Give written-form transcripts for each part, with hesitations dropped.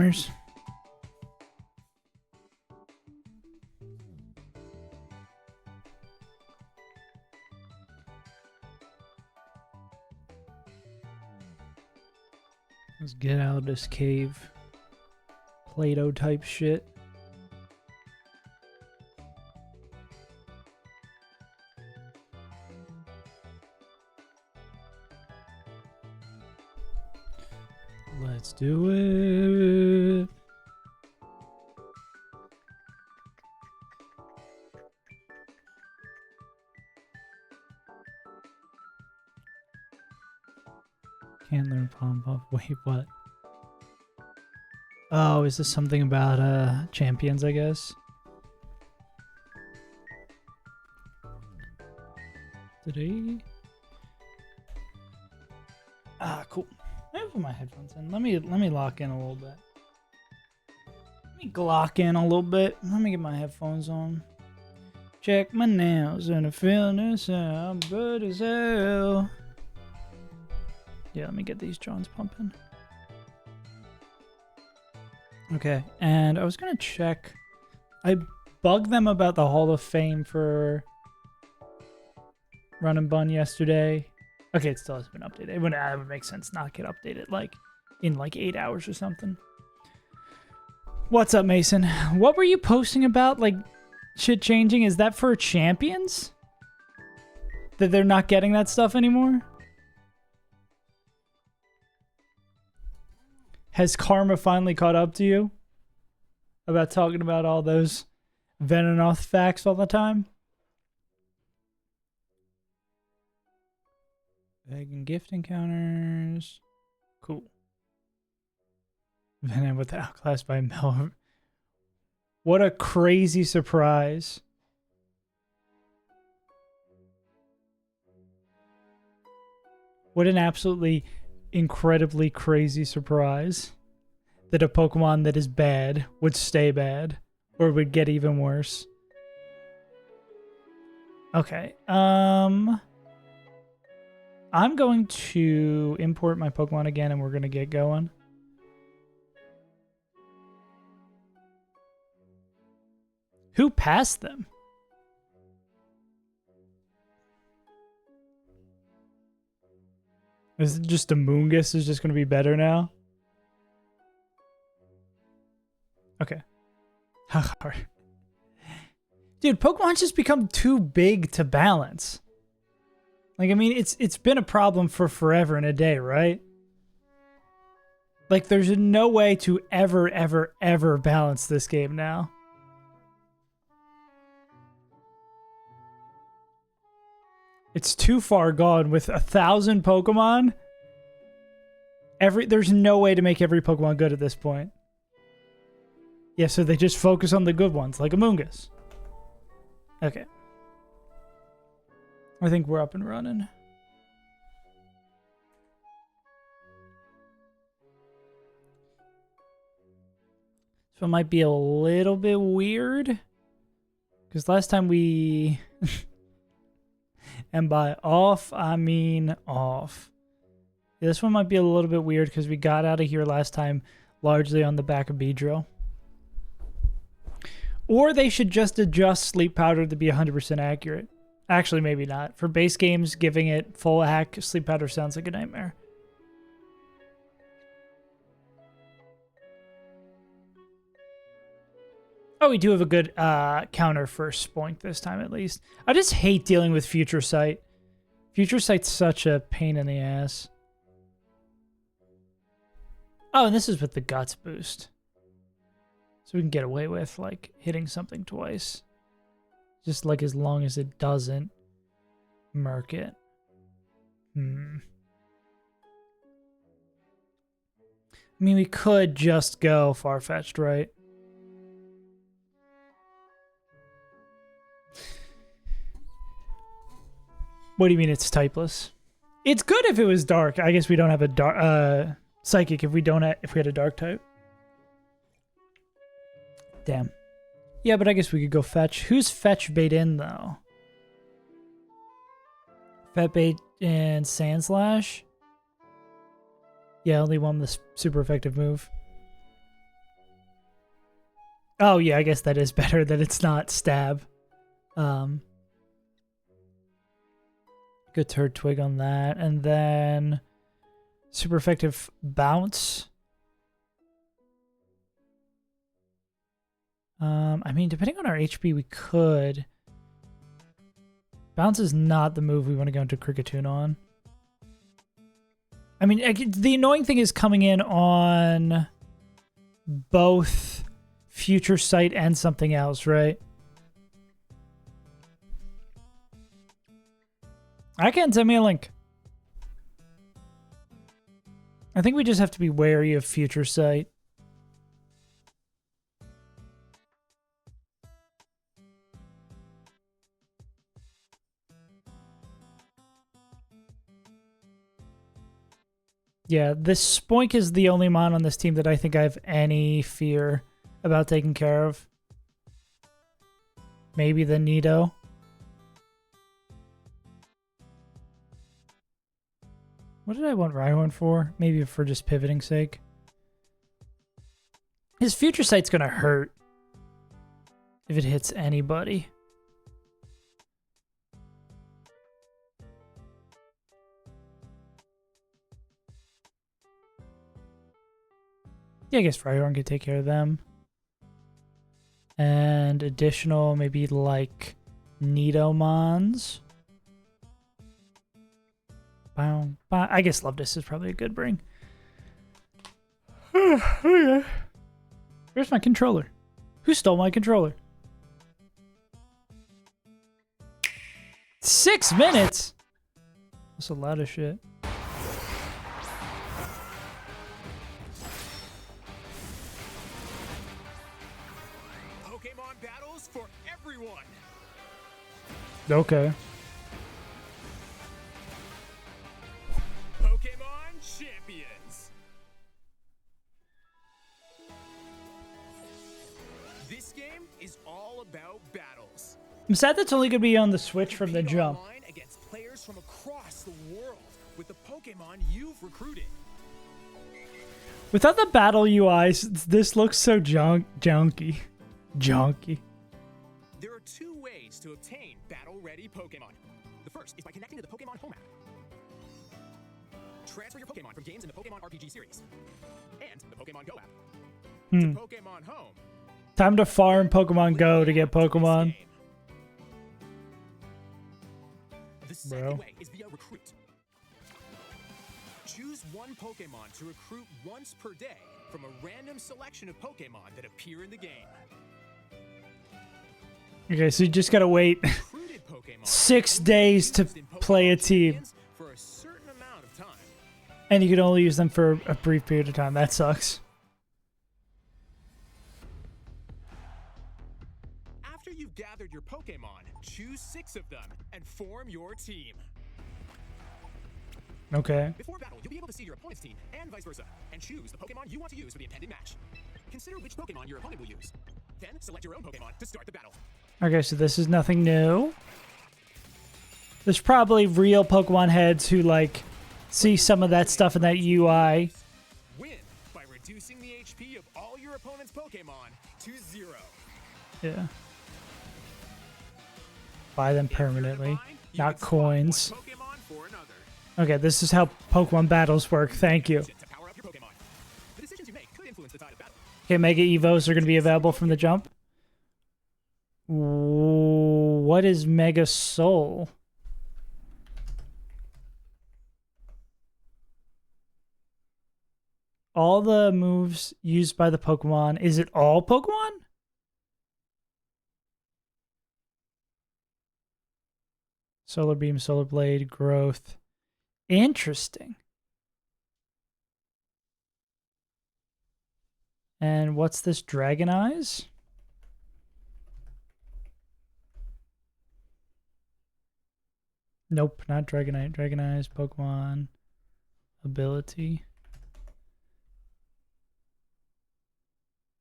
counters. Let's get out of this cave. Play-Doh type shit. Let's do it. Can't learn Pom Pop. Wait, what? Oh, is this something about champions, I guess? Today? Ah, cool. Let me put my headphones in. Let me lock in a little bit. Let me glock in a little bit. Let me get my headphones on. Check my nails and I feel this. I'm good as hell. Yeah, let me get these Johns pumping. Okay, and I was gonna check. I bugged them about the Hall of Fame for Run and Bun yesterday. Okay, it still hasn't been updated. It would make sense not get updated like in like 8 hours or something. What's up, Mason? What were you posting about? Like shit changing? Is that for champions? That they're not getting that stuff anymore? Has Karma finally caught up to you? About talking about all those Venenoth facts all the time? Bag and gift encounters. Cool. Venom with the outclassed by Mel. What a crazy surprise. What an absolutely incredibly crazy surprise that a Pokemon that is bad would stay bad or would get even worse. Okay. I'm going to import my Pokemon again and we're going to get going. Who passed them? Is it just a Moongus is just going to be better now? Okay. How hard? Dude, Pokemon's just become too big to balance. Like, I mean, it's been a problem for forever and a day, right? Like, there's no way to ever balance this game now. It's too far gone with 1,000 Pokemon. There's no way to make every Pokemon good at this point. Yeah, so they just focus on the good ones, like a Moongus. Okay. I think we're up and running. So it might be a little bit weird. Because last time we... and by off, I mean off. Yeah, this one might be a little bit weird because we got out of here last time largely on the back of Beedrill. Or they should just adjust Sleep Powder to be 100% accurate. Actually, maybe not. For base games, giving it full hack Sleep Powder sounds like a nightmare. Oh, we do have a good counter for Spoink this time, at least. I just hate dealing with Future Sight. Future Sight's such a pain in the ass. Oh, and this is with the Guts boost. So we can get away with, like, hitting something twice. Just, like, as long as it doesn't murk it. I mean, we could just go Farfetch'd, right? What do you mean it's typeless? It's good if it was dark. I guess we don't have a dark psychic if we had a dark type. Damn. Yeah, but I guess we could go fetch. Who's fetch bait in though? Fet bait and Sandslash. Yeah, only one with the super effective move. Oh, yeah, I guess that is better that it's not stab. Good turd twig on that. And then super effective bounce. I mean, depending on our HP, we could. Bounce is not the move we want to go into Cricketune on. I mean, the annoying thing is coming in on both Future Sight and something else, right? I can send me a link. I think we just have to be wary of Future Sight. Yeah, this Spoink is the only mon on this team that I think I have any fear about taking care of. Maybe the Nido. What did I want Rhyhorn for? Maybe for just pivoting sake. His Future Sight's gonna hurt if it hits anybody. Yeah, I guess Rhyhorn could take care of them. And additional, maybe like Nidomons. I guess Lovedus is probably a good bring. Okay. Where's my controller? Who stole my controller? 6 minutes? That's a lot of shit. Pokemon battles for everyone. Okay. Pokemon champions. This game is all about battles. I'm sad that's only going to be on the Switch from the jump. Online against players from across the world with the Pokemon you've recruited. Without the battle UIs, this looks so junky. Junky. There are 2 ways to obtain battle-ready Pokemon. The first is by connecting to the Pokemon Home app. Transfer your Pokemon from games in the Pokemon RPG series and the Pokemon Go app to Pokemon Home. Time to farm Pokemon Go to get Pokemon. The second way is via Recruit. Choose one Pokemon to recruit once per day from a random selection of Pokemon that appear in the game. Okay, so you just gotta wait 6 days to play a team. For a certain amount of time. And you can only use them for a brief period of time. That sucks. After you've gathered your Pokemon, choose 6 of them and form your team. Okay. Before battle, you'll be able to see your opponent's team and vice versa, and choose the Pokemon you want to use for the intended match. Consider which Pokemon your opponent will use. Then select your own Pokemon to start the battle. Okay, so this is nothing new. There's probably real Pokemon heads who, like, see some of that stuff in that UI. Win by reducing the HP of all your opponent's Pokemon to 0. Yeah. Buy them permanently, not coins. Okay, this is how Pokemon battles work. Thank you. Okay, Mega Evos are going to be available from the jump. What is Mega Soul? All the moves used by the Pokemon. Is it all Pokemon? Solar Beam, Solar Blade, Growth. Interesting. And what's this? Dragon Eyes? Nope, not Dragonite. Dragon Eyes, Pokemon, ability.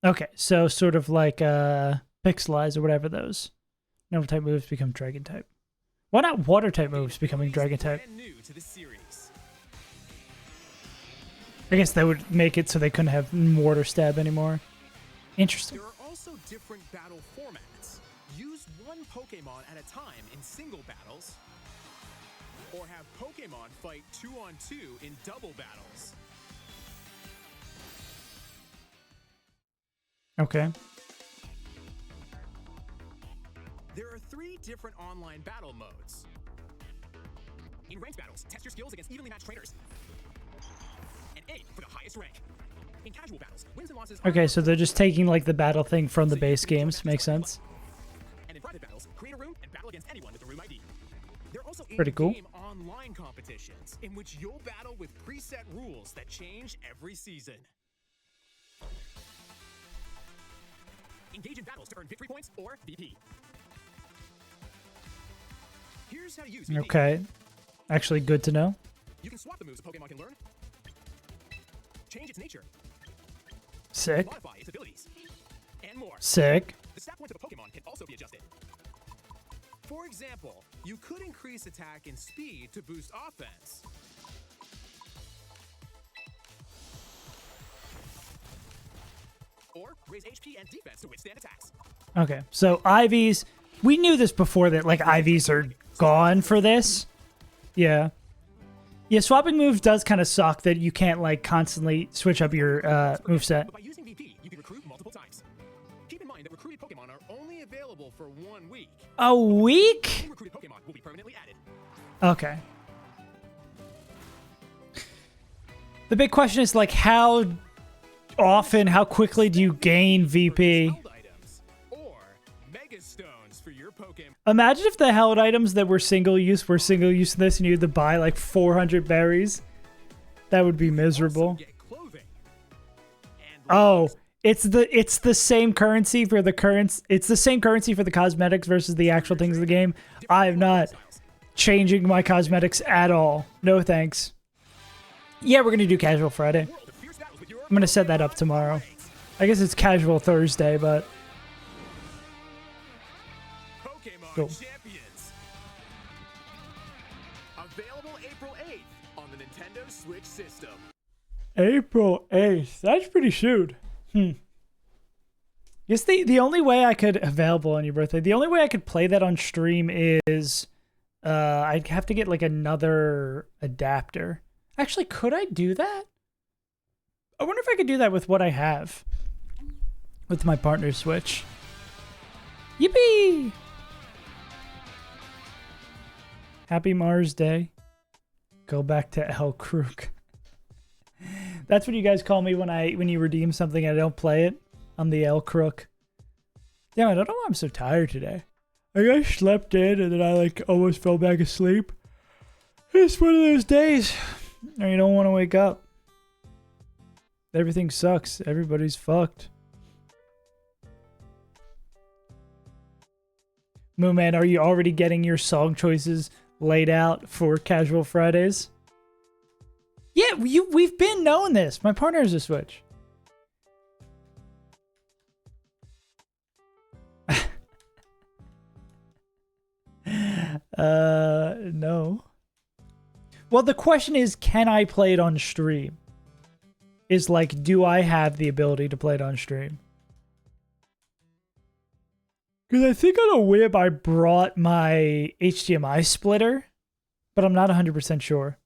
Okay, so sort of like Pixelize or whatever those. Normal type moves become Dragon type. Why not water type moves becoming Dragon type? I guess that would make it so they couldn't have water stab anymore. Interesting. There are also different battle formats. Use one Pokemon at a time in single battles, or have Pokemon fight 2-on-2 in double battles. Okay. There are 3 different online battle modes. In ranked battles, test your skills against evenly matched trainers and aim for the highest rank. In casual battles, wins and losses. Okay, so they're just taking like the battle thing from the base games. Makes sense. And in private battles, create a room and battle against anyone with the room ID. There are also Pretty cool. in-game online competitions in which you'll battle with preset rules that change every season. Engage in battles to earn victory points or VP. Here's how to use VP. Okay. Actually, good to know. You can swap the moves a Pokemon can learn, change its nature, Sick. modify its abilities, and more. Sick. The stat points of a Pokemon can also be adjusted. For example, you could increase attack and speed to boost offense. Or raise HP and defense to withstand attacks. Okay, so IVs. We knew this before that like IVs are gone for this. Yeah. Yeah, swapping moves does kind of suck that you can't like constantly switch up your moveset. But by using VP, you can recruit multiple times. Keep in mind that recruited Pokemon are only available for 1 week. A week? Any recruited Pokemon will be permanently added. Okay. The big question is like how often, how quickly do you gain VP? Held items or Mega Stones for your Pokemon. Imagine if the held items that were single use in this and you had to buy like 400 berries. That would be miserable. Get clothing and Oh, it's the same currency for the cosmetics versus the actual things of the game. I am not changing my cosmetics at all. No thanks. Yeah, we're gonna do Casual Friday. I'm gonna set that up tomorrow. I guess it's Casual Thursday, but Pokemon Cool. Champions. Available April 8th on the Nintendo Switch system. April 8th. That's pretty soon. Guess the only way I could available on your birthday. The only way I could play that on stream is I'd have to get like another adapter. Actually, could I do that? I wonder if I could do that with what I have. With my partner's Switch. Yippee! Happy Mars Day. Go back to El Crook. That's what you guys call me when you redeem something and I don't play it. I'm the El Crook. Damn, I don't know why I'm so tired today. I slept in and then I like almost fell back asleep. It's one of those days where you don't want to wake up. Everything sucks. Everybody's fucked. Mooman, are you already getting your song choices laid out for Casual Fridays? Yeah, we've been knowing this. My partner has a Switch. No. Well, the question is, can I play it on stream? Is like, do I have the ability to play it on stream? Because I think on a whim I brought my HDMI splitter, but I'm not 100% sure.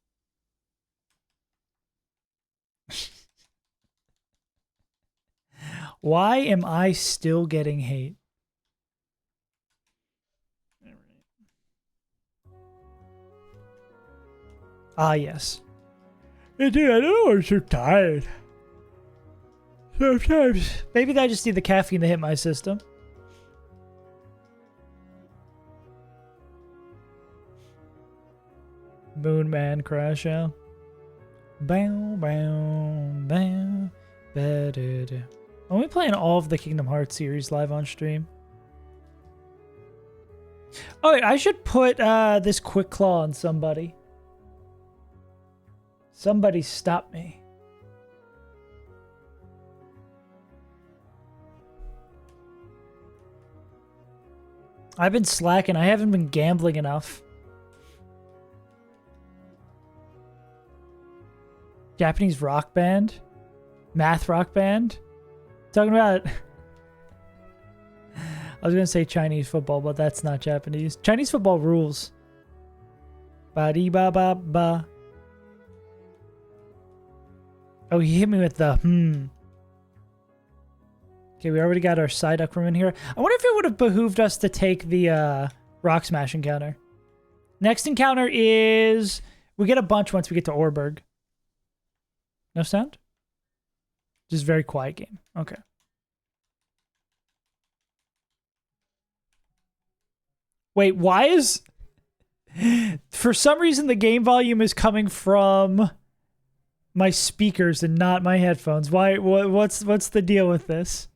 Why am I still getting hate? Ah, yes. Hey, dude, I don't know, I'm so tired. Sometimes. Maybe I just need the caffeine to hit my system. Moon Man Crash Out. Bow, bow, bow. Ba-da-da. Are we playing all of the Kingdom Hearts series live on stream? Oh, wait, I should put this Quick Claw on somebody. Somebody stop me. I've been slacking. I haven't been gambling enough. Japanese rock band? Math rock band? Talking about... I was gonna say Chinese football, but that's not Japanese. Chinese football rules. Ba-dee-ba-ba-ba. Oh, he hit me with the Okay, we already got our Psyduck room in here. I wonder if it would have behooved us to take the Rock Smash encounter. Next encounter is... We get a bunch once we get to Orberg. No sound? Just very quiet game. Okay. Wait, why is... For some reason, the game volume is coming from my speakers and not my headphones. Why? What's the deal with this?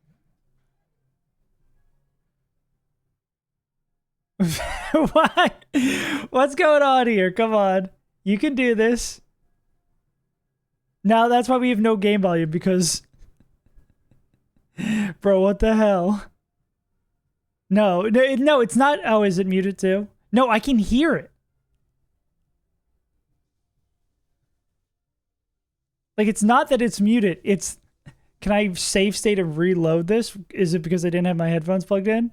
What? What's going on here? Come on. You can do this. Now that's why we have no game volume, because... Bro, what the hell? No, it's not. Oh, is it muted too? No, I can hear it. Like, it's not that it's muted. It's... Can I save state and reload this? Is it because I didn't have my headphones plugged in?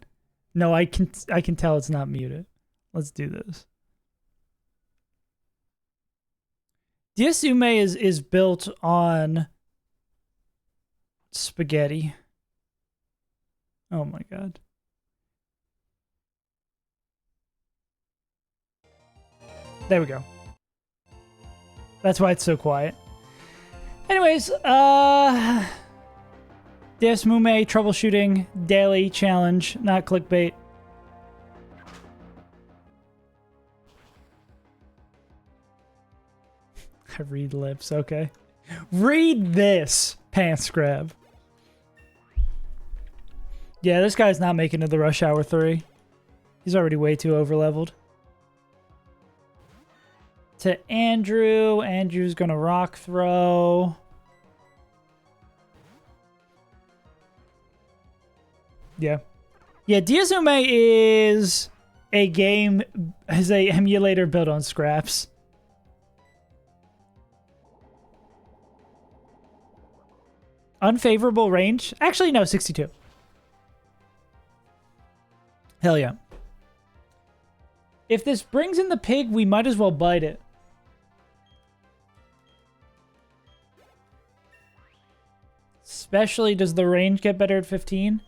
No, I can tell it's not muted. Let's do this. Diasume is built on spaghetti. Oh my god. There we go. That's why it's so quiet. Anyways, Diasume troubleshooting daily challenge, not clickbait. I read lips, okay. Read this, pants grab. Yeah, this guy's not making it to the Rush Hour 3. He's already way too overleveled. To Andrew. Andrew's gonna rock throw. Yeah. Yeah, Diasume is a game, is a emulator built on scraps. Unfavorable range? Actually, no, 62. Hell yeah. If this brings in the pig, we might as well bite it. Especially, does the range get better at 15?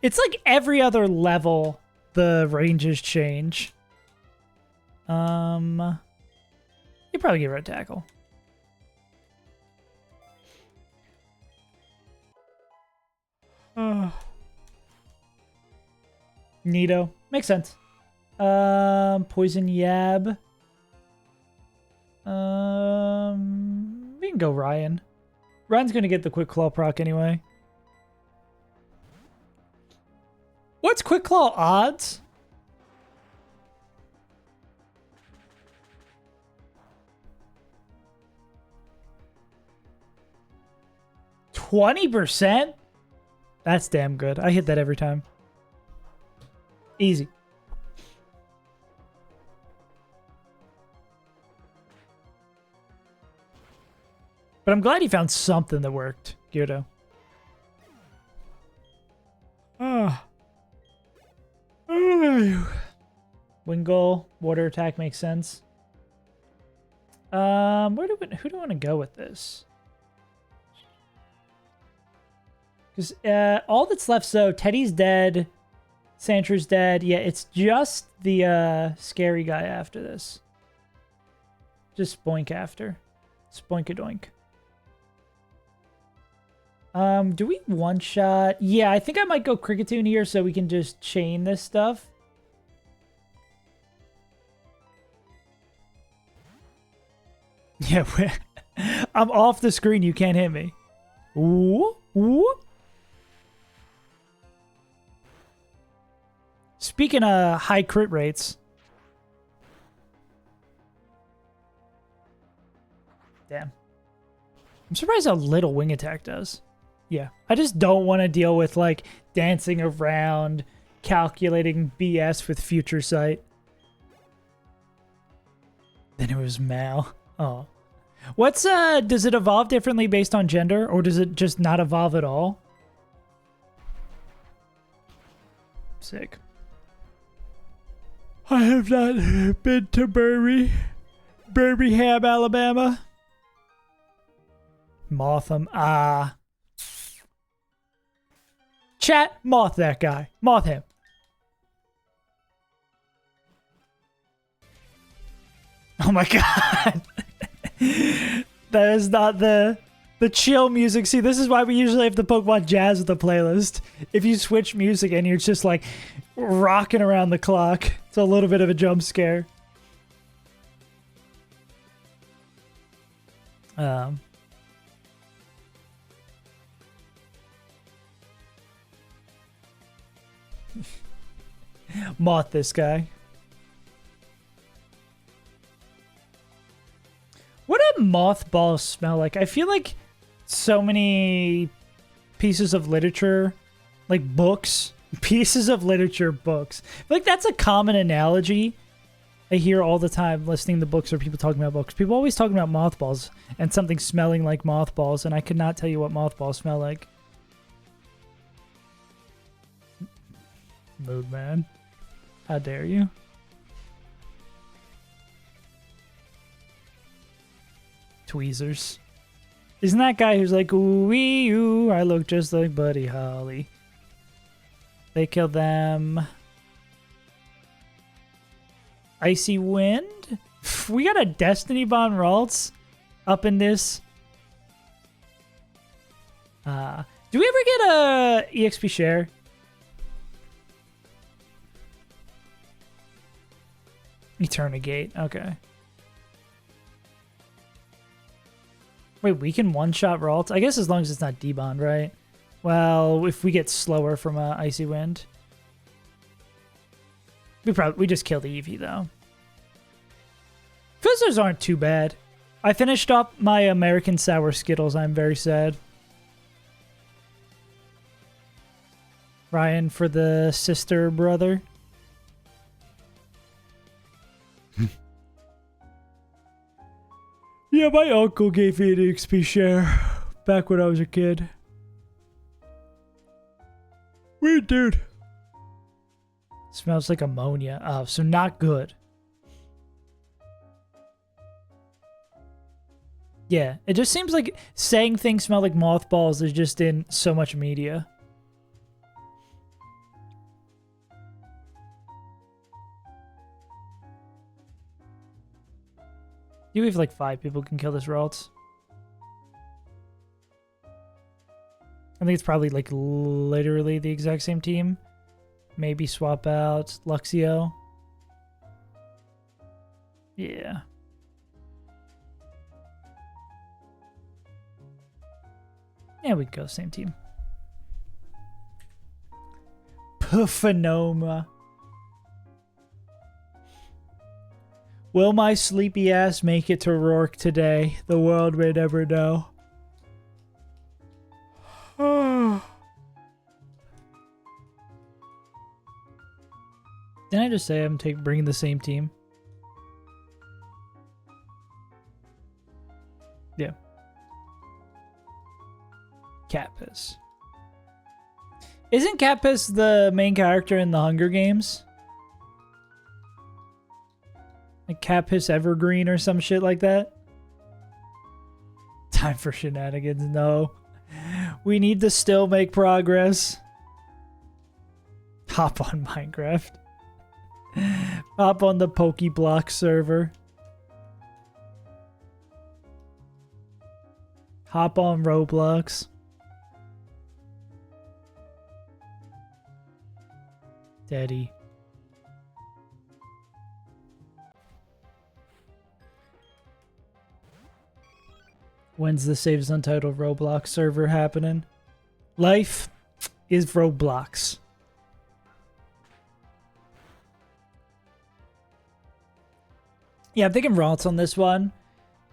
It's like every other level, the ranges change. You probably get red tackle. Nito. Makes sense. Poison Yab. We can go Ryan. Ryan's gonna get the Quick Claw proc anyway. What's Quick Claw odds? %? That's damn good. I hit that every time. Easy. But I'm glad he found something that worked, Gyuto. Wing goal, water attack makes sense. Who do I want to go with this? Because all that's left, so Teddy's dead, Santra's dead. Yeah, it's just the scary guy after this. Just Spoink after. Spoink-a-doink. Do we one-shot? Yeah, I think I might go Cricketune here so we can just chain this stuff. Yeah, I'm off the screen. You can't hit me. Ooh, ooh. Speaking of high crit rates. Damn. I'm surprised how little wing attack does. Yeah. I just don't want to deal with, like, dancing around, calculating BS with future sight. Then it was Mal. Oh. What's, does it evolve differently based on gender, or does it just not evolve at all? Sick. I have not been to Birmingham, Alabama. Moth him. Chat, moth that guy. Moth him. Oh my god. That is not the chill music. See, this is why we usually have the Pokemon Jazz with the playlist. If you switch music and you're just like rocking around the clock, it's a little bit of a jump scare. Moth this guy. What do mothballs smell like? I feel like so many pieces of literature, like books, pieces of literature books. I feel like that's a common analogy I hear all the time listening to books or people talking about books. People always talking about mothballs and something smelling like mothballs, and I could not tell you what mothballs smell like. Mood man. How dare you? Tweezers. Isn't that guy who's like, ooh, I look just like Buddy Holly. They killed them. Icy Wind? We got a Destiny Bond Ralts up in this. Do we ever get a EXP share? Eternigate, okay. Wait, we can one-shot Ralts? I guess as long as it's not debond, right? Well, if we get slower from Icy Wind. We just killed the Eevee, though. Fizzlers aren't too bad. I finished up my American Sour Skittles. I'm very sad. Ryan for the sister brother. Yeah, my uncle gave me an XP share back when I was a kid. Weird dude. Smells like ammonia. Oh, so not good. Yeah, it just seems like saying things smell like mothballs is just in so much media. You have like 5 people can kill this Ralts. I think it's probably like literally the exact same team. Maybe swap out Luxio. Yeah. Yeah, we can go same team. Puffanoma. Will my sleepy ass make it to Roark today? The world may never know. Didn't I just say I'm bringing the same team? Yeah. Catpiss. Isn't Catpiss the main character in the Hunger Games? Like Catpiss Evergreen or some shit like that? Time for shenanigans, no. We need to still make progress. Hop on Minecraft. Hop on the Pokeblock server. Hop on Roblox. Daddy. When's the Saves Untitled Roblox server happening? Life is Roblox. Yeah, I'm thinking Ralts on this one.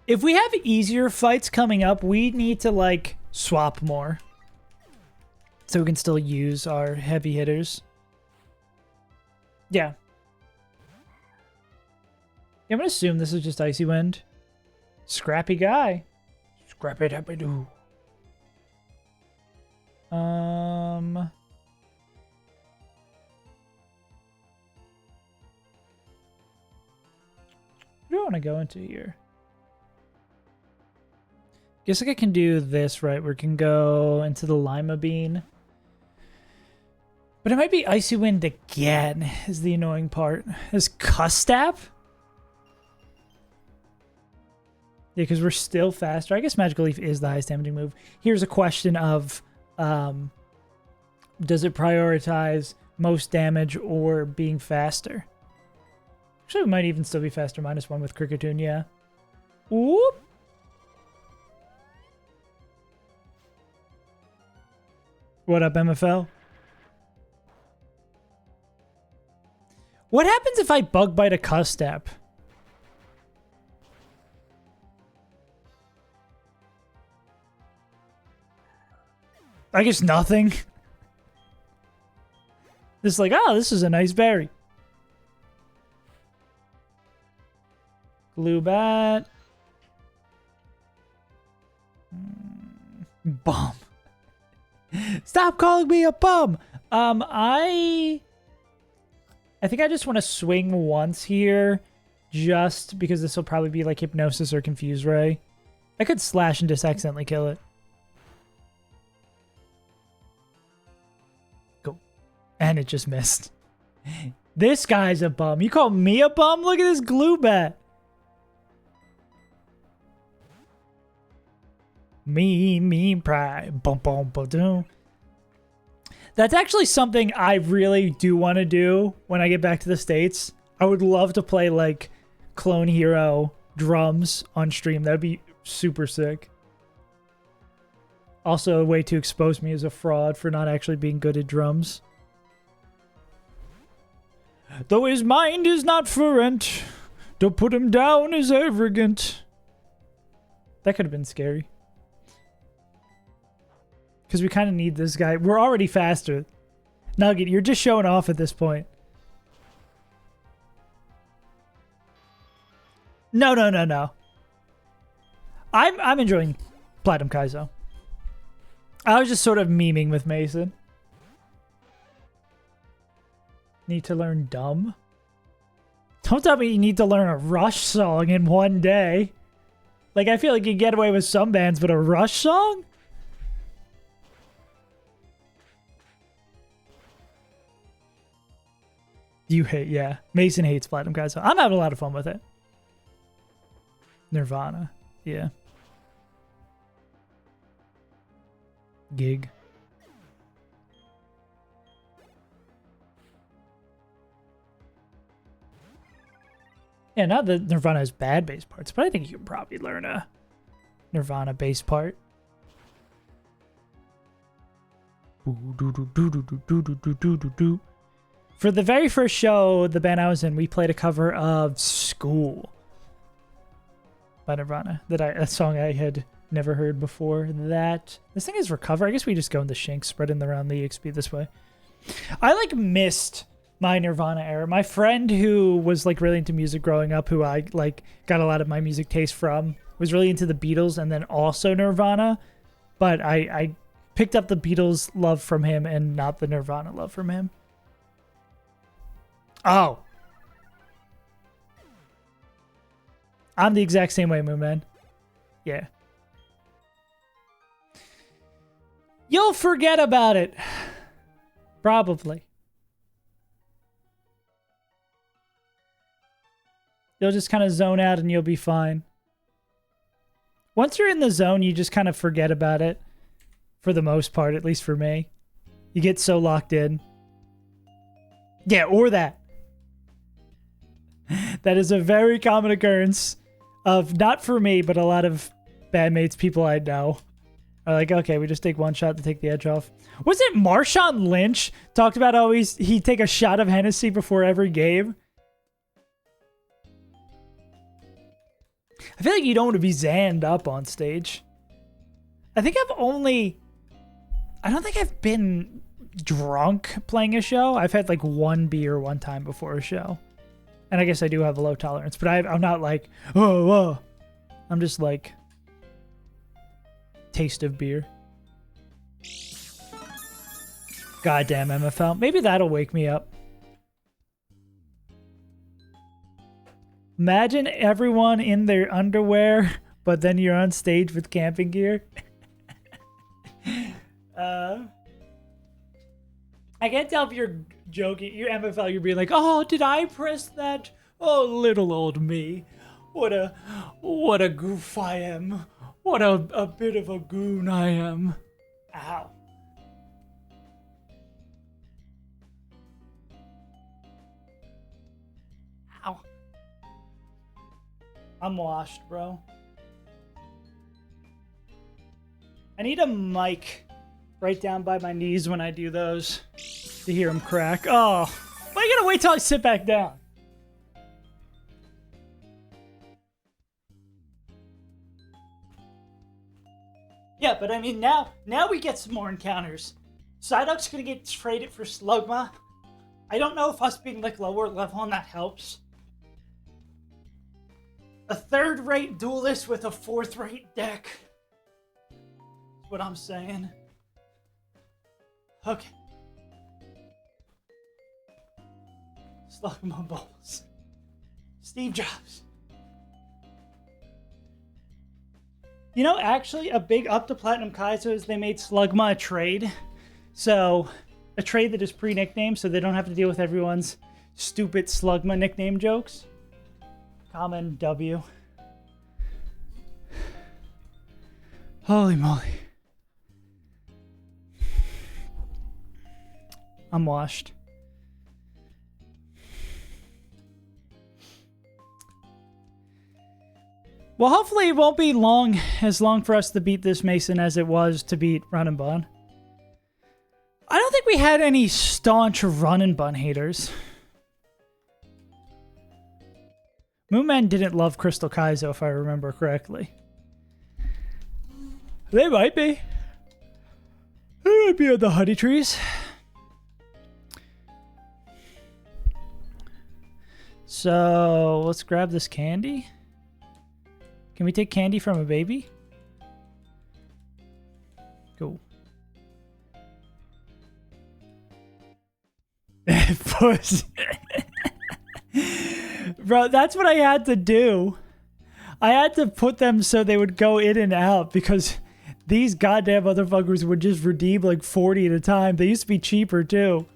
If we have easier fights coming up, we need to, like, swap more. So we can still use our heavy hitters. Yeah. I'm gonna assume this is just Icy Wind. Scrappy guy. Scrappy dappy doo. want to go into here? Guess like I can do this, right? We can go into the Lima Bean. But it might be Icy Wind again, is the annoying part. Is Custap? Yeah, because we're still faster. I guess Magical Leaf is the highest damaging move. Here's a question of, does it prioritize most damage or being faster? Actually, we might even still be faster. -1 with Kricketune, yeah. Whoop! What up, MFL? What happens if I Bug Bite a Custap? I guess nothing. Just like, oh, this is a nice berry. Glubat. Bum. Stop calling me a bum. I think I just want to swing once here, just because this will probably be like Hypnosis or Confuse Ray. I could slash and just accidentally kill it. Go. And it just missed. This guy's a bum. You call me a bum? Look at this Glubat. Me, pride. Bum, bum, ba, doom. That's actually something I really do want to do when I get back to the States. I would love to play, like, Clone Hero drums on stream. That would be super sick. Also, a way to expose me as a fraud for not actually being good at drums. Though his mind is not for rent, don't put him down as arrogant. That could have been scary. Because we kind of need this guy. We're already faster. Nugget, you're just showing off at this point. No. I'm enjoying Platinum Kaizo. I was just sort of memeing with Mason. Need to learn Dumb? Don't tell me you need to learn a Rush song in one day. Like, I feel like you get away with some bands, but a Rush song? You hate, yeah. Mason hates Platinum Kaizo. I'm having a lot of fun with it. Nirvana, yeah. Gig. Yeah, not that Nirvana has bad bass parts, but I think you can probably learn a Nirvana bass part. For the very first show, the band I was in, we played a cover of School by Nirvana. A song I had never heard before that. This thing is Recover. I guess we just go in the shank, spreading around the EXP this way. I like missed my Nirvana era. My friend who was like really into music growing up, who I like got a lot of my music taste from, was really into the Beatles and then also Nirvana. But I picked up the Beatles love from him and not the Nirvana love from him. Oh. I'm the exact same way, Moonman. Yeah. You'll forget about it. Probably. You'll just kind of zone out and you'll be fine. Once you're in the zone, you just kind of forget about it. For the most part, at least for me. You get so locked in. Yeah, or that. That is a very common occurrence of, not for me, but a lot of bandmates, people I know. Are like, okay, we just take one shot to take the edge off. Was it Marshawn Lynch talked about always he'd take a shot of Hennessy before every game? I feel like you don't want to be zanned up on stage. I don't think I've been drunk playing a show. I've had like one beer one time before a show. And I guess I do have a low tolerance, but I'm not like, oh, whoa. I'm just like, taste of beer. Goddamn MFL. Maybe that'll wake me up. Imagine everyone in their underwear, but then you're on stage with camping gear. I can't tell if you're joking. You're MFL, you're being like, oh, did I press that? Oh, little old me. What a goof I am. What a bit of a goon I am. Ow. Ow. I'm washed, bro. I need a mic right down by my knees when I do those to hear them crack. Oh, why you gotta wait till I sit back down? Yeah, but I mean, now we get some more encounters. Psyduck's gonna get traded for Slugma. I don't know if us being like lower level and that helps. A third-rate duelist with a fourth-rate deck. That's what I'm saying. Okay. Slugma balls. Steve Jobs. You know, actually, a big up to Platinum Kaizo is they made Slugma a trade. So, a trade that is pre-nicknamed, so they don't have to deal with everyone's stupid Slugma nickname jokes. Common W. Holy moly. I'm washed. Well, hopefully it won't be as long for us to beat this Mason as it was to beat Run and Bun. I don't think we had any staunch Run and Bun haters. Moonman didn't love Crystal Kaizo, if I remember correctly. They might be. They might be on the honey trees. So, let's grab this candy. Can we take candy from a baby? Cool. Puss. Bro, that's what I had to do. I had to put them so they would go in and out because these goddamn motherfuckers would just redeem like 40 at a time. They used to be cheaper too.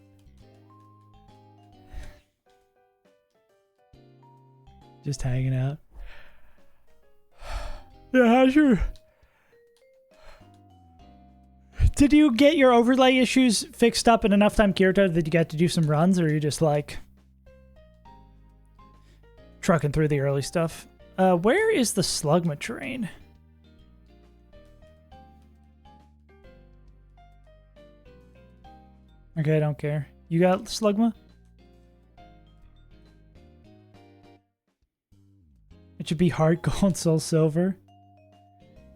Just hanging out. Yeah, how's your... Did you get your overlay issues fixed up in enough time, Kirito, that you got to do some runs, or are you just like trucking through the early stuff? Where is the Slugma train? Okay, I don't care. You got Slugma? It should be Heart Gold, Soul Silver.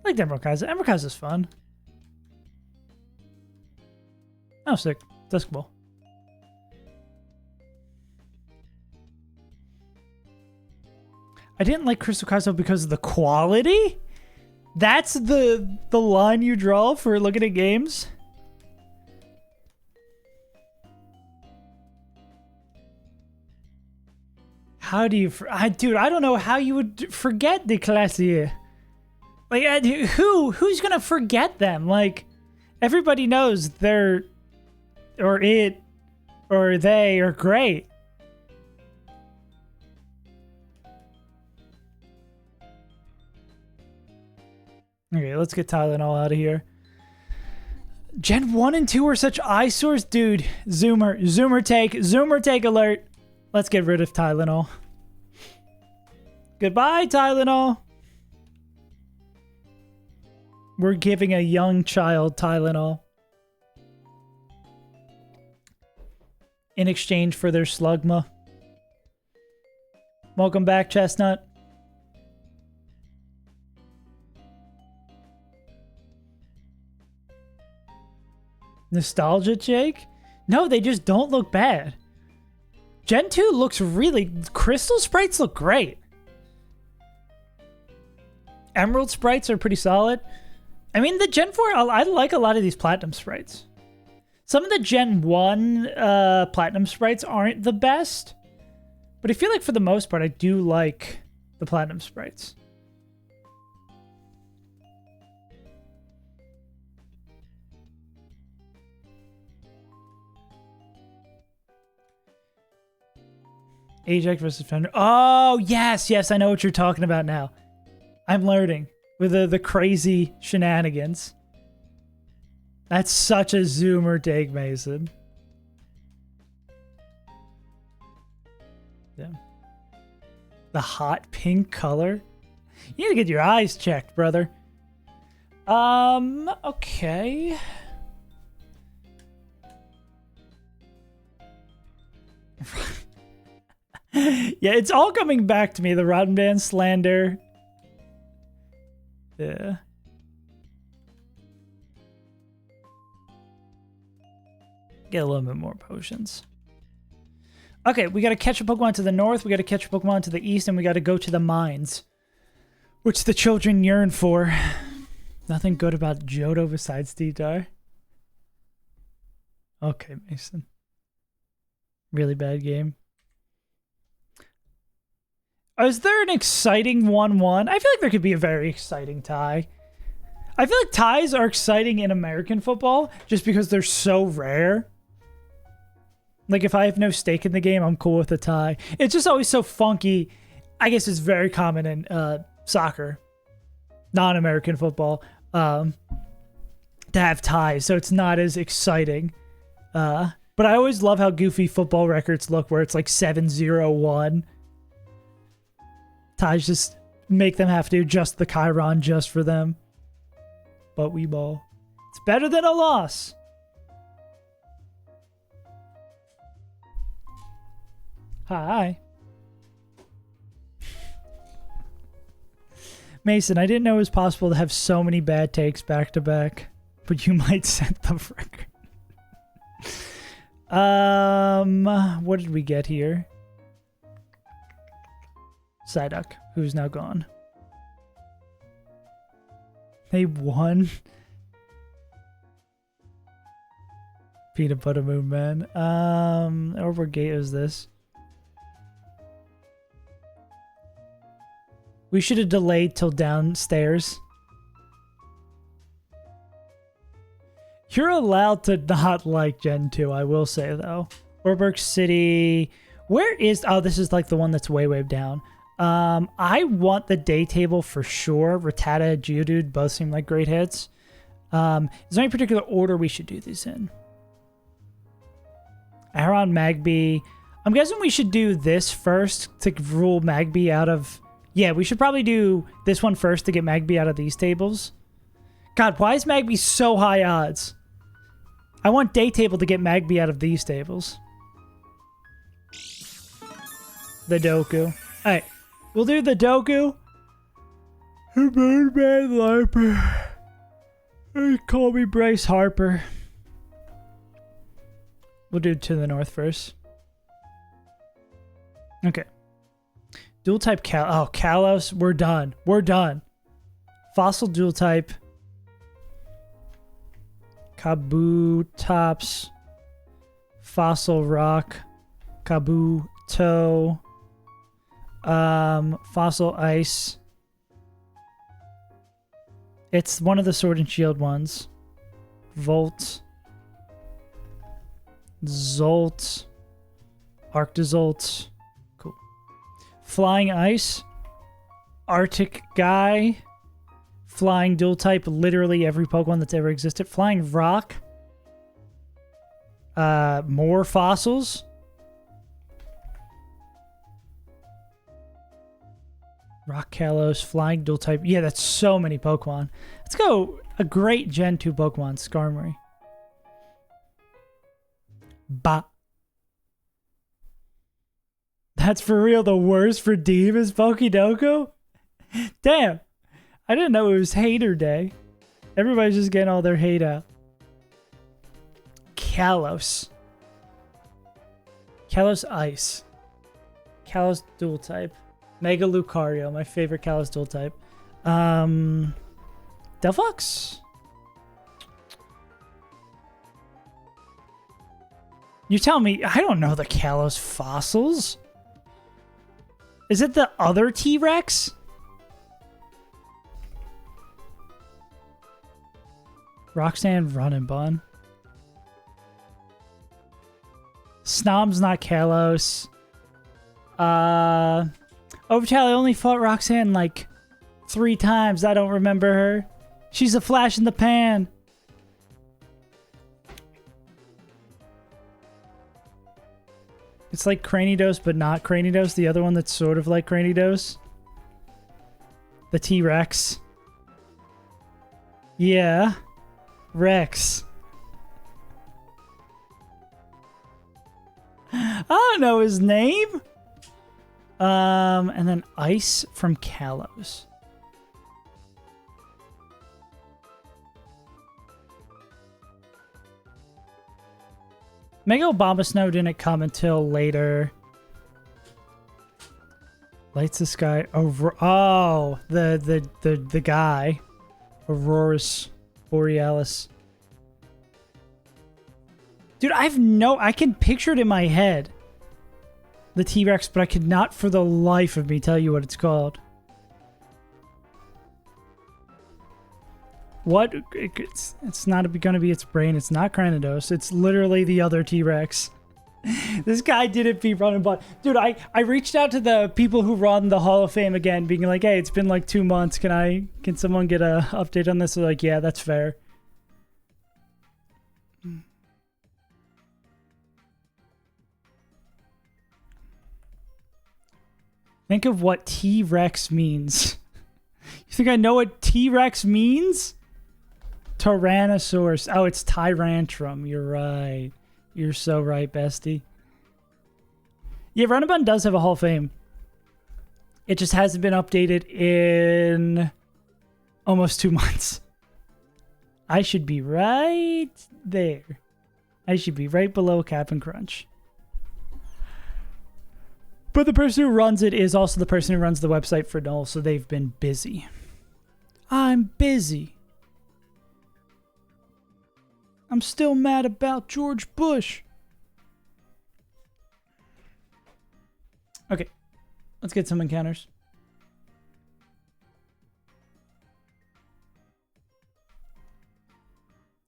I like Emerald Kaizo. Emerald Kaizo is fun. Oh, sick. Dusk Bowl. I didn't like Crystal Kaizo because of the quality? That's the line you draw for looking at games? How do you... dude, I don't know how you would forget the Classier. Like, who's gonna forget them? Like, everybody knows they're... or it... or they are great. Okay, let's get Tylenol out of here. Gen 1 and 2 are such eyesores. Dude, Zoomer take alert. Let's get rid of Tylenol. Goodbye, Tylenol. We're giving a young child Tylenol in exchange for their Slugma. Welcome back, Chestnut. Nostalgia Jake? No, they just don't look bad. Gen 2 looks really... Crystal sprites look great. Emerald sprites are pretty solid. I mean, the Gen 4... I like a lot of these Platinum sprites. Some of the Gen 1 Platinum sprites aren't the best. But I feel like for the most part, I do like the platinum sprites. Ajax versus Fender. Oh, yes, yes, I know what you're talking about now. I'm learning with the crazy shenanigans. That's such a zoomer take, Mason. Yeah. The hot pink color. You need to get your eyes checked, brother. Okay. Yeah, it's all coming back to me. The Rotten Band slander. Yeah. Get a little bit more potions. Okay, we got to catch a Pokemon to the north, we got to catch a Pokemon to the east, and we got to go to the mines, which the children yearn for. Nothing good about Johto besides D-Dar. Okay, Mason. Really bad game. Is there an exciting 1-1? I feel like there could be a very exciting tie. I feel like ties are exciting in American football just because they're so rare. Like, if I have no stake in the game, I'm cool with a tie. It's just always so funky. I guess it's very common in soccer, non-American football, to have ties, so it's not as exciting. But I always love how goofy football records look, where it's like 7-0-1. Ties just make them have to adjust the Chiron just for them. But we ball. It's better than a loss. Hi. Mason, I didn't know it was possible to have so many bad takes back to back, but you might set the record. What did we get here? Psyduck, who's now gone. They won. Peanut Butter Moon Man. Or what gate is this? We should have delayed till downstairs. You're allowed to not like Gen 2, I will say, though. Orberg City. Where is... Oh, this is like the one that's way, way down. I want the day table for sure. Rattata, Geodude both seem like great hits. Is there any particular order we should do these in? Aron, Magby. I'm guessing we should do this first to rule Magby out of... Yeah, we should probably do this one first to get Magby out of these tables. God, why is Magby so high odds? I want day table to get Magby out of these tables. The Doku. Alright, we'll do the Doku. Birdman Larper. Call me Bryce Harper. We'll do to the north first. Okay. Dual type Kalos. We're done. We're done. Fossil dual type. Kabutops. Fossil rock. Kabuto. Fossil ice. It's one of the Sword and Shield ones. Volt. Zolt. Arctozolt. Cool. Flying Ice. Arctic Guy. Flying Dual Type. Literally every Pokemon that's ever existed. Flying Rock. More fossils. Rock Kalos. Flying Dual Type. Yeah, that's so many Pokemon. Let's go a great Gen 2 Pokemon. Skarmory. Bah. That's for real the worst for Deem is Pokédoku? Damn. I didn't know it was hater day. Everybody's just getting all their hate out. Kalos. Kalos Ice. Kalos Dual Type. Mega Lucario, my favorite Kalos Dual Type. Delphox? You tell me, I don't know the Kalos fossils. Is it the other T-Rex? Roxanne Running Bun. Snob's not Kalos. Overtally only fought Roxanne like 3 times. I don't remember her. She's a flash in the pan. It's like Cranidos, but not Cranidos. The other one that's sort of like Cranidos. The T-Rex. Yeah. Rex. I don't know his name. And then Ice from Kalos. Mega Obama Snow didn't come until later. Lights the sky over. Oh, the guy, Aurora's Borealis. Dude, I can picture it in my head. The T-Rex, but I could not for the life of me tell you what it's called. What? It's not going to be its brain. It's not Cranidos. It's literally the other T-Rex. This guy didn't beat Running Bun. Dude, I reached out to the people who run the Hall of Fame again, being like, hey, it's been like 2 months. Can someone get a update on this? They're like, yeah, that's fair. Think of what T-Rex means. You think I know what T-Rex means? Tyrannosaurus. Oh, it's Tyrantrum. You're right. You're so right, bestie. Yeah, Running Bun does have a Hall of Fame. It just hasn't been updated in almost 2 months. I should be right there. I should be right below Cap'n Crunch. But the person who runs it is also the person who runs the website for Null, so they've been busy. I'm busy. I'm still mad about George Bush. Okay, let's get some encounters.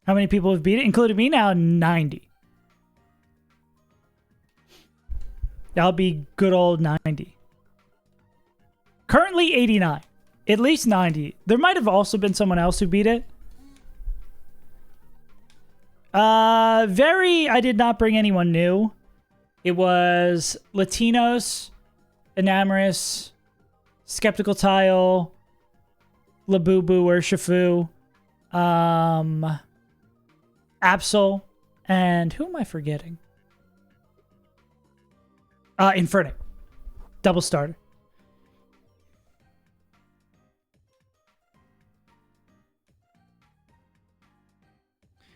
How many people have beat it? Including me now, 90. That'll be good old 90. Currently 89. At least 90. There might have also been someone else who beat it. I did not bring anyone new. It was Latinos, Enamoris, Skeptical Tile, Labubu or Shifu, Absol, and who am I forgetting? Inferno. Double starter.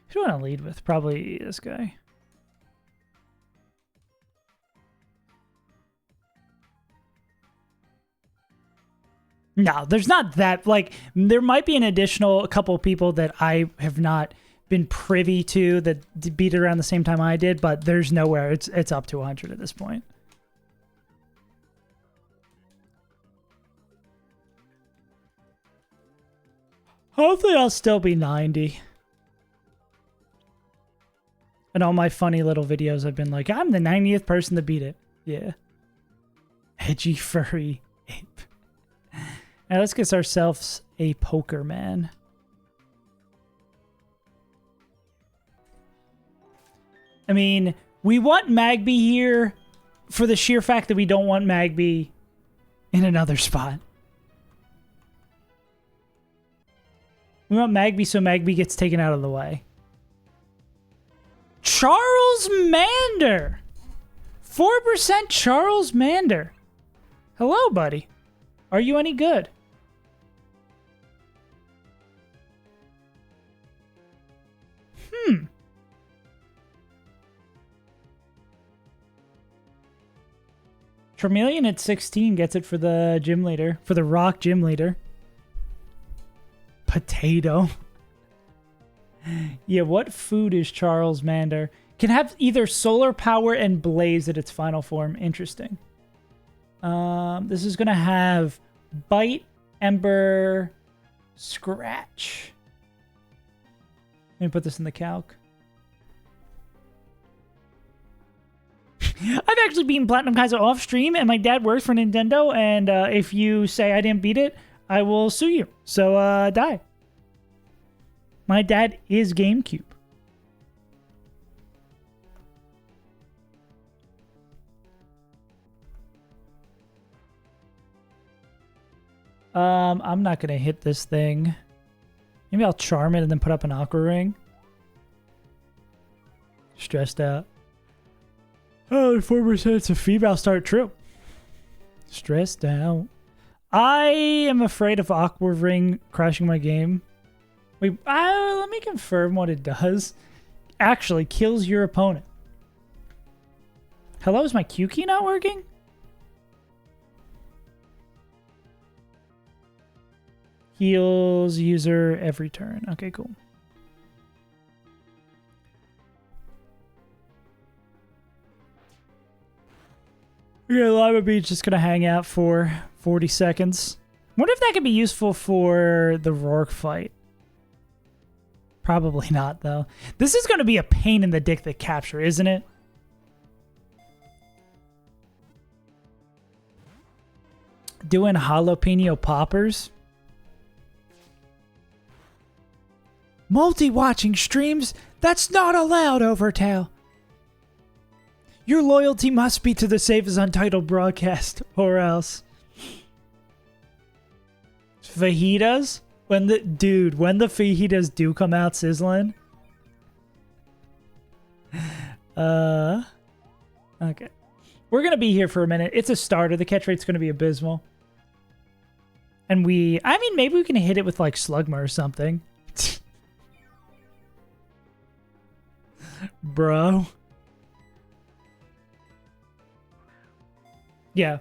Who do I want to lead with? Probably this guy. No, there's not that. Like, there might be a couple of people that I have not been privy to that beat it around the same time I did, but there's nowhere. It's up to 100 at this point. Hopefully I'll still be 90. And all my funny little videos I've been like, I'm the 90th person to beat it. Yeah. Edgy furry ape. Now let's get ourselves a poker man. I mean, we want Magby here for the sheer fact that we don't want Magby in another spot. We want Magby so Magby gets taken out of the way. Charles Mander! 4% Charles Mander. Hello, buddy. Are you any good? Charmeleon at 16 gets it for the gym leader. For the Rock gym leader. Potato. Yeah, what food is Charles Mander? Can have either solar power and blaze at its final form. Interesting. This is gonna have Bite, Ember, Scratch. Let me put this in the calc. I've actually beaten Platinum Kaizo off stream, and my dad works for Nintendo, and if you say I didn't beat it, I will sue you. So, die. My dad is GameCube. I'm not gonna hit this thing. Maybe I'll charm it and then put up an Aqua Ring. Stressed out. Oh, 4% it's a female start. True. Stressed out. I am afraid of Aqua Ring crashing my game. Wait, let me confirm what it does. Actually, kills your opponent. Hello, is my Q key not working? Heals user every turn. Okay, cool. Yeah, Lava Beach just gonna hang out for 40 seconds. Wonder if that could be useful for the Roark fight. Probably not, though. This is gonna be a pain in the dick to capture, isn't it? Doing jalapeno poppers. Multi-watching streams? That's not allowed, Overtail. Your loyalty must be to the Save as Untitled broadcast, or else. Fajitas? When the fajitas do come out sizzling. Okay. We're gonna be here for a minute. It's a starter. The catch rate's gonna be abysmal. And I mean, maybe we can hit it with like Slugma or something. Bro. Yeah.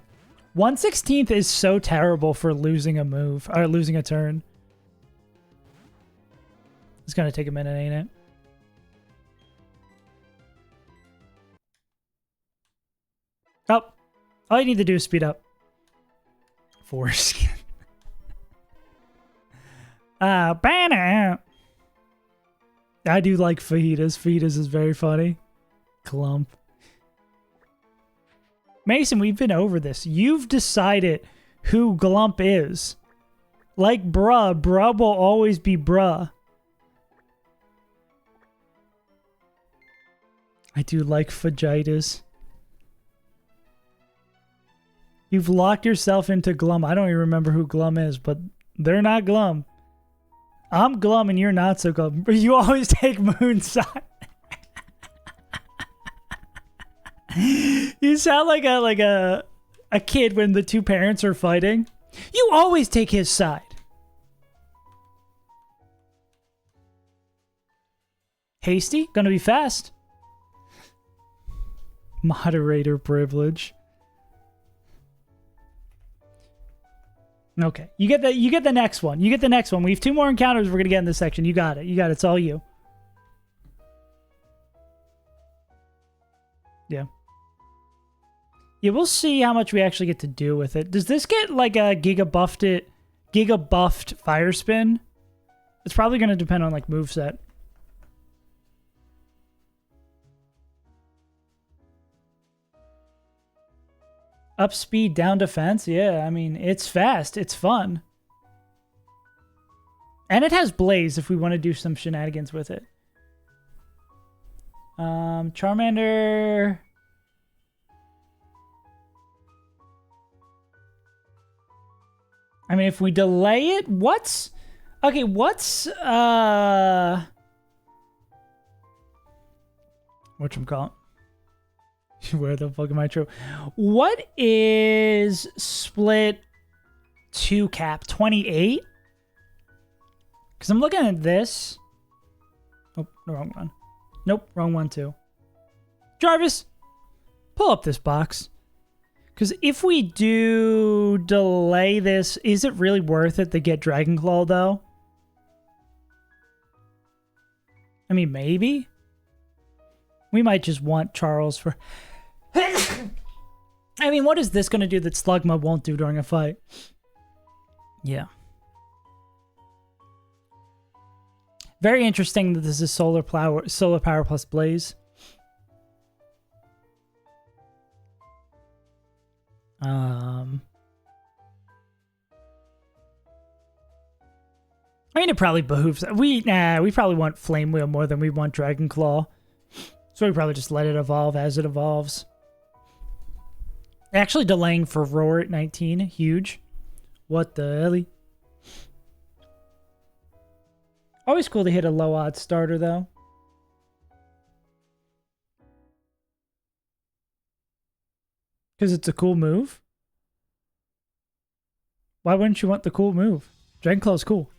1/16 is so terrible for losing a move, or losing a turn. It's gonna take a minute, ain't it? Oh. All you need to do is speed up. Foreskin. Banner. I do like fajitas. Fajitas is very funny. Clump. Mason, we've been over this. You've decided who Glump is. Like bruh. Bruh will always be bruh. I do like fajitas. You've locked yourself into Glum. I don't even remember who Glum is, but they're not Glum. I'm Glum and you're not so Glum. But you always take Moonside. You sound like a kid when the two parents are fighting. You always take his side. Hasty? Gonna be fast. Moderator privilege. Okay. You get the next one. You get the next one. We have 2 more encounters we're gonna get in this section. You got it. You got it. It's all you. Yeah. Yeah, we'll see how much we actually get to do with it. Does this get like a Giga buffed Fire Spin? It's probably going to depend on like moveset. Up speed, down defense. Yeah, I mean, it's fast. It's fun. And it has Blaze if we want to do some shenanigans with it. Charmander... I mean, if we delay it, what's... Okay, what's... Whatchamacallit? Where the fuck am I true? What is split 2 cap? 28? Because I'm looking at this. Oh, the wrong one. Nope, wrong one too. Jarvis, pull up this box. Because if we do delay this, is it really worth it to get Dragon Claw, though? I mean, maybe? We might just want Charles for... I mean, what is this going to do that Slugma won't do during a fight? Yeah. Very interesting that this is solar power plus Blaze. I mean, it probably behooves. We probably want Flame Wheel more than we want Dragon Claw. So we probably just let it evolve as it evolves. Actually delaying for Roar at 19. Huge. What the hell? Always cool to hit a low odds starter, though. Because it's a cool move? Why wouldn't you want the cool move? Dragon Claw's cool.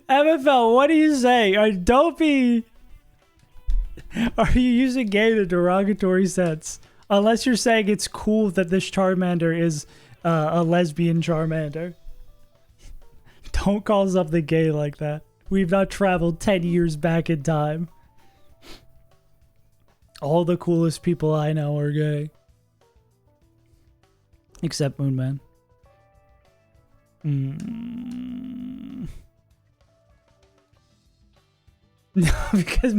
MFL, what do you say? Don't be... Are you using gay in a derogatory sense? Unless you're saying it's cool that this Charmander is a lesbian Charmander. Don't call something gay like that. We've not traveled 10 years back in time. All the coolest people I know are gay. Except Moonman. No, because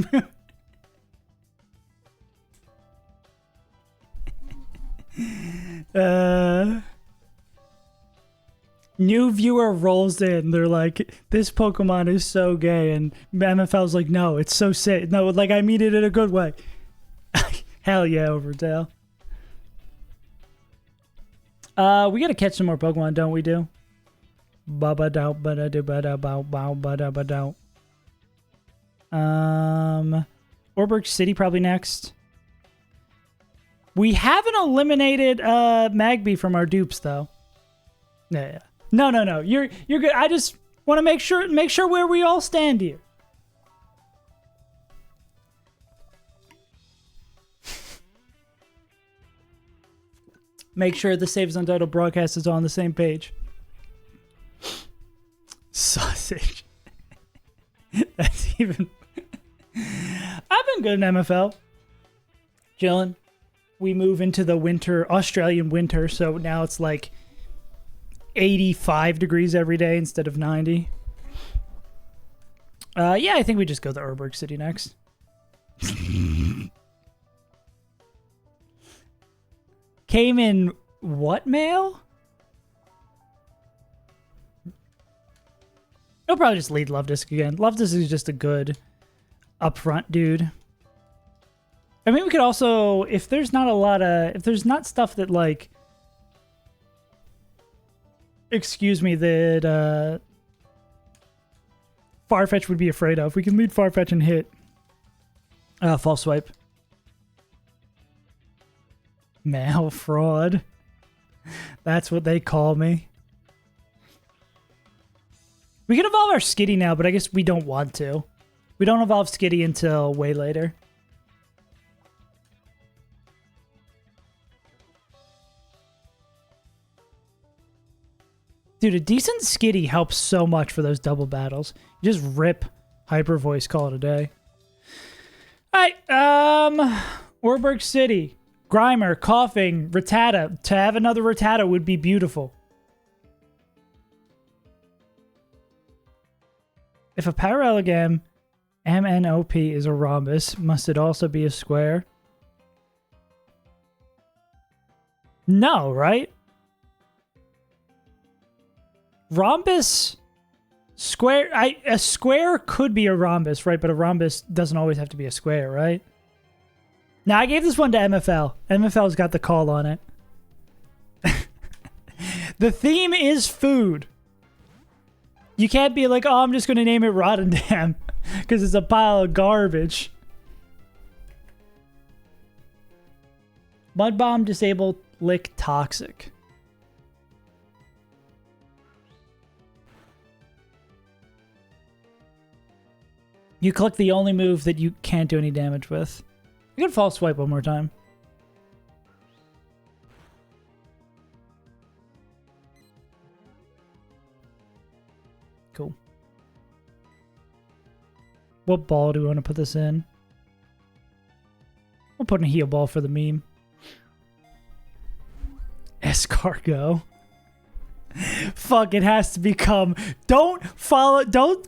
new viewer rolls in. They're like, this Pokemon is so gay, and MFL's like, no, it's so sick. No, like, I mean it in a good way. Hell yeah, Overdale. We gotta catch some more Pokemon, don't we, do? Ba-ba-dow, ba-da-do-ba-da-bow, bow, ba-da-ba-dow. Orberg City probably next. We haven't eliminated Magby from our dupes, though. Yeah. No. You're good. I just want to make sure where we all stand here. Make sure the Saves Untitled broadcast is on the same page. Sausage. That's even... I've been good in MFL. Chillin'. We move into the winter, Australian winter, so now it's like 85 degrees every day instead of 90. Yeah, I think we just go to Urberg City next. Came in what mail? He'll probably just lead Luvdisc again. Luvdisc is just a good upfront dude. I mean, we could also, if there's not stuff that, like, excuse me, that Farfetch would be afraid of, we can lead Farfetch and hit False Swipe. Mail fraud. That's what they call me. We can evolve our Skitty now, but I guess we don't want to. We don't evolve Skitty until way later. Dude, a decent Skitty helps so much for those double battles. You just rip Hyper Voice, call it a day. Alright, Orberg City. Grimer, Coughing, Rattata. To have another Rattata would be beautiful. If a Parallelogram MNOP is a rhombus, must it also be a square? No, right? Rhombus, square, a square could be a rhombus, right? But a rhombus doesn't always have to be a square, right? Now, I gave this one to MFL. MFL's got the call on it. The theme is food. You can't be like, oh, I'm just going to name it Rotterdam because it's a pile of garbage. Mud Bomb, Disabled, Lick, Toxic. You click the only move that you can't do any damage with. You can False Swipe one more time. Cool. What ball do we want to put this in? We'll put in a heal ball for the meme. Escargot. Fuck, it has to become. Don't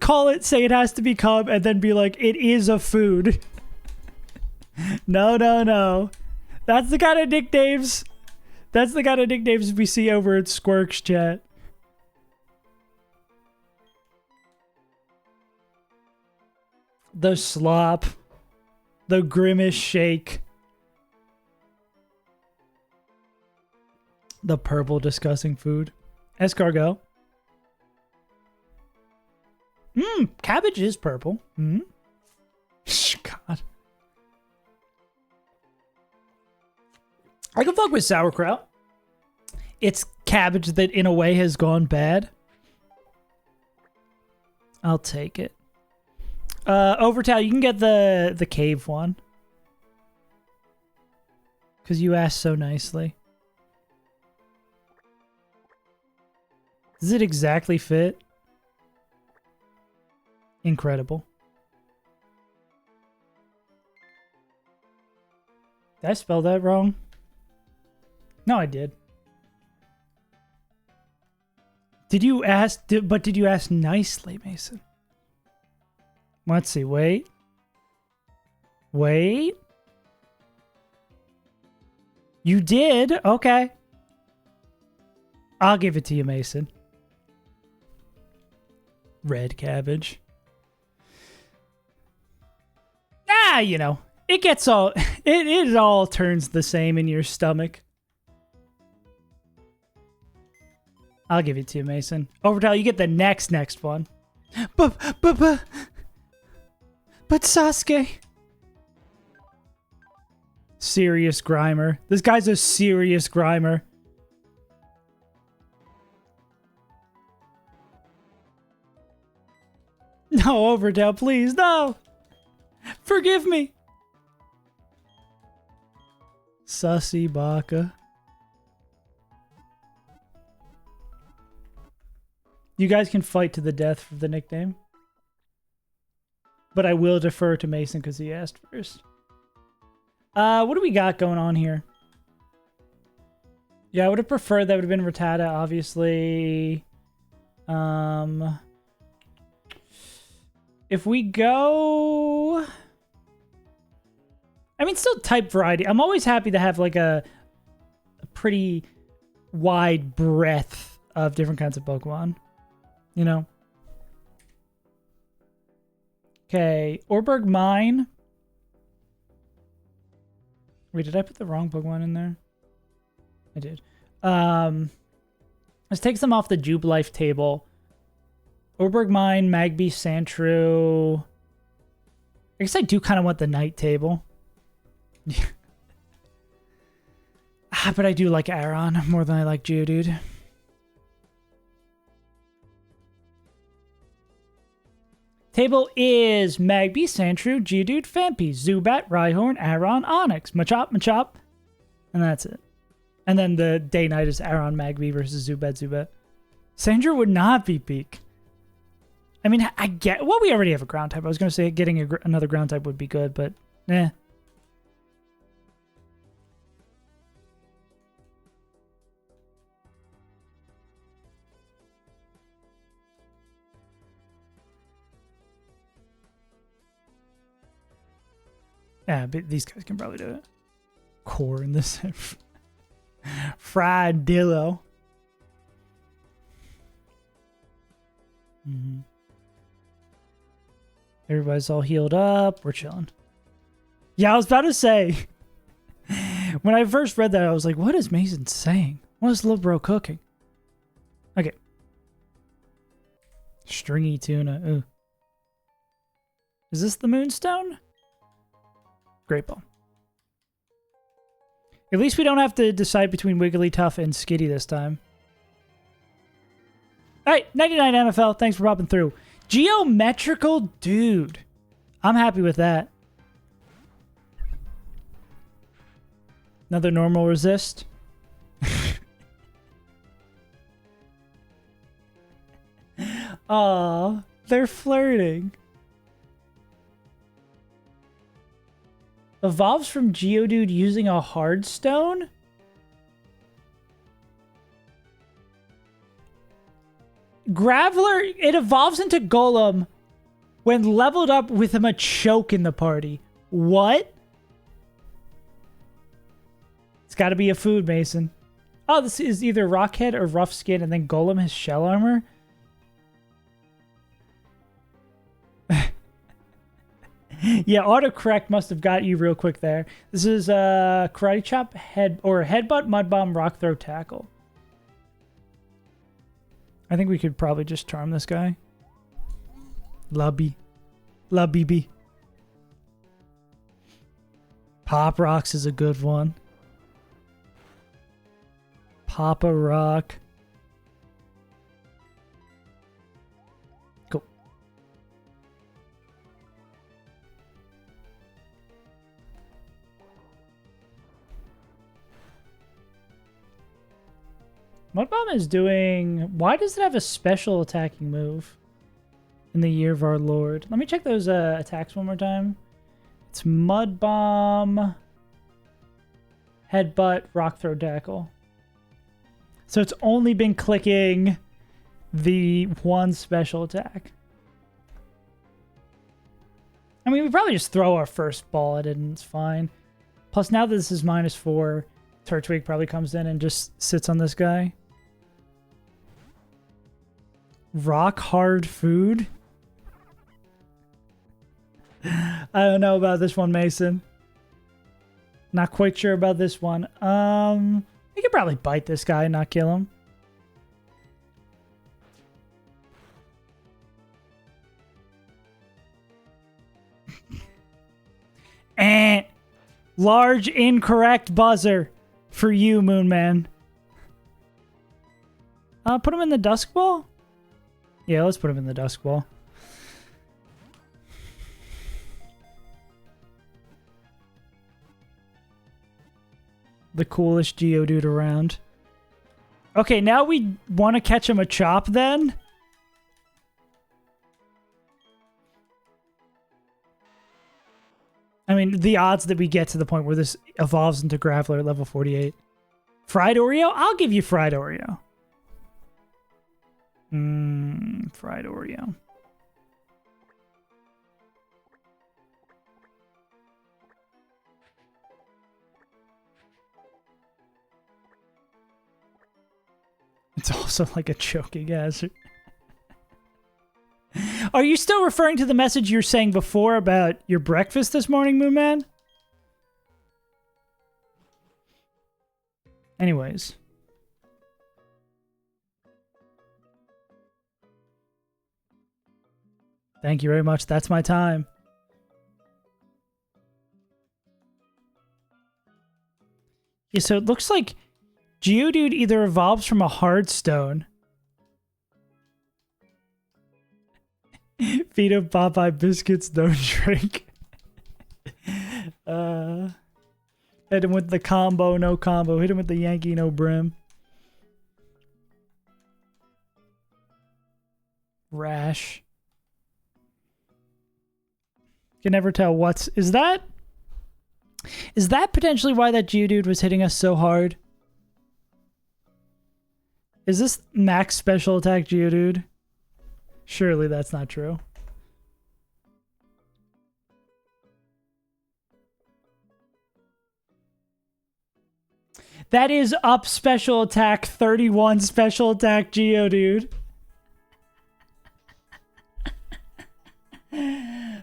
call it, say it has to become, and then be like, it is a food. No, no, no. That's the kind of nicknames. That's the kind of nicknames we see over at Squirk's chat. The slop. The grimace shake. The purple disgusting food. Escargot. Cabbage is purple. God. I can fuck with sauerkraut. It's cabbage that in a way has gone bad. I'll take it. Overtal, you can get the cave one. Because you asked so nicely. Does it exactly fit? Incredible. Did I spell that wrong? No, I did. Did you ask? But did you ask nicely, Mason? Let's see. Wait. Wait. You did? Okay. I'll give it to you, Mason. Red cabbage. Ah, you know, it gets all... It all turns the same in your stomach. I'll give it to you, Mason. Overtime, you get the next one. But Sasuke. Serious Grimer. This guy's a serious Grimer. No, Overdale, please, no! Forgive me! Sussy Baka. You guys can fight to the death for the nickname. But I will defer to Mason because he asked first. What do we got going on here? Yeah, I would have preferred that would have been Rattata, obviously. If we go... I mean, still type variety. I'm always happy to have like a pretty wide breadth of different kinds of Pokemon. You know? Okay, Orberg Mine. Wait, did I put the wrong Pokemon in there? I did. Let's take them off the Jubilife table. Orberg Mine, Magby, Sandshrew. I guess I do kind of want the Night table. But I do like Aron more than I like Geodude. Table is Magby, Sandshrew, Geodude, Phanpy, Zubat, Rhyhorn, Aron, Onix, Machop, and that's it. And then the day-night is Aron, Magby versus Zubat. Sandshrew would not be peak. I mean, I get... Well, we already have a ground type. I was going to say getting another ground type would be good, but... Eh. Yeah, but these guys can probably do it. Core in this. Fried Dillo. Everybody's all healed up. We're chilling. Yeah, I was about to say. When I first read that, I was like, what is Mason saying? What is Lil Bro cooking? Okay. Stringy tuna. Ooh. Is this the Moonstone? Great ball. At least we don't have to decide between Wigglytuff and Skitty this time. Alright, 99 MFL. Thanks for popping through. Geometrical Dude. I'm happy with that. Another normal resist. Aw, they're flirting. Evolves from Geodude using a hard stone? Graveler, it evolves into Golem when leveled up with him a choke in the party. What? It's got to be a food, Mason. Oh, this is either Rockhead or Rough Skin, and then Golem has shell armor. Yeah, autocorrect must have got you real quick there. This is Karate Chop, Headbutt, Mud Bomb, Rock Throw, Tackle. I think we could probably just charm this guy. La BB. Pop Rocks is a good one. Papa Rock. Cool. Mud Bomb is doing... Why does it have a special attacking move in the Year of Our Lord? Let me check those attacks one more time. It's Mud Bomb, Headbutt, Rock Throw, Tackle. So it's only been clicking the one special attack. I mean, we probably just throw our first ball at it and it's fine. Plus, now that this is -4, Turtwig probably comes in and just sits on this guy. Rock hard food? I don't know about this one, Mason. Not quite sure about this one. We could probably bite this guy and not kill him. And large incorrect buzzer for you, Moonman. Put him in the Dusk Ball? Yeah, let's put him in the Dusk Ball. The coolest Geodude around. Okay, now we want to catch him a chop then? I mean, the odds that we get to the point where this evolves into Graveler at level 48. Fried Oreo? I'll give you Fried Oreo. Fried Oreo. It's also like a choking hazard. Are you still referring to the message you were saying before about your breakfast this morning, Moonman? Anyways. Thank you very much. That's my time. Yeah, so it looks like Geodude either evolves from a hard stone. Feed him Popeye biscuits, don't drink. Hit him with the combo, no combo. Hit him with the Yankee, no brim. Rash. Can never tell what's... Is that potentially why that Geodude was hitting us so hard? Is this max special attack Geodude? Surely that's not true. That is up special attack 31 special attack Geodude.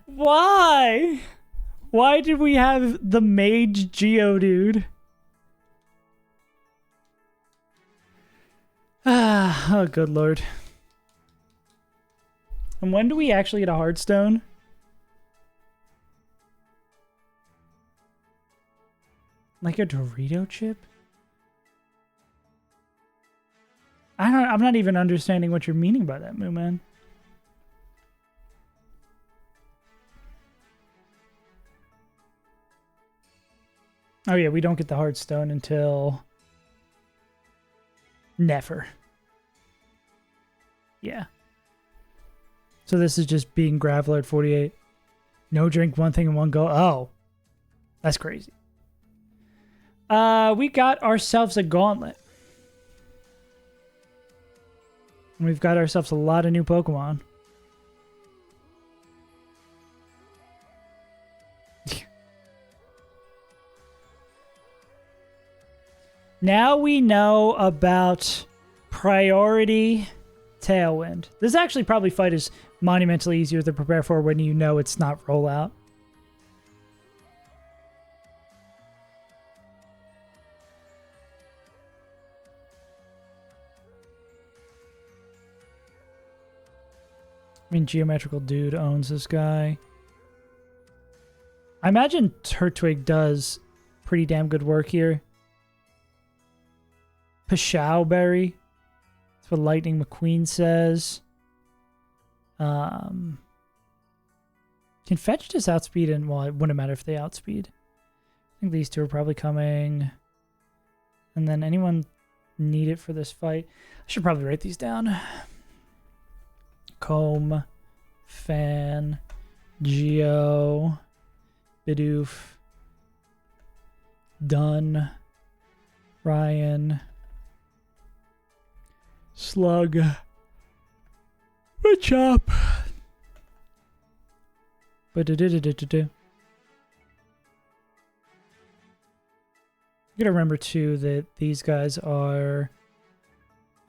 Why? Why did we have the Mage Geodude? Oh, good lord. And when do we actually get a Hearthstone? Like a Dorito chip? I'm not even understanding what you're meaning by that, Mooman. Oh yeah, we don't get the Hearthstone until... Never. Yeah. So this is just being Graveler at 48. No drink, one thing, and one go. Oh. That's crazy. We got ourselves a gauntlet. And we've got ourselves a lot of new Pokemon. Now we know about Priority Tailwind. This actually probably fight is monumentally easier to prepare for when you know it's not rollout. I mean, Geometrical Dude owns this guy. I imagine Turtwig does pretty damn good work here. Pashao Berry. That's what Lightning McQueen says. Can Fetch just outspeed and, well, it wouldn't matter if they outspeed. I think these two are probably coming. And then anyone need it for this fight? I should probably write these down. Comb, Fan, Geo, Bidoof, Dunn, Ryan, Slug, Machop. You gotta remember too that these guys are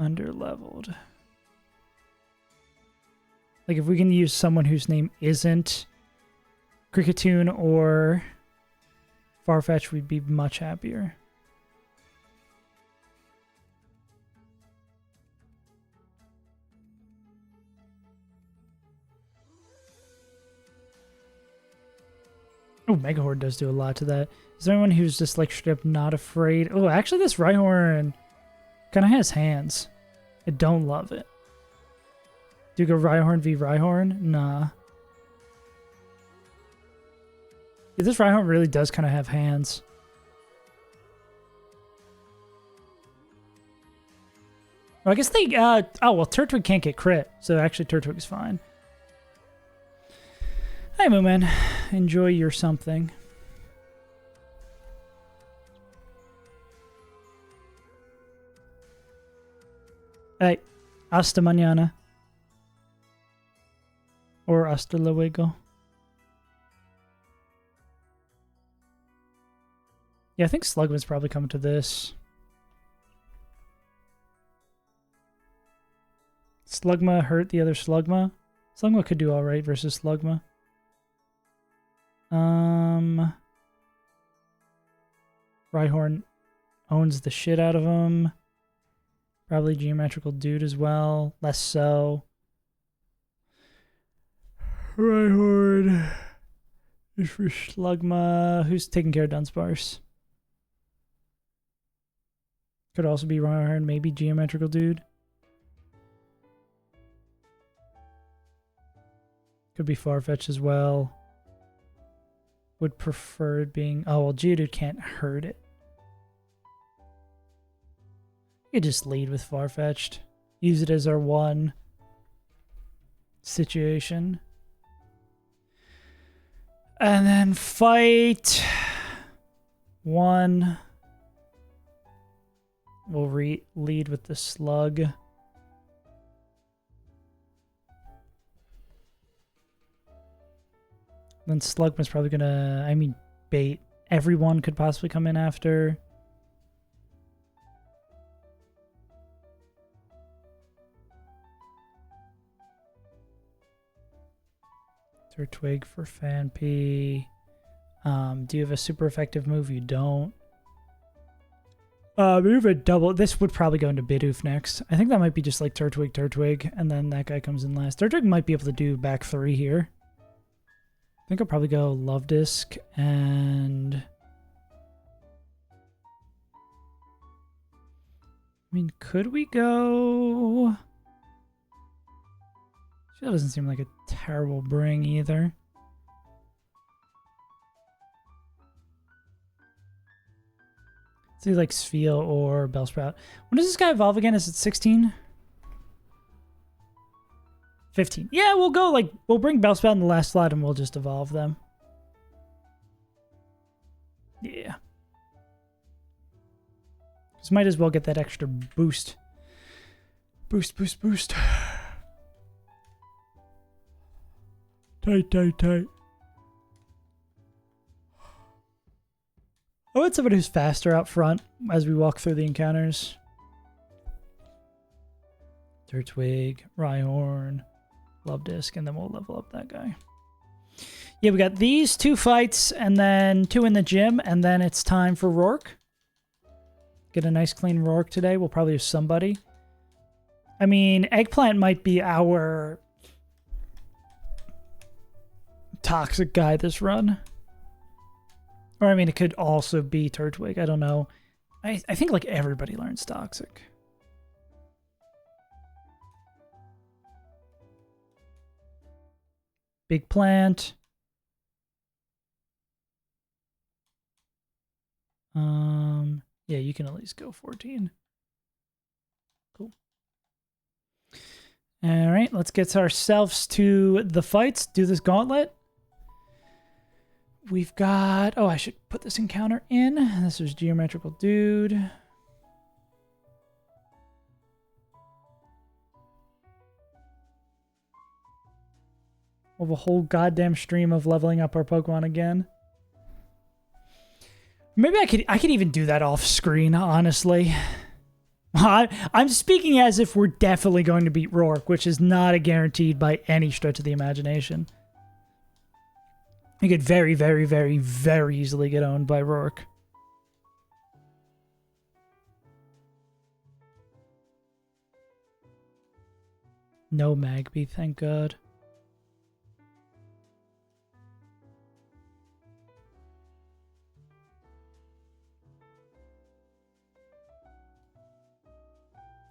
underleveled. Like if we can use someone whose name isn't Cricketune or Farfetch, we'd be much happier. Oh, Megahord does do a lot to that. Is there anyone who's just like straight up not afraid? Oh, actually this Rhyhorn kind of has hands. I don't love it. Do you go Rhyhorn v Rhyhorn? Nah. Yeah, this Rhyhorn really does kind of have hands. Well, I guess they, oh, well, Turtwig can't get crit, so actually Turtwig's fine. Hi, Mooman. Enjoy your something. Hey, hasta mañana. Or hasta luego. Yeah, I think Slugma's probably coming to this. Slugma hurt the other Slugma. Slugma could do alright versus Slugma. Rhyhorn owns the shit out of him. Probably Geometrical Dude as well. Less so. Rhyhorn is for Slugma. Who's taking care of Dunsparce? Could also be Rhyhorn, maybe Geometrical Dude. Could be Farfetch as well. Would prefer it being... Oh, well, Geodude can't hurt it. You could just lead with Farfetch'd. Use it as our one situation. And then fight one. We'll lead with the Slug. Then Slugma's probably gonna, I mean, bait. Everyone could possibly come in after. Turtwig for Fanpy. Do you have a super effective move? You don't. Move a double. This would probably go into Bidoof next. I think that might be just like Turtwig, and then that guy comes in last. Turtwig might be able to do back three here. I think I'll probably go Love Disc and... I mean, could we go... That doesn't seem like a terrible bring either. It's either like Spheal or Bellsprout. When does this guy evolve again? Is it 16? 15. Yeah, we'll go like, we'll bring Bellsprout in the last slot and we'll just evolve them. Yeah. Just might as well get that extra boost. Boost, boost, boost. Tight, tight, tight. I want somebody who's faster out front as we walk through the encounters. Turtwig, Rhyhorn, Love Disc, and then we'll level up that guy. Yeah, we got these 2 fights and then 2 in the gym, and then it's time for Roark. Get a nice clean Roark today. We'll probably use somebody. I mean, Eggplant might be our toxic guy this run. Or, I mean, it could also be Turtwig. I don't know. I think, like, everybody learns Toxic. Big Plant. Yeah, you can at least go 14. Cool. All right, let's get ourselves to the fights. Do this gauntlet. We've got... Oh, I should put this encounter in. This is Geometrical Dude. We'll have a whole goddamn stream of leveling up our Pokemon again. Maybe I could even do that off screen, honestly. I'm speaking as if we're definitely going to beat Roark, which is not a guaranteed by any stretch of the imagination. You could very, very, very, very easily get owned by Roark. No Magby, thank God.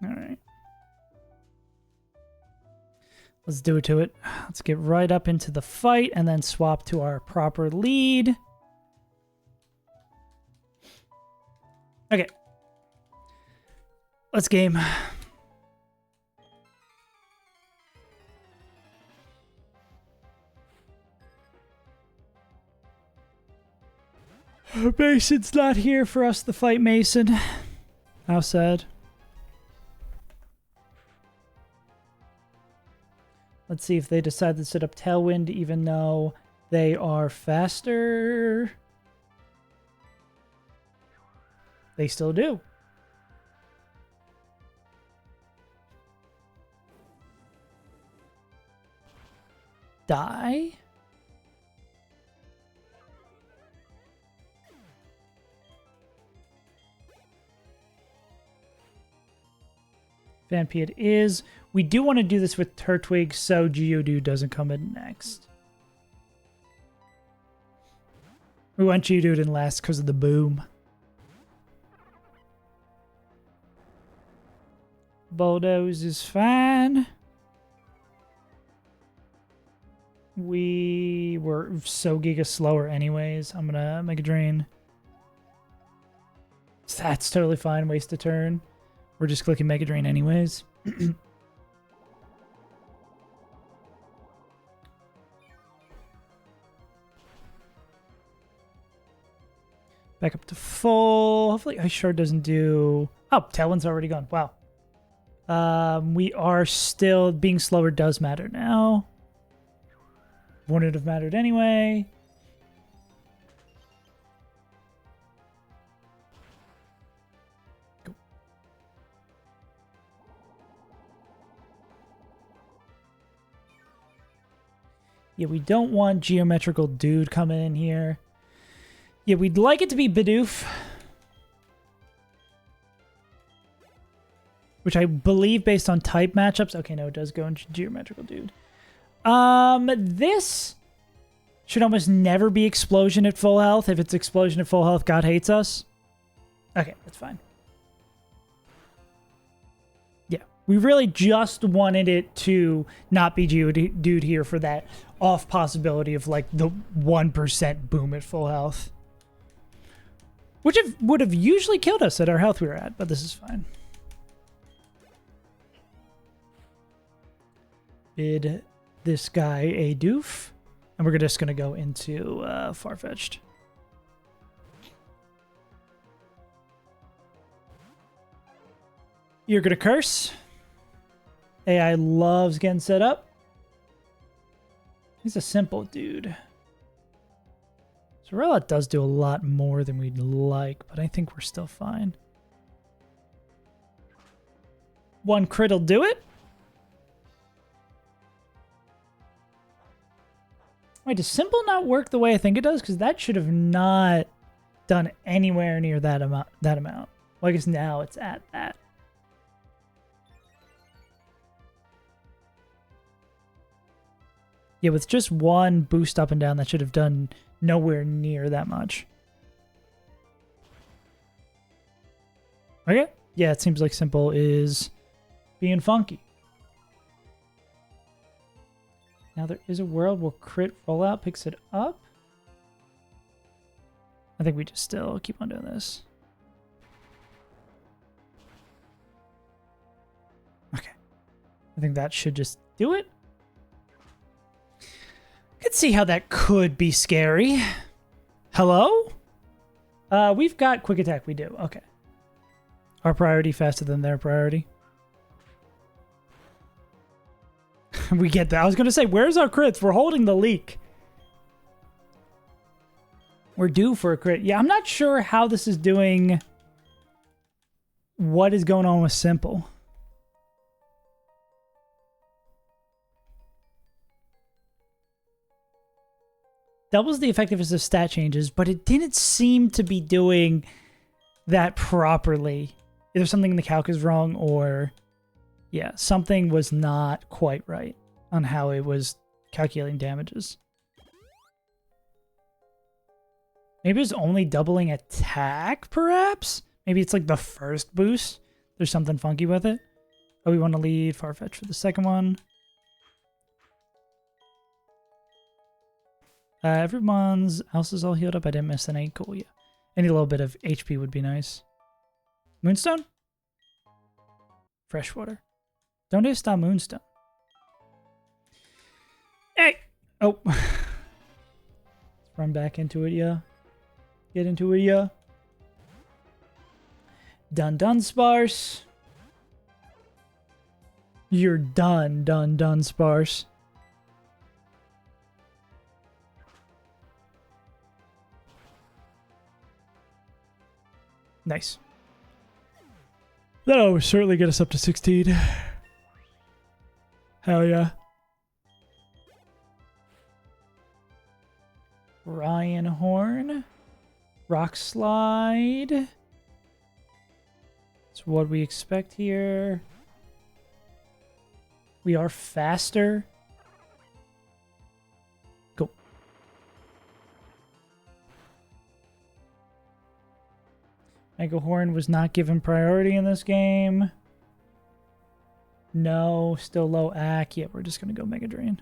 All right. Let's do it to it. Let's get right up into the fight and then swap to our proper lead. Okay. Let's game. Mason's not here for us to fight Mason. How sad. Let's see if they decide to set up Tailwind even though they are faster. They still do. Die? Vampy it is. We do want to do this with Turtwig so Geodude doesn't come in next. We want Geodude in last because of the boom. Bulldoze is fine. We were so giga slower anyways. I'm gonna make a drain. That's totally fine. Waste a turn. We're just clicking Mega Drain anyways. Back up to full. Hopefully Ice Shard doesn't do... Oh, Tailwind's already gone. Wow. We are still... Being slower does matter now. Wouldn't have mattered anyway. Yeah, we don't want Geometrical Dude coming in here. Yeah, we'd like it to be Bidoof. Which I believe based on type matchups... Okay, no, it does go into Geometrical Dude. This should almost never be Explosion at full health. If it's Explosion at full health, God hates us. Okay, that's fine. We really just wanted it to not be Geodude here for that off possibility of like the 1% boom at full health. Which would have usually killed us at our health we were at, but this is fine. Bid this guy a doof. And we're just going to go into Farfetch'd. You're gonna curse. AI loves getting set up. He's a simple dude. Sorella does do a lot more than we'd like, but I think we're still fine. One crit'll do it. Wait, does simple not work the way I think it does? Because that should have not done anywhere near that amount. Well, I guess now it's at that. Yeah, with just one boost up and down, that should have done nowhere near that much. Okay. Yeah, it seems like simple is being funky. Now there is a world where crit rollout picks it up. I think we just still keep on doing this. Okay. I think that should just do it. Could see how that could be scary. Hello? We've got quick attack. We do. Okay. Our priority faster than their priority. We get that. I was going to say, where's our crits? We're holding the leak. We're due for a crit. Yeah, I'm not sure how this is doing. What is going on with simple? Doubles the effectiveness of stat changes, but it didn't seem to be doing that properly. Either something in the calc is wrong or, yeah, something was not quite right on how it was calculating damages. Maybe it's only doubling attack, perhaps? Maybe it's like the first boost. There's something funky with it. Oh, we want to leave Farfetch for the second one. Everyone's else is all healed up. I didn't miss any. Cool, yeah. Any little bit of HP would be nice. Moonstone? Freshwater. Don't stop Moonstone. Hey! Oh. Let's run back into it, yeah. Get into it, yeah. Done, sparse. You're done, sparse. Nice. That'll certainly get us up to 16. Hell yeah. Ryan Horn. Rock Slide. That's what we expect here. We are faster. Go. Mega Horn was not given priority in this game. No, still low AC. Yeah, we're just going to go Mega Drain.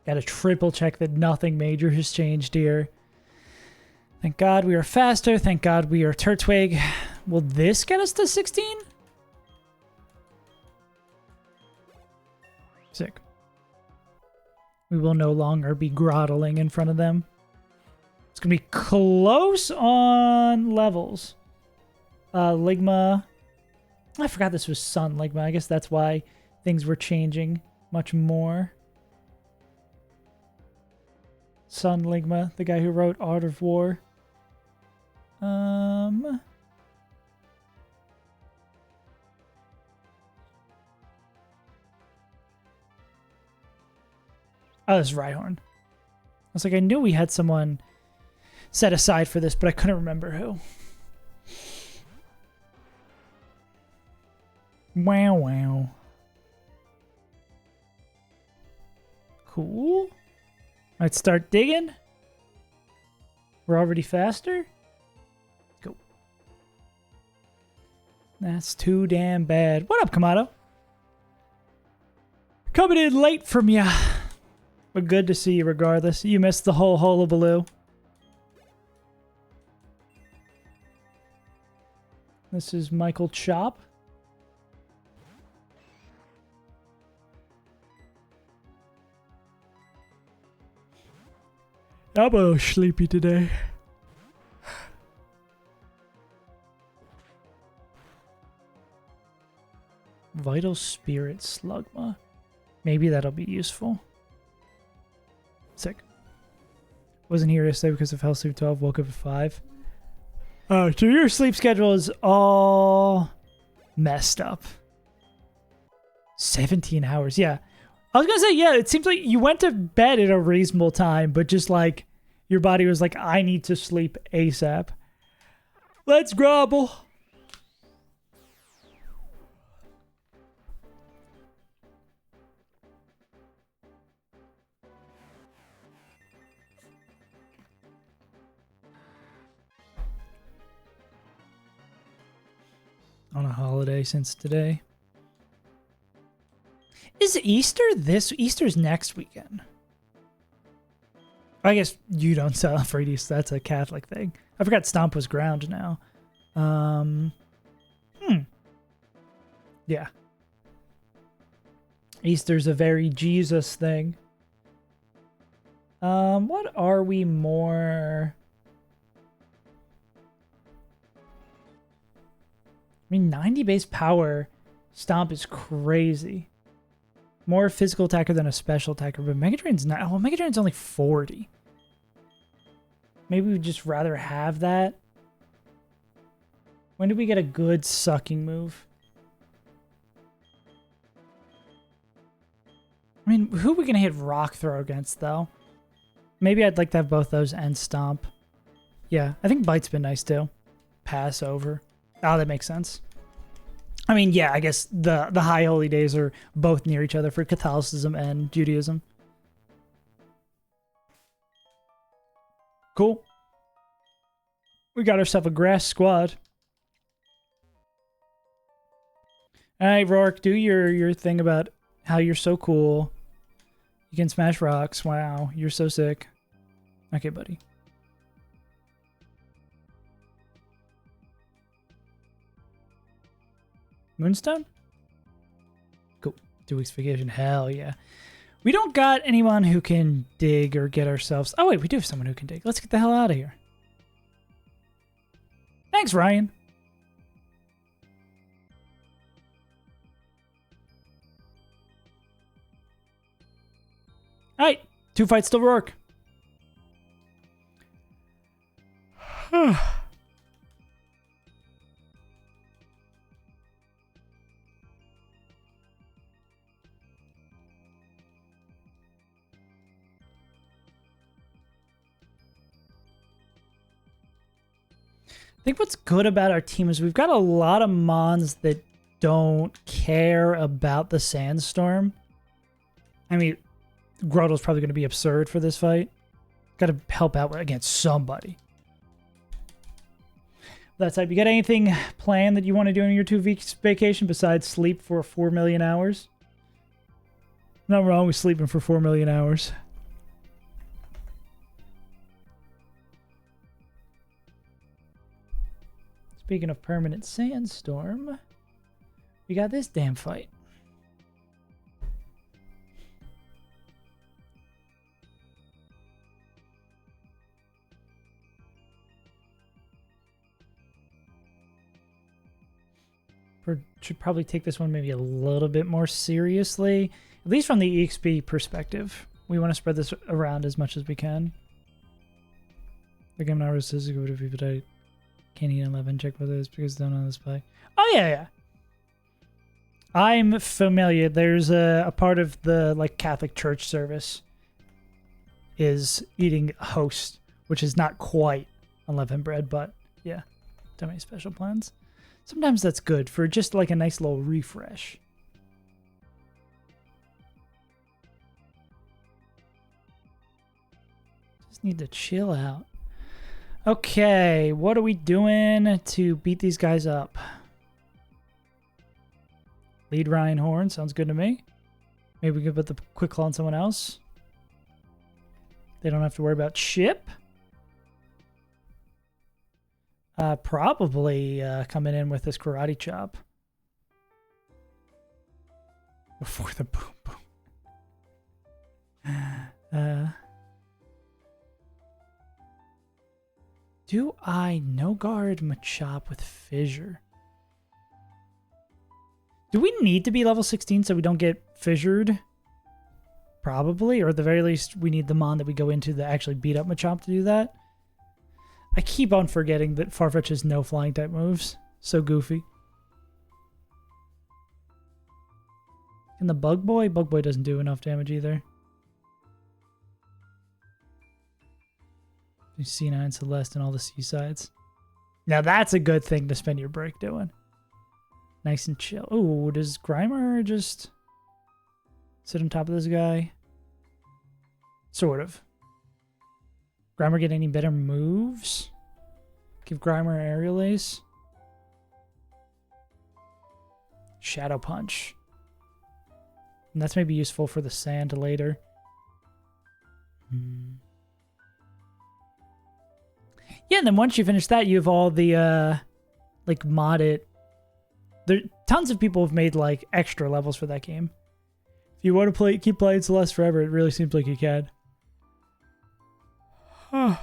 Got to triple check that nothing major has changed here. Thank God we are faster. Thank God we are Turtwig. Will this get us to 16? Sick. We will no longer be grottling in front of them. It's going to be close on levels. Ligma. I forgot this was Sun Ligma. I guess that's why things were changing much more. Sun Ligma, the guy who wrote Art of War. Oh, this is Rhyhorn. I was like, I knew we had someone set aside for this, but I couldn't remember who. Wow. Cool. Let's start digging. We're already faster. Go. That's too damn bad. What up, Kamado? Coming in late from ya. But good to see you regardless. You missed the whole hullabaloo. This is Michael Chop. I'm a little sleepy today. Vital Spirit Slugma. Maybe that'll be useful. Sick. Wasn't here yesterday because of fell asleep 12, woke up at 5. Oh, so your sleep schedule is all messed up. 17 hours, yeah. I was gonna say, yeah, it seems like you went to bed at a reasonable time, but just like your body was like, I need to sleep ASAP. Let's grobble. On a holiday since today. Is Easter this? Easter's next weekend. I guess you don't celebrate Easter. That's a Catholic thing. I forgot Stomp was ground now. Yeah. Easter's a very Jesus thing. What are we more... I mean, 90 base power Stomp is crazy. More physical attacker than a special attacker, but Mega Drain's not. Well, Mega Drain's only 40. Maybe we'd just rather have that. When did we get a good sucking move? I mean, who are we going to hit Rock Throw against, though? Maybe I'd like to have both those and Stomp. Yeah, I think Bite's been nice, too. Pass over. Oh, that makes sense. I mean, yeah, I guess the high holy days are both near each other for Catholicism and Judaism. Cool. We got ourselves a grass squad. All right, Roark, do your thing about how you're so cool. You can smash rocks. Wow, you're so sick. Okay, buddy. Moonstone? Cool. 2 weeks vacation. Hell yeah. We don't got anyone who can dig or get ourselves... Oh, wait, we do have someone who can dig. Let's get the hell out of here. Thanks, Ryan. All right. 2 fights still Roark. I think what's good about our team is we've got a lot of mons that don't care about the sandstorm. I mean, Grottle's probably going to be absurd for this fight. Got to help out against somebody. That side, you got anything planned that you want to do in your 2 weeks vacation besides sleep for 4 million hours? Nothing wrong with sleeping for 4 million hours. Speaking of permanent sandstorm, we got this damn fight. Should probably take this one maybe a little bit more seriously, at least from the EXP perspective. We want to spread this around as much as we can. The game now says to go to people that can't eat 11. Check whether it's because they don't know this play. Oh yeah, yeah. I'm familiar. There's a part of the like Catholic Church service is eating host, which is not quite unleavened bread, but yeah, don't make special plans. Sometimes that's good for just like a nice little refresh. Just need to chill out. Okay, what are we doing to beat these guys up? Lead Ryan Horn, sounds good to me. Maybe we can put the quick claw on someone else. They don't have to worry about ship. Probably coming in with this karate chop. Before the boom boom. Do I no guard Machop with fissure? Do we need to be level 16 so we don't get fissured? Probably, or at the very least, we need the mon that we go into that actually beat up Machamp to do that. I keep on forgetting that Farfetch has no flying type moves. So goofy. And the Bug Boy? Bug Boy doesn't do enough damage either. C9, Celeste, and all the Seasides. Now that's a good thing to spend your break doing. Nice and chill. Oh, does Grimer just sit on top of this guy? Sort of. Grimer get any better moves? Give Grimer Aerial Ace. Shadow Punch. And that's maybe useful for the sand later. Yeah, and then once you finish that, you have all the, like, modded... There, tons of people have made, like, extra levels for that game. If you want to keep playing Celeste forever, it really seems like you can. And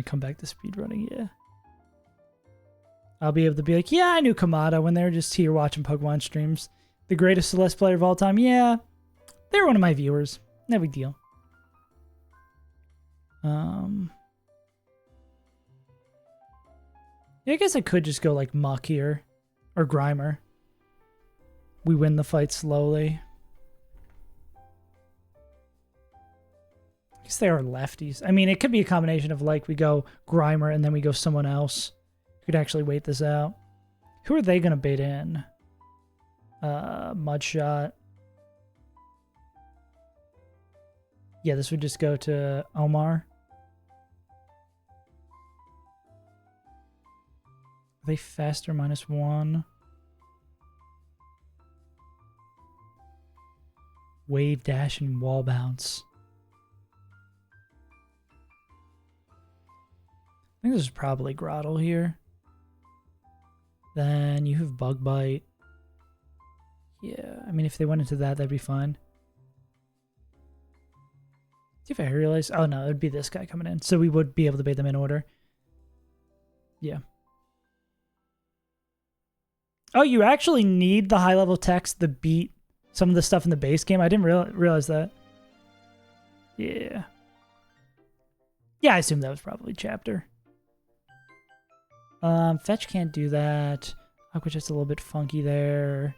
come back to speedrunning, yeah. I'll be able to be like, yeah, I knew Kamada when they were just here watching Pokemon streams. The greatest Celeste player of all time, yeah. They're one of my viewers. No big deal. Yeah, I guess I could just go like Muck here. Or Grimer. We win the fight slowly. I guess they are lefties. I mean, it could be a combination of like we go Grimer and then we go someone else. Could actually wait this out. Who are they going to bait in? Mudshot. Yeah, this would just go to Omar. Are they faster -1? Wave dash and wall bounce. I think this is probably Grottle here. Then you have Bug Bite. Yeah, I mean, if they went into that, that'd be fine. See if I realize. Oh, no, it would be this guy coming in. So we would be able to bait them in order. Yeah. Oh, you actually need the high-level text to beat some of the stuff in the base game? I didn't realize that. Yeah. Yeah, I assume that was probably chapter. Fetch can't do that. Aqua just a little bit funky there.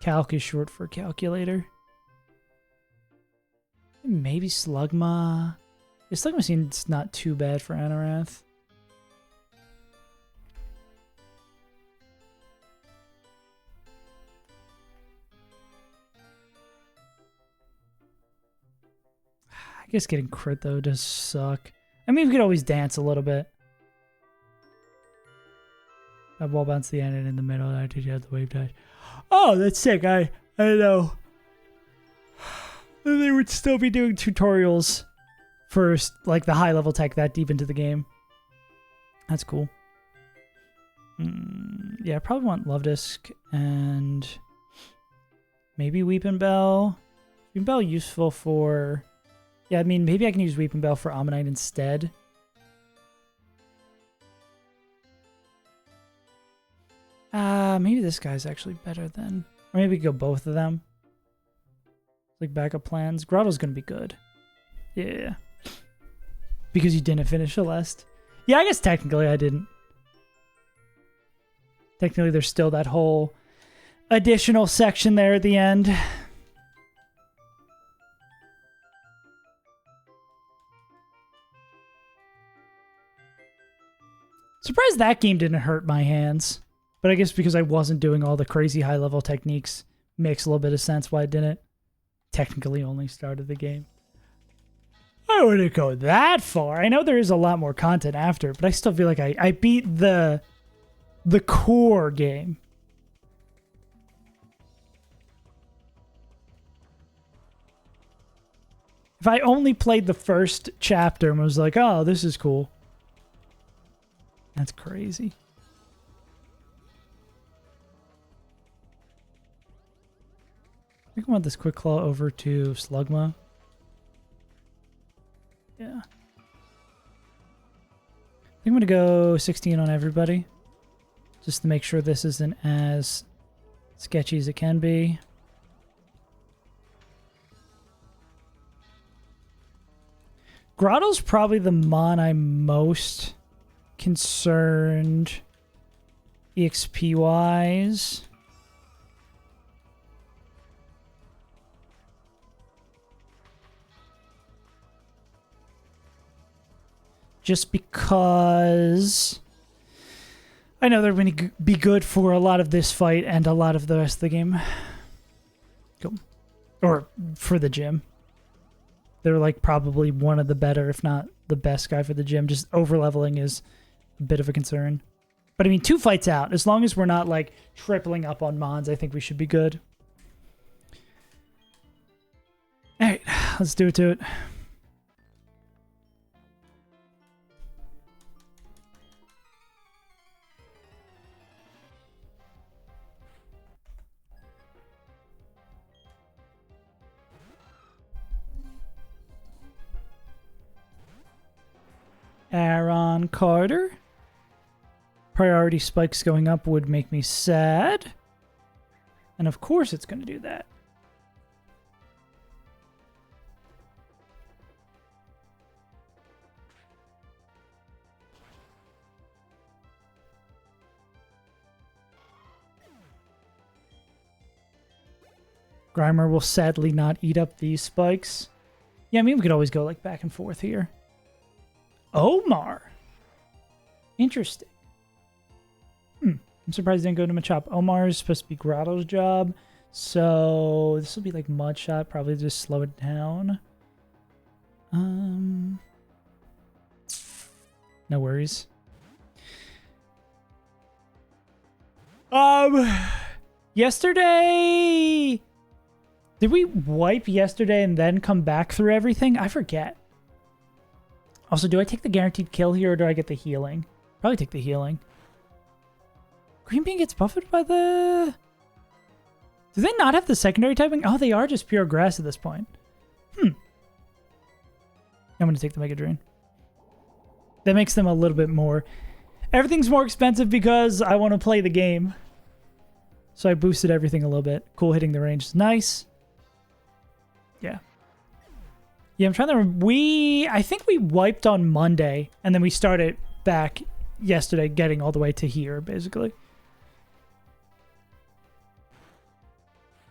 Calc is short for calculator. Maybe Slugma. Yeah, Slugma seems not too bad for Anorath. I guess getting crit though does suck. I mean, we could always dance a little bit. I wall bounce the end and in the middle. I did have the wave dash. Oh, that's sick. I know. They would still be doing tutorials for like the high level tech that deep into the game. That's cool. Yeah, I probably want Love Disc and maybe Weeping Bell. Weeping Bell useful for... Yeah, I mean, maybe I can use Weeping Bell for Ammonite instead. Maybe this guy's actually better then. Or maybe we could go both of them. Like backup plans. Grotto's gonna be good. Yeah. Because you didn't finish Celeste. Yeah, I guess technically I didn't. Technically there's still that whole additional section there at the end. Surprised that game didn't hurt my hands. But I guess because I wasn't doing all the crazy high-level techniques, makes a little bit of sense why I didn't. Technically only started the game. I wouldn't go that far. I know there is a lot more content after, but I still feel like I beat the core game. If I only played the first chapter and was like, oh, this is cool. That's crazy. I think I want this Quick Claw over to Slugma. Yeah. I'm going to go 16 on everybody. Just to make sure this isn't as sketchy as it can be. Grotto's probably the mon I'm most concerned EXP wise. Just because I know they're going to be good for a lot of this fight and a lot of the rest of the game. Go. Or for the gym. They're like probably one of the better, if not the best guy for the gym. Just over-leveling is a bit of a concern. But I mean, 2 fights out. As long as we're not like tripling up on Mons, I think we should be good. Alright, let's do it to it. Aaron Carter. Priority spikes going up would make me sad. And of course it's going to do that. Grimer will sadly not eat up these spikes. Yeah, I mean, we could always go like back and forth here. Omar. Interesting. I'm surprised he didn't go to Machop. Omar is supposed to be Grotto's job. So this will be like Mudshot. Probably just slow it down. No worries. Yesterday... Did we wipe yesterday and then come back through everything? I forget. Also, do I take the guaranteed kill here or do I get the healing? Probably take the healing. Green Bean gets buffeted by the... Do they not have the secondary typing? Oh, they are just pure grass at this point. I'm going to take the Mega Drain. That makes them a little bit more... Everything's more expensive because I want to play the game. So I boosted everything a little bit. Cool, hitting the range is nice. Yeah. Yeah, I'm trying to remember. I think we wiped on Monday, and then we started back yesterday, getting all the way to here, basically.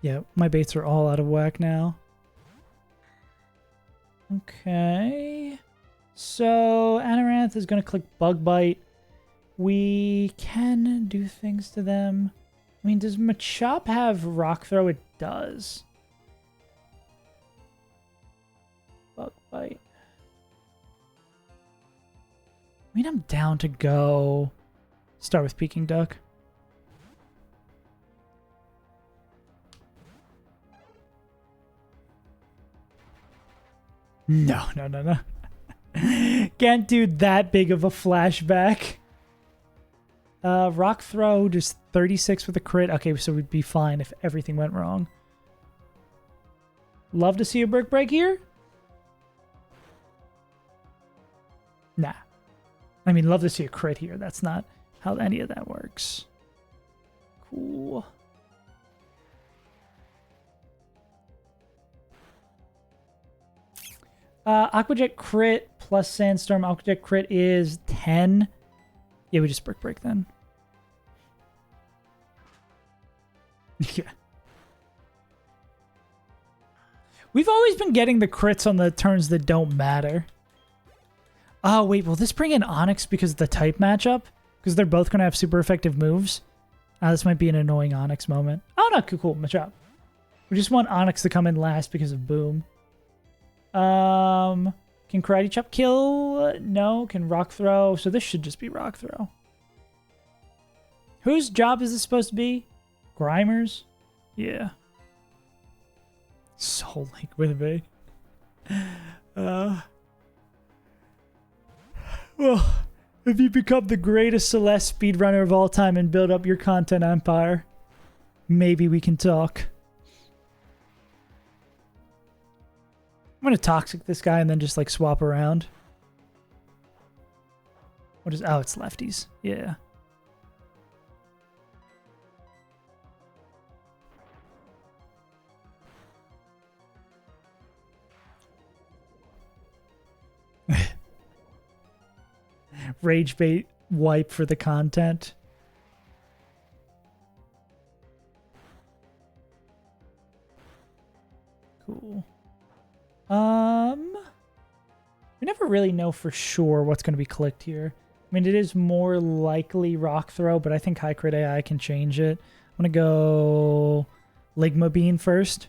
Yeah, my baits are all out of whack now. Okay. So, Amaranth is going to click Bug Bite. We can do things to them. I mean, does Machop have Rock Throw? It does. Bug Bite. I mean, I'm down to go start with Peking Duck. No. Can't do that big of a flashback. Rock Throw, just 36 with a crit. Okay, so we'd be fine if everything went wrong. Love to see a Brick Break here? Nah. I mean, love to see a crit here. That's not how any of that works. Cool. Aquajet crit plus Sandstorm. Aquajet crit is 10. Yeah, we just Brick Break then. Yeah. We've always been getting the crits on the turns that don't matter. Oh, wait, will this bring in Onyx because of the type matchup? Because they're both going to have super effective moves? This might be an annoying Onyx moment. Oh, no, cool, Machop. We just want Onyx to come in last because of Boom. Can Karate Chop kill? No. Can Rock Throw? So this should just be Rock Throw. Whose job is this supposed to be? Grimer's? Yeah. Soul Link with me. Well, if you become the greatest Celeste speedrunner of all time and build up your content empire, maybe we can talk. I'm gonna Toxic this guy and then just like swap around. What is... Oh, it's lefties. Yeah. Rage bait wipe for the content. Cool. We never really know for sure what's going to be clicked here. I mean, it is more likely rock throw, but I think high crit AI can change it. I'm going to go Ligma Bean first.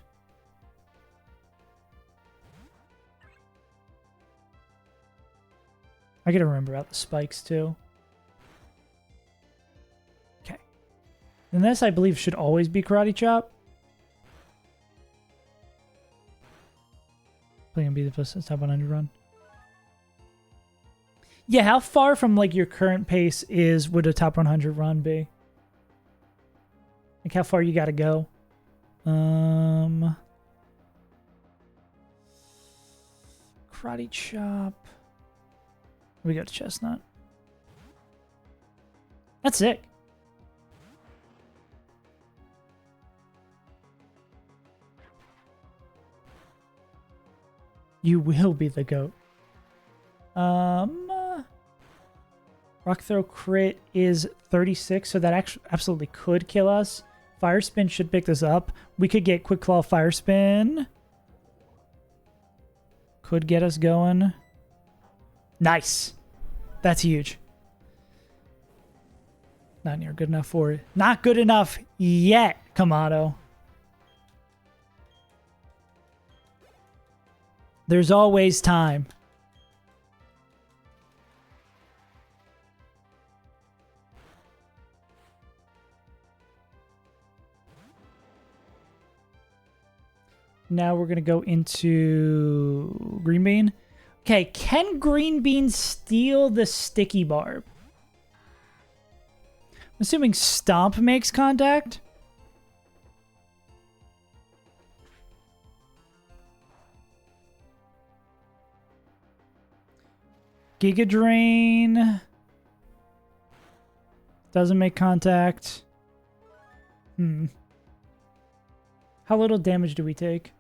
I got to remember about the spikes too. Okay. And this, I believe, should always be Karate Chop. Probably gonna be the top 100 run. Yeah, how far from like your current pace would a top 100 run be? Like how far you gotta go? Karate Chop. We got a Chestnut. That's sick. You will be the GOAT. Rock Throw crit is 36, so that absolutely could kill us. Fire Spin should pick this up. We could get Quick Claw Fire Spin. Could get us going. Nice. That's huge. Not near good enough for it. Not good enough yet, Kamado. There's always time. Now we're going to go into Green Bean. Okay, can Green Bean steal the Sticky Barb? I'm assuming Stomp makes contact. Giga Drain doesn't make contact. How little damage do we take?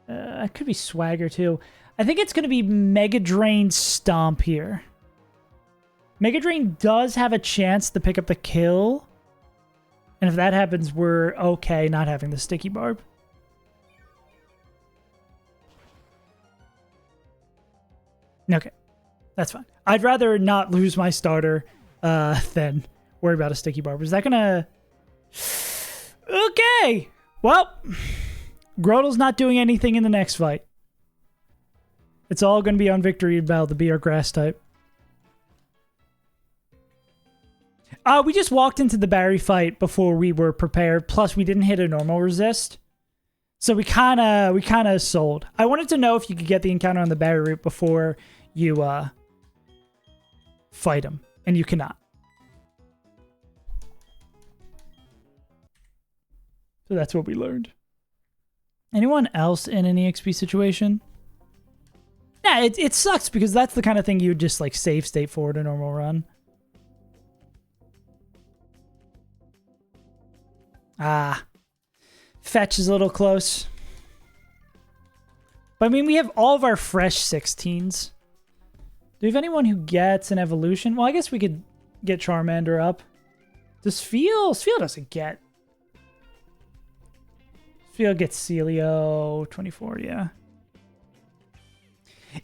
It could be Swagger too. I think it's going to be Mega Drain Stomp here. Mega Drain does have a chance to pick up the kill. And if that happens, we're okay not having the Sticky Barb. Okay, that's fine. I'd rather not lose my starter than worry about a Sticky Barb. Is that gonna... Okay! Well, Grodel's not doing anything in the next fight. It's all going to be on Victory Bell to be our grass type. We just walked into the Barry fight before we were prepared. Plus, we didn't hit a normal resist. So we kind of sold. I wanted to know if you could get the encounter on the Barry route before you fight him. And you cannot. So that's what we learned. Anyone else in an EXP situation? Yeah, it sucks because that's the kind of thing you would just like save state forward a normal run. Fetch is a little close. But I mean, we have all of our fresh 16s. Do we have anyone who gets an evolution? Well, I guess we could get Charmander up. Does Spheal doesn't get. Spheal gets Celio 24, yeah.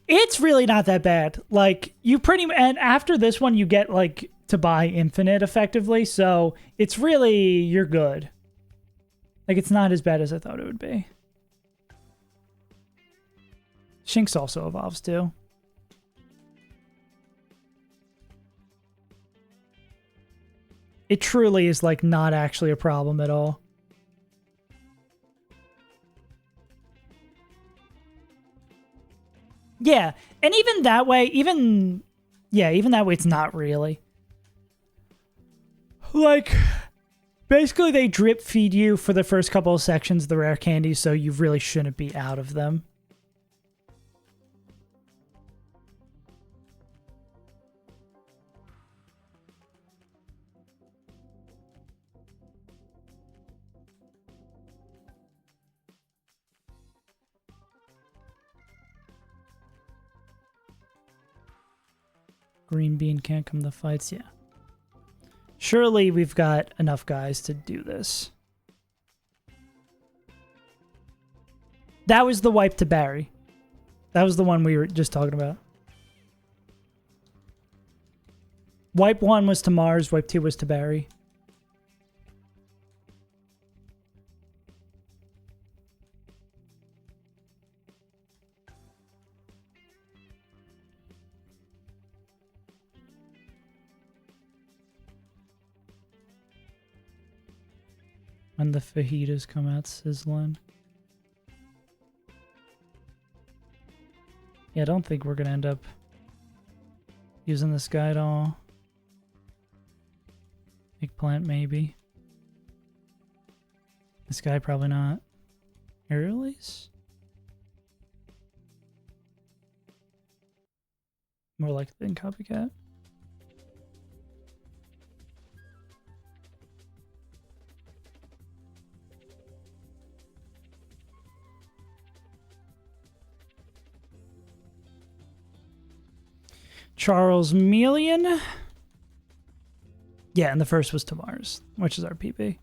It's really not that bad. Like, you pretty... And after this one, you get, like, to buy Infinite, effectively. So, it's really... You're good. Like, it's not as bad as I thought it would be. Shinx also evolves, too. It truly is, like, not actually a problem at all. Yeah, and even that way, even that way, it's not really. Like, basically they drip feed you for the first couple of sections of the rare candies, so you really shouldn't be out of them. Green Bean can't come to fights. Yeah. Surely we've got enough guys to do this. That was the wipe to Barry. That was the one we were just talking about. Wipe 1 was to Mars. Wipe 2 was to Barry. When the fajitas come out sizzling. Yeah, I don't think we're going to end up using this guy at all. Eggplant, maybe. This guy, probably not. Aerialise? More likely than Copycat. Charles Melian. Yeah, and the first was to Mars, which is our PP.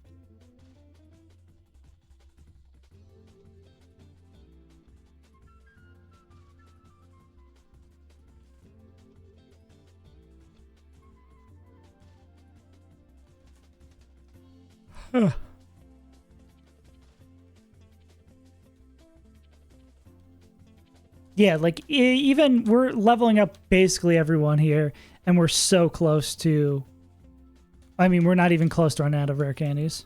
Huh. Yeah, like even we're leveling up basically everyone here, and we're so close to. I mean, we're not even close to running out of rare candies.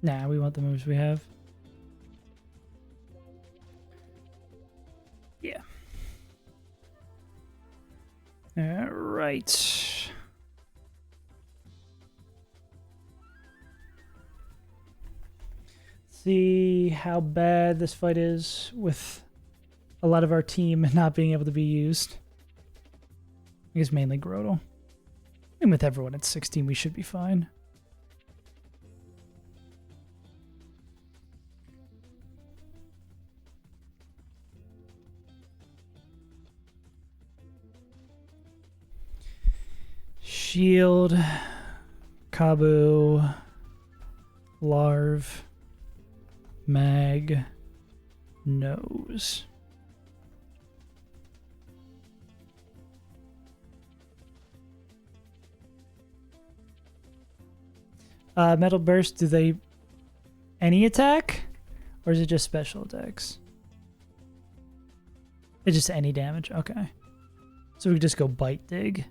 Nah, we want the moves we have. Yeah. All right. See how bad this fight is with a lot of our team not being able to be used. I guess mainly Grodel. And with everyone at 16, we should be fine. Shield, Kabu, Larv, Mag, Nose. Metal Burst, do they any attack? Or is it just special attacks? It's just any damage, okay. So we can just go Bite Dig.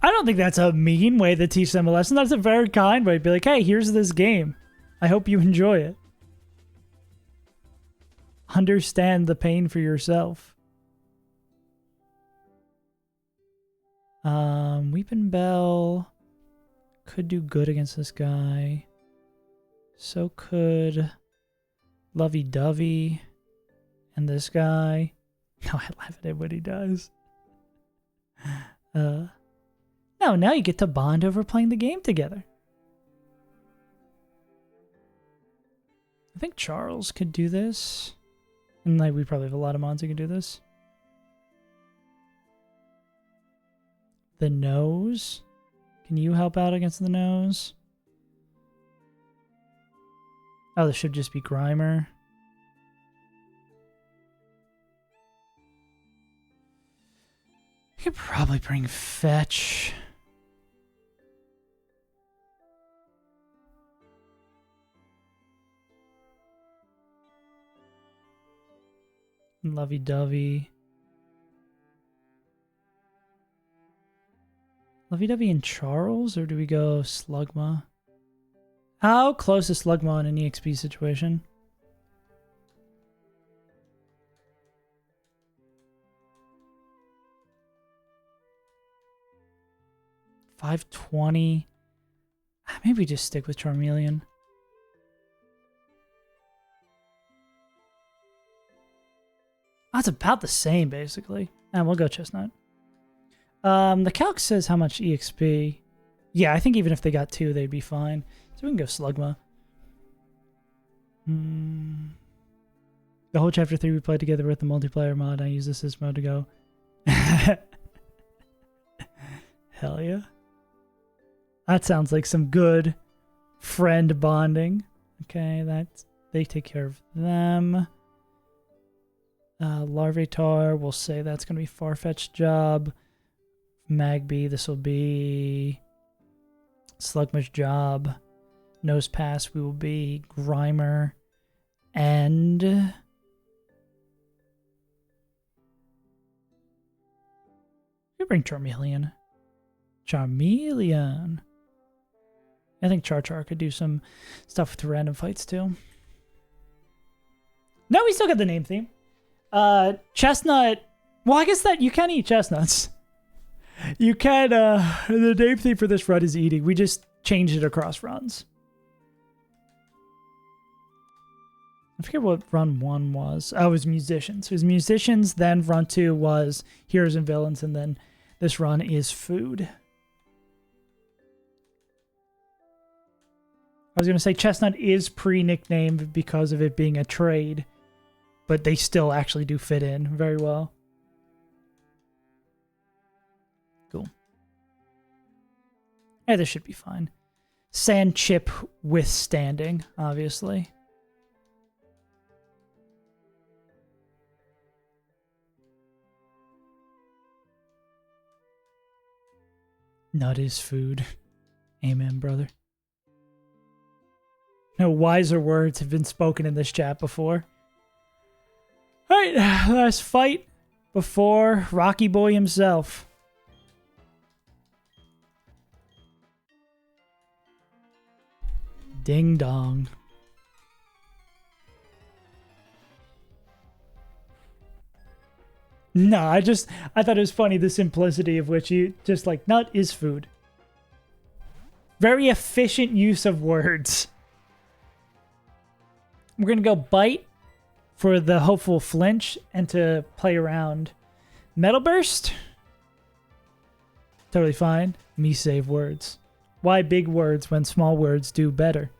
I don't think that's a mean way to teach them a lesson. That's a very kind way to be like, hey, here's this game. I hope you enjoy it. Understand the pain for yourself. Weeping Bell could do good against this guy. So could Lovey Dovey and this guy. No, I laugh at it when he does. No, now you get to bond over playing the game together. I think Charles could do this. And like we probably have a lot of mods who can do this. The Nose. Can you help out against the Nose? Oh, this should just be Grimer. I could probably bring Fetch. Lovey Dovey. Lovey Dovey and Charles, or do we go Slugma? How close is Slugma in an EXP situation? 520. Maybe just stick with Charmeleon. That's about the same, basically. And we'll go Chestnut. The calc says how much EXP. Yeah, I think even if they got 2, they'd be fine. So we can go Slugma. The whole Chapter 3 we played together with the multiplayer mod. I use the assist mode to go. Hell yeah. That sounds like some good friend bonding. Okay, they take care of them. Larvitar, we'll say that's going to be Farfetch'd job. Magby, this will be Slugma's job. Nose Pass, we will be Grimer. And we bring Charmeleon. Charmeleon. I think Char could do some stuff with the random fights too. No, we still got the name theme. Chestnut. Well, I guess that you can eat chestnuts. You can. The name theme for this run is eating. We just changed it across runs. I forget what run 1 was. Oh, it was Musicians. It was Musicians, then run 2 was Heroes and Villains, and then this run is Food. I was going to say Chestnut is pre-nicknamed because of it being a trade, but they still actually do fit in very well. Cool. Yeah, this should be fine. Sand Chip withstanding, obviously. Nut is food. Amen, brother. No wiser words have been spoken in this chat before. Alright, last fight before Rocky Boy himself. Ding dong. No, I thought it was funny the simplicity of which you just like, nut is food. Very efficient use of words. We're going to go Bite for the hopeful flinch and to play around. Metal Burst? Totally fine. Me save words. Why big words when small words do better?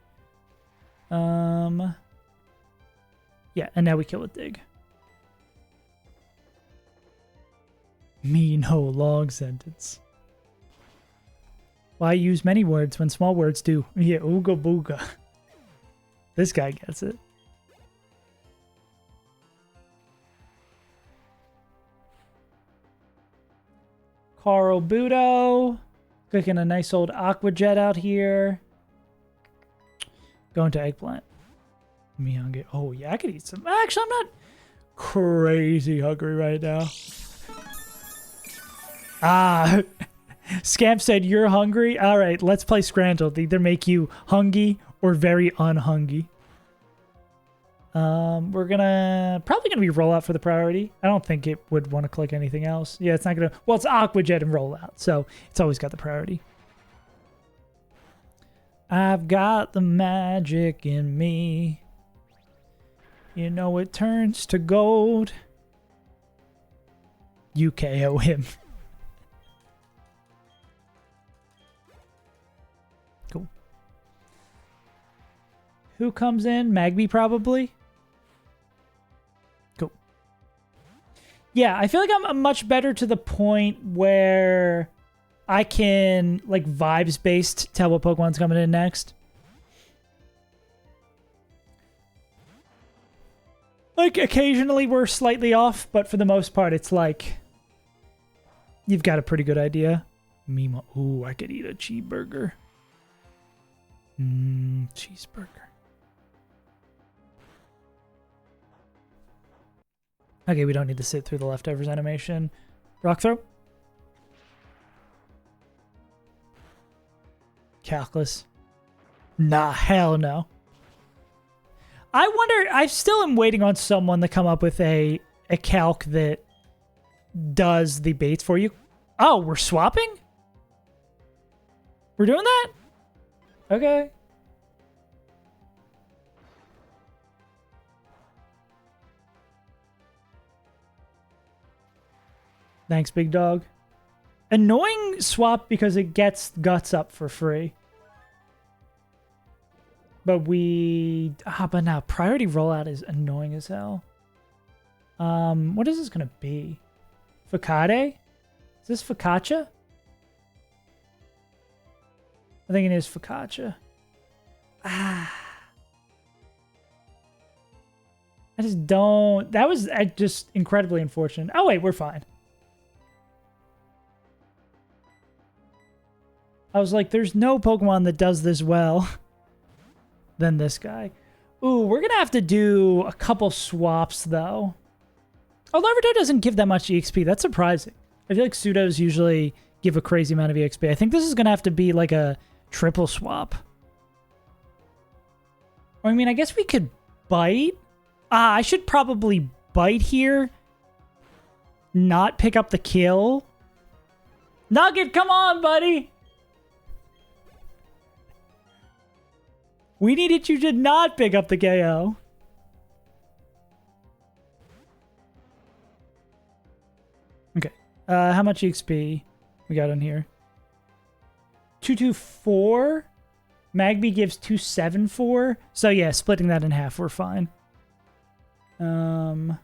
Yeah, and now we kill with Dig. Me no long sentence. Why use many words when small words do? Yeah, ooga booga. This guy gets it. Carl Budo. Clicking a nice old Aqua Jet out here. Going to Eggplant. Me hungry. Oh, yeah, I could eat some. Actually, I'm not crazy hungry right now. Ah, Scamp said you're hungry. All right, let's play Scrantle. They either make you hungry or very unhungry. We're probably gonna be rollout for the priority. I don't think it would want to click anything else. Yeah, it's not gonna. Well, it's Aqua Jet and rollout, so it's always got the priority. I've got the magic in me. You know it turns to gold. You KO him. Cool. Who comes in? Magby, probably? Cool. Yeah, I feel like I'm much better to the point where I can, like, vibes-based tell what Pokemon's coming in next. Like, occasionally we're slightly off, but for the most part, it's like, you've got a pretty good idea. Mima. Ooh, I could eat a cheeseburger. Cheeseburger. Okay, we don't need to sit through the leftovers animation. Rock throw. Calculus. Nah, hell no. I wonder, I still am waiting on someone to come up with a calc that does the baits for you. Oh, we're swapping? We're doing that? Okay. Thanks, big dog. Annoying swap because it gets guts up for free. But but now priority rollout is annoying as hell. What is this gonna be? Facade? Is this focaccia? I think it is focaccia. I just don't. That was just incredibly unfortunate. Oh wait, we're fine. I was like, there's no Pokemon that does this well than this guy. Ooh, we're going to have to do a couple swaps, though. Oh, Larvitar doesn't give that much EXP. That's surprising. I feel like pseudos usually give a crazy amount of EXP. I think this is going to have to be like a triple swap. I mean, I guess we could bite. I should probably bite here. Not pick up the kill. Nugget, come on, buddy. We needed you to not pick up the KO. Okay. How much XP we got on here? 224. Magby gives 274. So yeah, splitting that in half, we're fine. What's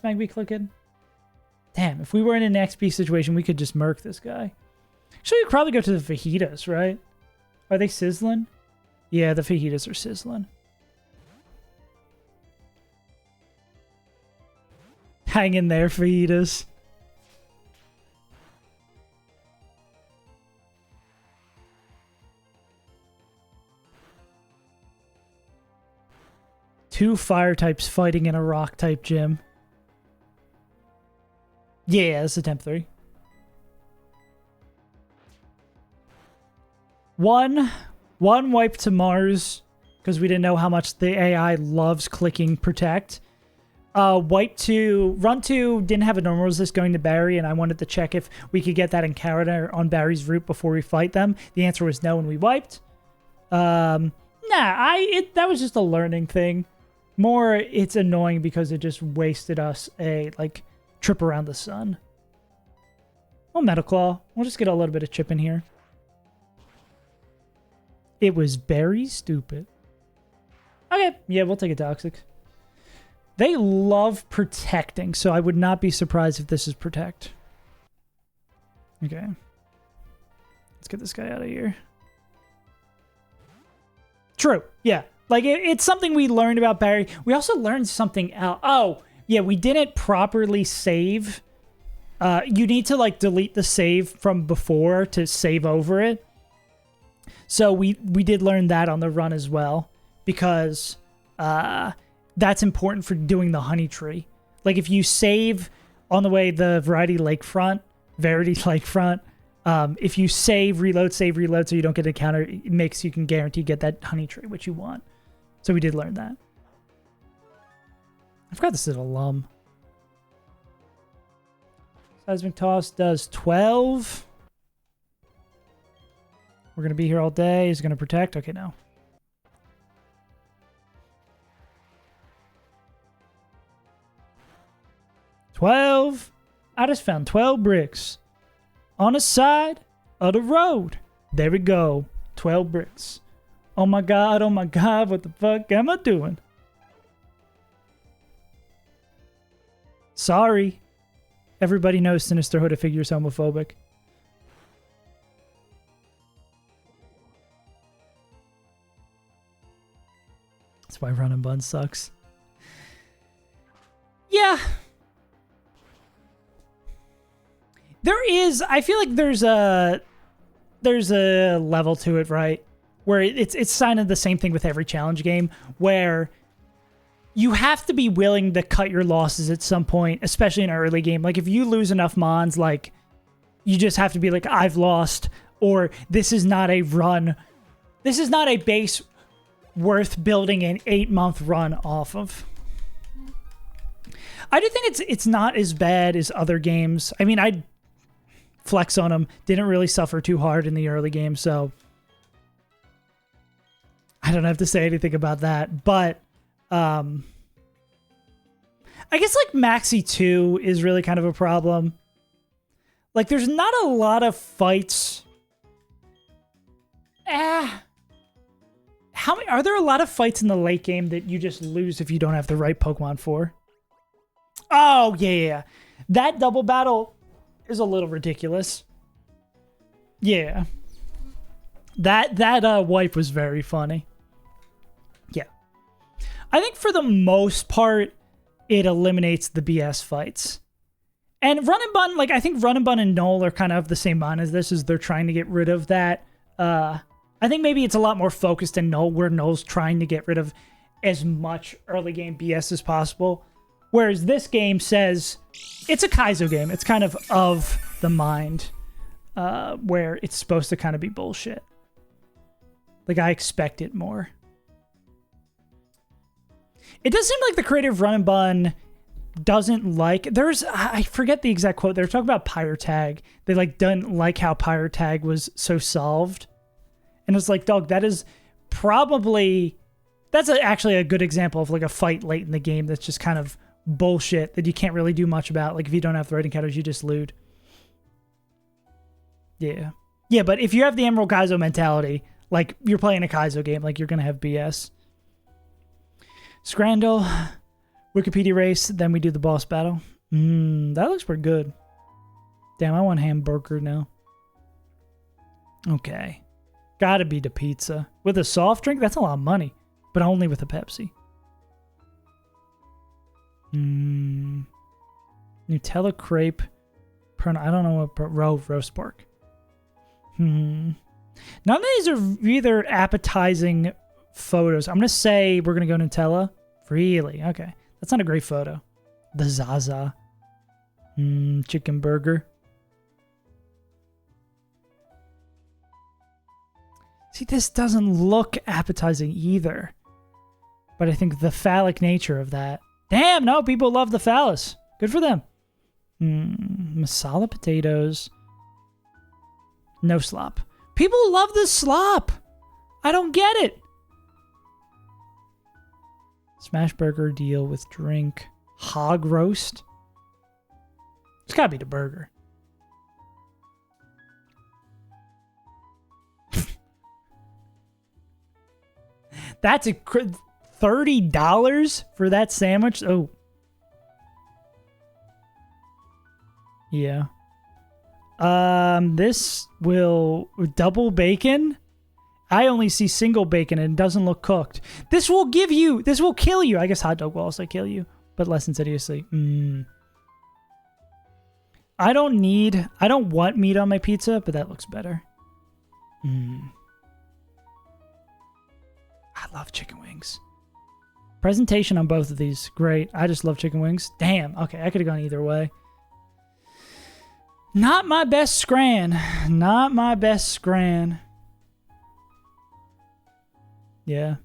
Magby clicking? Damn, if we were in an XP situation, we could just murk this guy. Actually, we'd probably go to the fajitas, right? Are they sizzling? Yeah, the fajitas are sizzling. Hang in there, fajitas. Two fire types fighting in a rock type gym. Yeah, it's attempt 3. One wipe to Mars, because we didn't know how much the AI loves clicking protect. Wipe to Run 2 didn't have a normal resist going to Barry, and I wanted to check if we could get that encounter on Barry's route before we fight them. The answer was no, and we wiped. That was just a learning thing. More, it's annoying because it just wasted us a trip around the sun. Oh, Metal Claw. We'll just get a little bit of chip in here. It was very stupid. Okay, yeah, we'll take a Toxic. They love protecting, so I would not be surprised if this is protect. Okay. Let's get this guy out of here. True, yeah. It's something we learned about Barry. We also learned something else. Oh, yeah, we didn't properly save. You need to, delete the save from before to save over it. So we did learn that on the run as well, because that's important for doing the honey tree. If you save on the way the Verity Lakefront, if you save, reload, so you don't get an encounter, it makes you can guarantee get that honey tree, which you want. So we did learn that. I forgot this is a lum. Seismic Toss does 12. We're going to be here all day. He's going to protect. Okay, no. $12. I just found 12 bricks on the side of the road. There we go. 12 bricks. Oh my god, what the fuck am I doing? Sorry. Everybody knows Sinister Hood figure is homophobic. That's why Run and Bun sucks. Yeah. I feel like there's a level to it, right? Where it's kind of the same thing with every challenge game, where you have to be willing to cut your losses at some point, especially in an early game. If you lose enough mons, you just have to be like, I've lost, or this is not a run. This is not a base worth building an 8-month run off of. I do think it's not as bad as other games. I mean, flex on him. Didn't really suffer too hard in the early game, so I don't have to say anything about that. But I guess like Maxi 2 is really kind of a problem. Like there's not a lot of fights. Are there a lot of fights in the late game that you just lose if you don't have the right Pokemon for? Oh, yeah. That double battle is a little ridiculous. Yeah. That wipe was very funny. Yeah. I think for the most part, it eliminates the BS fights. And Run and Bun, like, I think Run and Bun and Null are kind of the same mind as this, is they're trying to get rid of that. I think maybe it's a lot more focused in Null, where Null's trying to get rid of as much early game BS as possible. Whereas this game says it's a Kaizo game. It's kind of the mind, where it's supposed to kind of be bullshit. Like, I expect it more. It does seem like the creator of Run and Bun doesn't like... I forget the exact quote. They were talking about Pyre Tag. They, like, didn't like how Pyre Tag was so solved. And it's like, dog, that is probably... That's actually a good example of, like, a fight late in the game that's just kind of bullshit that you can't really do much about. Like, if you don't have the right encounters, you just loot. Yeah. Yeah, but if you have the Emerald Kaizo mentality, like, you're playing a Kaizo game, like, you're going to have BS. Scrandle, Wikipedia race, then we do the boss battle. That looks pretty good. Damn, I want hamburger now. Okay. Gotta be the pizza. With a soft drink? That's a lot of money. But only with a Pepsi. Nutella crepe. I don't know what... roast pork. None of these are either appetizing photos. I'm going to say we're going to go Nutella. Really? Okay. That's not a great photo. The Zaza. Chicken burger. See, this doesn't look appetizing either. But I think the phallic nature of that. Damn, no, people love the phallus. Good for them. Masala potatoes. No slop. People love the slop. I don't get it. Smash burger deal with drink. Hog roast. It's gotta be the burger. That's a $30 for that sandwich. Oh, yeah. This will double bacon. I only see single bacon and it doesn't look cooked. This will kill you. I guess hot dog will also kill you, but less insidiously. I don't want meat on my pizza, but that looks better. I love chicken wings. Presentation on both of these, great. I just love chicken wings. Damn, okay, I could have gone either way. Not my best scran. Not my best scran. Yeah.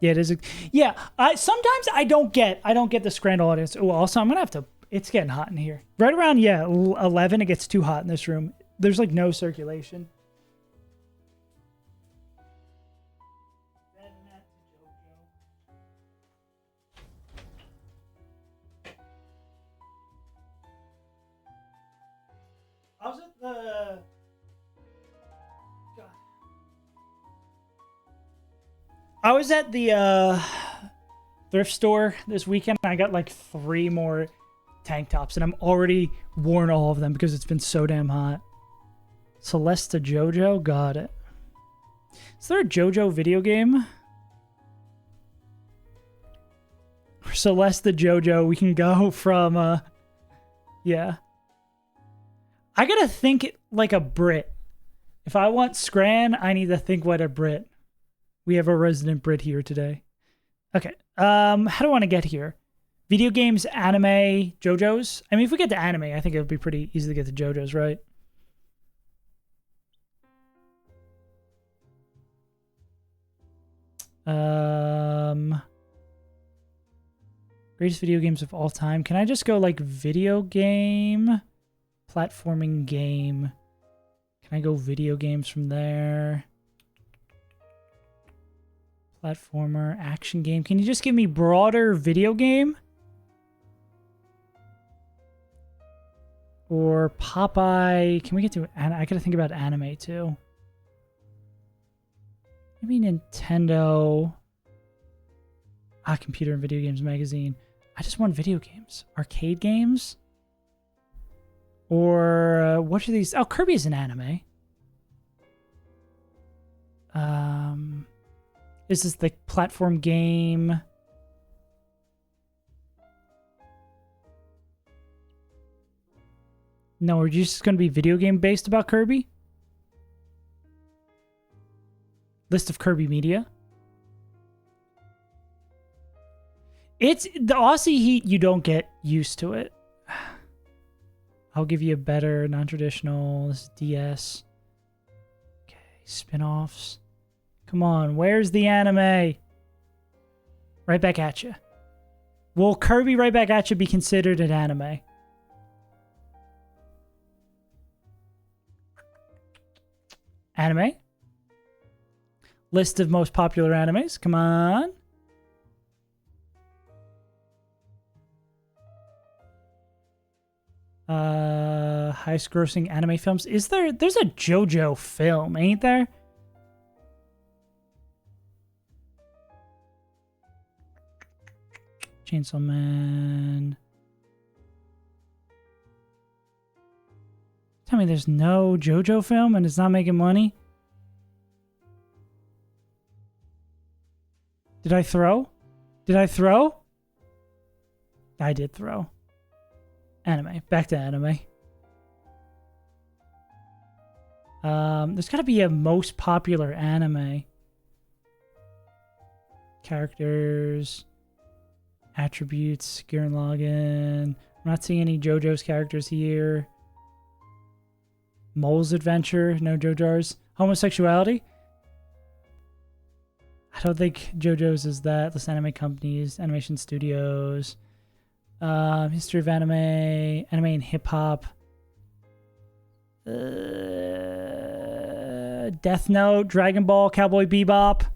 Yeah, it is. Yeah, sometimes I don't get the scramble audience. Oh, also, I'm going to have to... It's getting hot in here. Right around, 11, it gets too hot in this room. There's, like, no circulation. I was at the... God. I was at the thrift store this weekend. And I got like 3 more tank tops, and I'm already worn all of them because it's been so damn hot. Celesta JoJo, got it. Is there a JoJo video game? For Celesta JoJo, we can go from yeah. I gotta think like a Brit. If I want Scran, I need to think what a Brit. We have a resident Brit here today. Okay. How do I want to get here? Video games, anime, JoJo's? I mean, if we get to anime, I think it would be pretty easy to get to JoJo's, right? Greatest video games of all time. Can I just go like video game? Platforming game. Can I go video games from there? Platformer, action game. Can you just give me broader video game? Or Popeye. Can we get to... I gotta think about anime too. Maybe Nintendo. Computer and Video Games Magazine. I just want video games. Arcade games? Or what are these? Oh, Kirby is an anime. Is this the platform game? No, are you just going to be video game based about Kirby? List of Kirby media. It's the Aussie heat. You don't get used to it. I'll give you a better non-traditional. This is DS. Okay, spin-offs. Come on, where's the anime? Right back at you. Will Kirby Right Back at You be considered an anime? Anime? List of most popular animes. Come on. Highest grossing anime films. There's a JoJo film, ain't there? Chainsaw Man. Tell me there's no JoJo film and it's not making money? Did I throw? Did I throw? I did throw. Anime. Back to anime. There's gotta be a most popular anime. Characters. Attributes. Gurren Lagann. I'm not seeing any JoJo's characters here. Mole's Adventure. No JoJo's. Homosexuality. I don't think JoJo's is that. List anime companies. Animation studios. History of anime. Anime and hip hop. Death Note. Dragon Ball. Cowboy Bebop.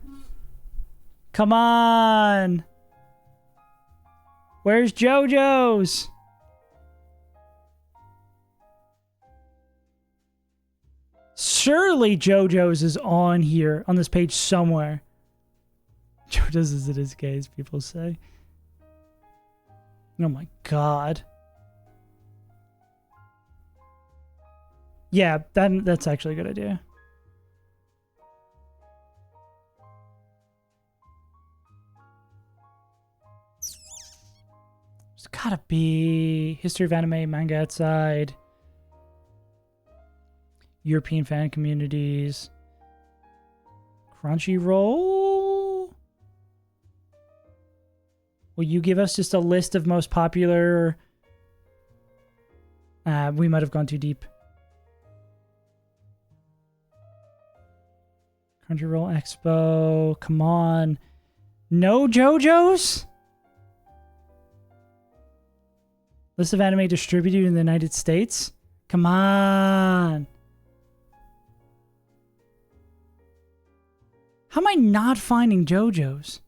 Come on. Where's JoJo's? Surely JoJo's is on here, on this page somewhere. JoJo's is in his case, people say. Oh my god. Yeah, that's actually a good idea. There's gotta be history of anime, manga outside. European fan communities. Crunchyroll? Will you give us just a list of most popular... we might have gone too deep. Crunchyroll Expo. Come on. No JoJo's? List of anime distributed in the United States? Come on. How am I not finding JoJo's?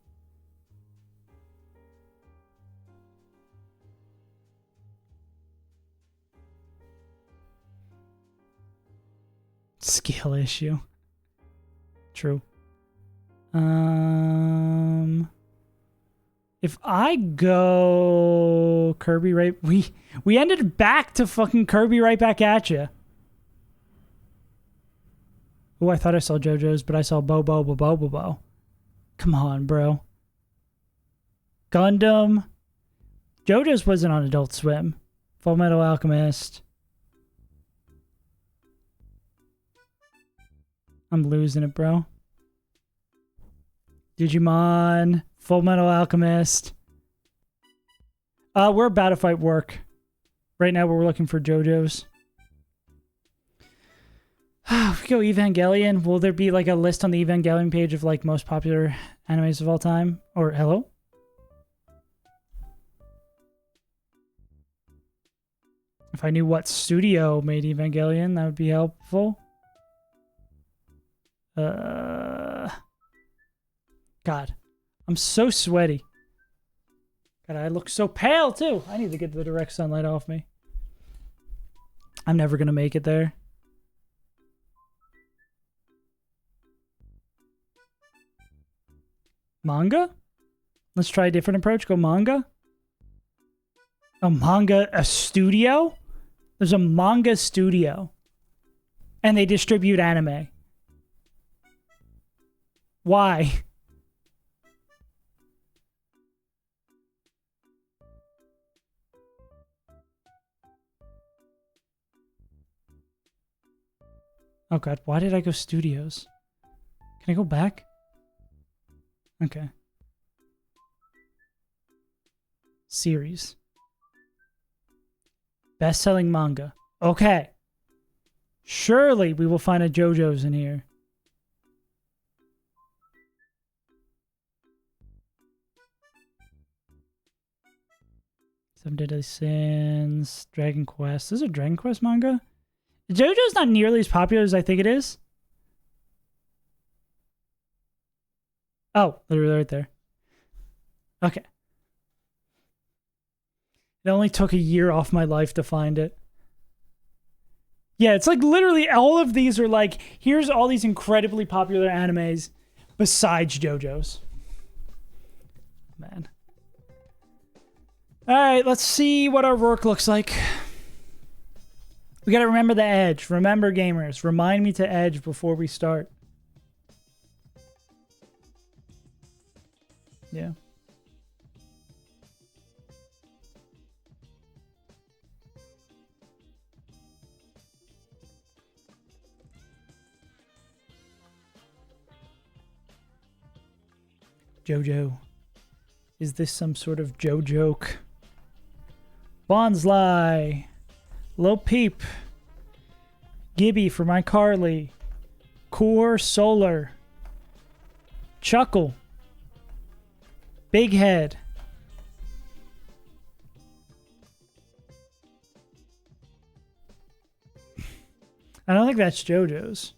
Skill issue. True. If I go Kirby right... We ended back to fucking Kirby Right Back at you. Oh, I thought I saw JoJo's, but I saw Bo. Come on, bro. Gundam. JoJo's wasn't on Adult Swim. Full Metal Alchemist. I'm losing it, bro. Digimon. Full Metal Alchemist. We're about to fight work. Right now we're looking for JoJo's. If we go Evangelion, will there be like a list on the Evangelion page of like most popular animes of all time? Or hello? If I knew what studio made Evangelion, that would be helpful. God, I'm so sweaty. God, I look so pale too. I need to get the direct sunlight off me. I'm never gonna make it there. Manga? Let's try a different approach. Go manga. A manga, a studio? There's a manga studio. And they distribute anime. Why? Oh god, why did I go studios? Can I go back? Okay. Series. Best-selling manga. Okay. Surely we will find a JoJo's in here. Seven Deadly Sins, Dragon Quest. This is a Dragon Quest manga? JoJo's not nearly as popular as I think it is. Oh, literally right there. Okay. It only took a year off my life to find it. Yeah, it's like literally all of these are like, here's all these incredibly popular animes besides JoJo's. Man. Alright, let's see what our Roark looks like. We gotta remember the edge. Remember, gamers. Remind me to edge before we start. Yeah. JoJo. Is this some sort of JoJoke? Bonsly. Lil Peep. Gibby for my Carly. Core Solar. Chuckle. Big Head. I don't think that's JoJo's.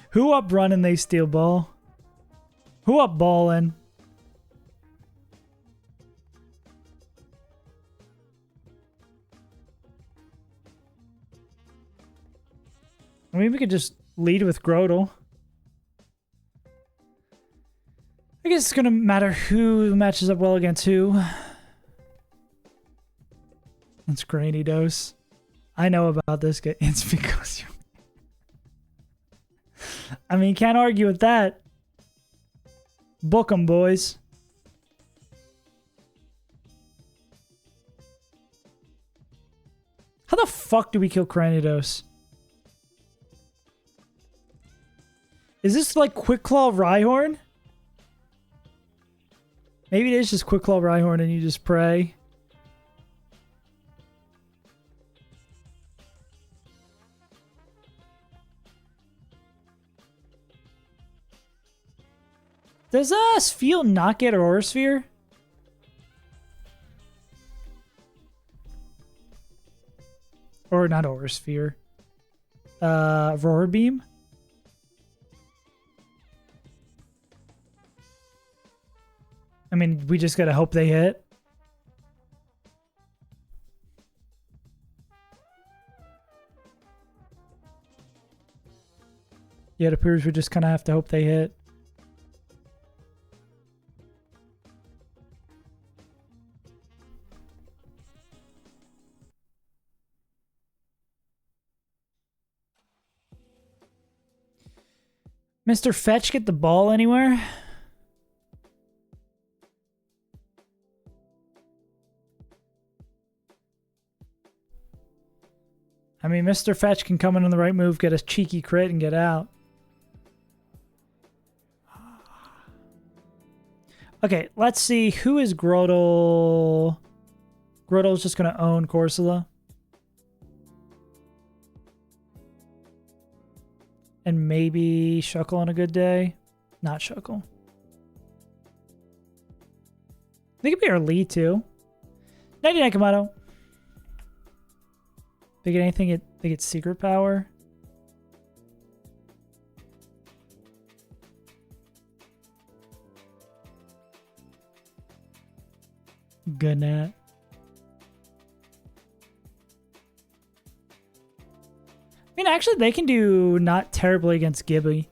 Who up running they steal ball? Who up balling? I mean, we could just lead with Grodel. I guess it's gonna matter who matches up well against who. It's Grainy Dose. I know about this guy. It's because you... I mean, can't argue with that. Book 'em, boys. How the fuck do we kill Cranidos? Is this like Quick Claw Rhyhorn? Maybe it is just Quick Claw Rhyhorn and you just pray. Does Sphere not get Aurora Sphere? Or not Aurora Sphere. Roar Beam? I mean, we just gotta hope they hit. Yeah, it appears we just kind of have to hope they hit. Mr. Fetch get the ball anywhere? I mean, Mr. Fetch can come in on the right move, get a cheeky crit, and get out. Okay, let's see. Who is Grodel? Grodel's just going to own Corsola. And maybe maybe Shuckle on a good day. Not Shuckle. They could be our lead too. 99 Kamado. They get anything, they get secret power. Good Nat. I mean, actually, they can do not terribly against Gibby.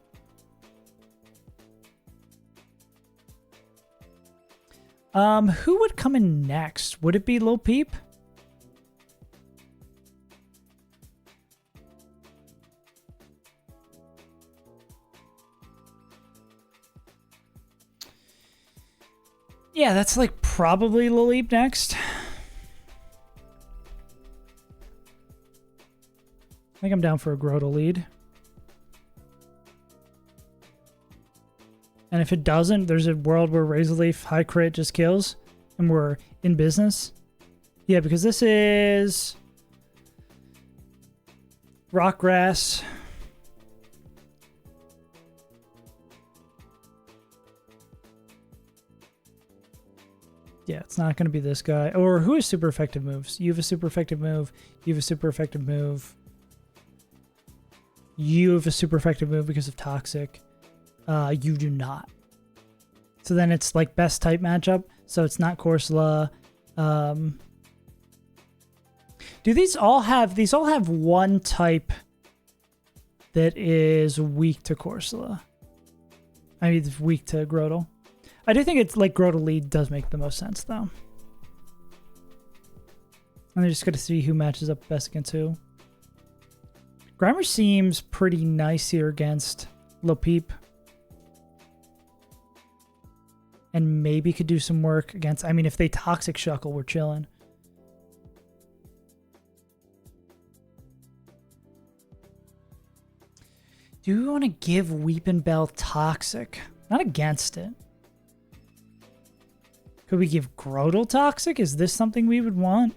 Who would come in next? Would it be Lil Peep? Yeah, that's like probably Lil Peep next. I think I'm down for a Grotle lead. And if it doesn't, there's a world where Razor Leaf high crit just kills and we're in business. Yeah, because this is Rock Grass. Yeah, it's not going to be this guy. Or who has super effective moves? You have a super effective move. You have a super effective move. You have a super effective move because of Toxic. You do not. So then it's like best type matchup. So it's not Corsola. Do these all have one type that is weak to Corsola? I mean, it's weak to Grotle. I do think it's like Grotle lead does make the most sense though. And they're just going to see who matches up best against who. Grimer seems pretty nice here against Lil Peep. And maybe could do some work against... I mean, if they Toxic Shuckle, we're chilling. Do we want to give Weepin' Bell Toxic? Not against it. Could we give Grotle Toxic? Is this something we would want?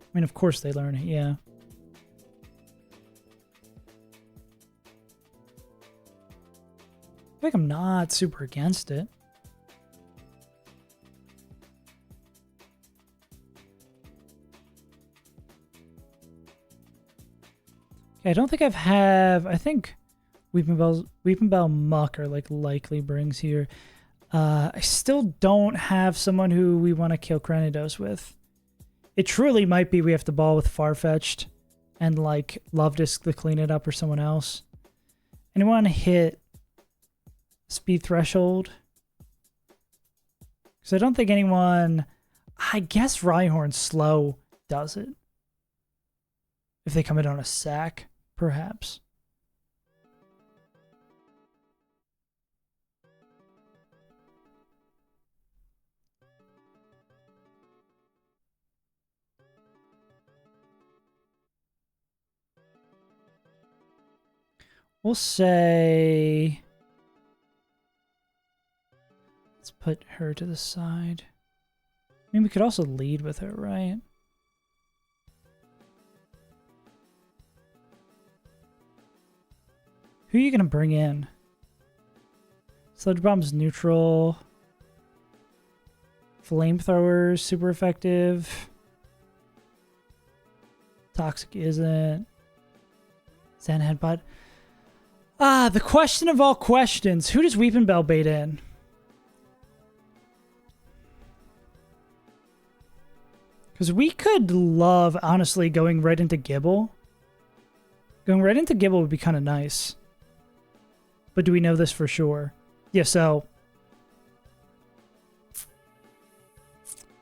I mean, of course they learn it, yeah. I think I'm not super against it. Okay, I don't think I think Weepin' Bell Muck are like likely brings here. I still don't have someone who we want to kill Cranidos with. It truly might be we have to ball with Farfetch'd and like Luvdisc to clean it up or someone else. Anyone hit speed threshold? Because I don't think anyone... I guess Rhyhorn slow does it. If they come in on a sack, perhaps. We'll say... Let's put her to the side. I mean, we could also lead with her, right? Who are you going to bring in? Sludge Bomb's neutral. Flamethrower, super effective. Toxic isn't. Sand Headbutt. Ah, the question of all questions. Who does Weepin' Bell bait in? Because we could love, honestly, going right into Gibble. Going right into Gibble would be kind of nice. But do we know this for sure? Yeah, so...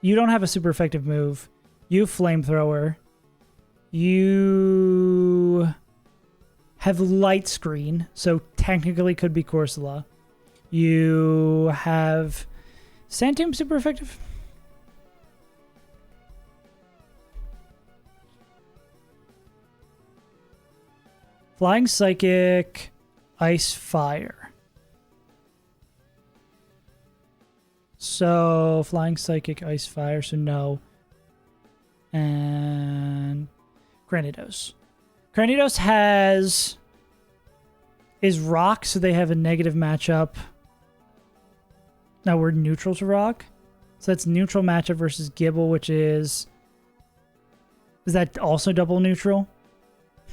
You don't have a super effective move. You have Flamethrower. You have Light Screen, so technically could be Corsola. You have Sand Tomb super effective. Flying Psychic, Ice Fire. So, Flying Psychic, Ice Fire, so no. And Granidos. Granidos is rock, so they have a negative matchup. Now we're neutral to rock. So that's neutral matchup versus Gibble, which is that also double neutral?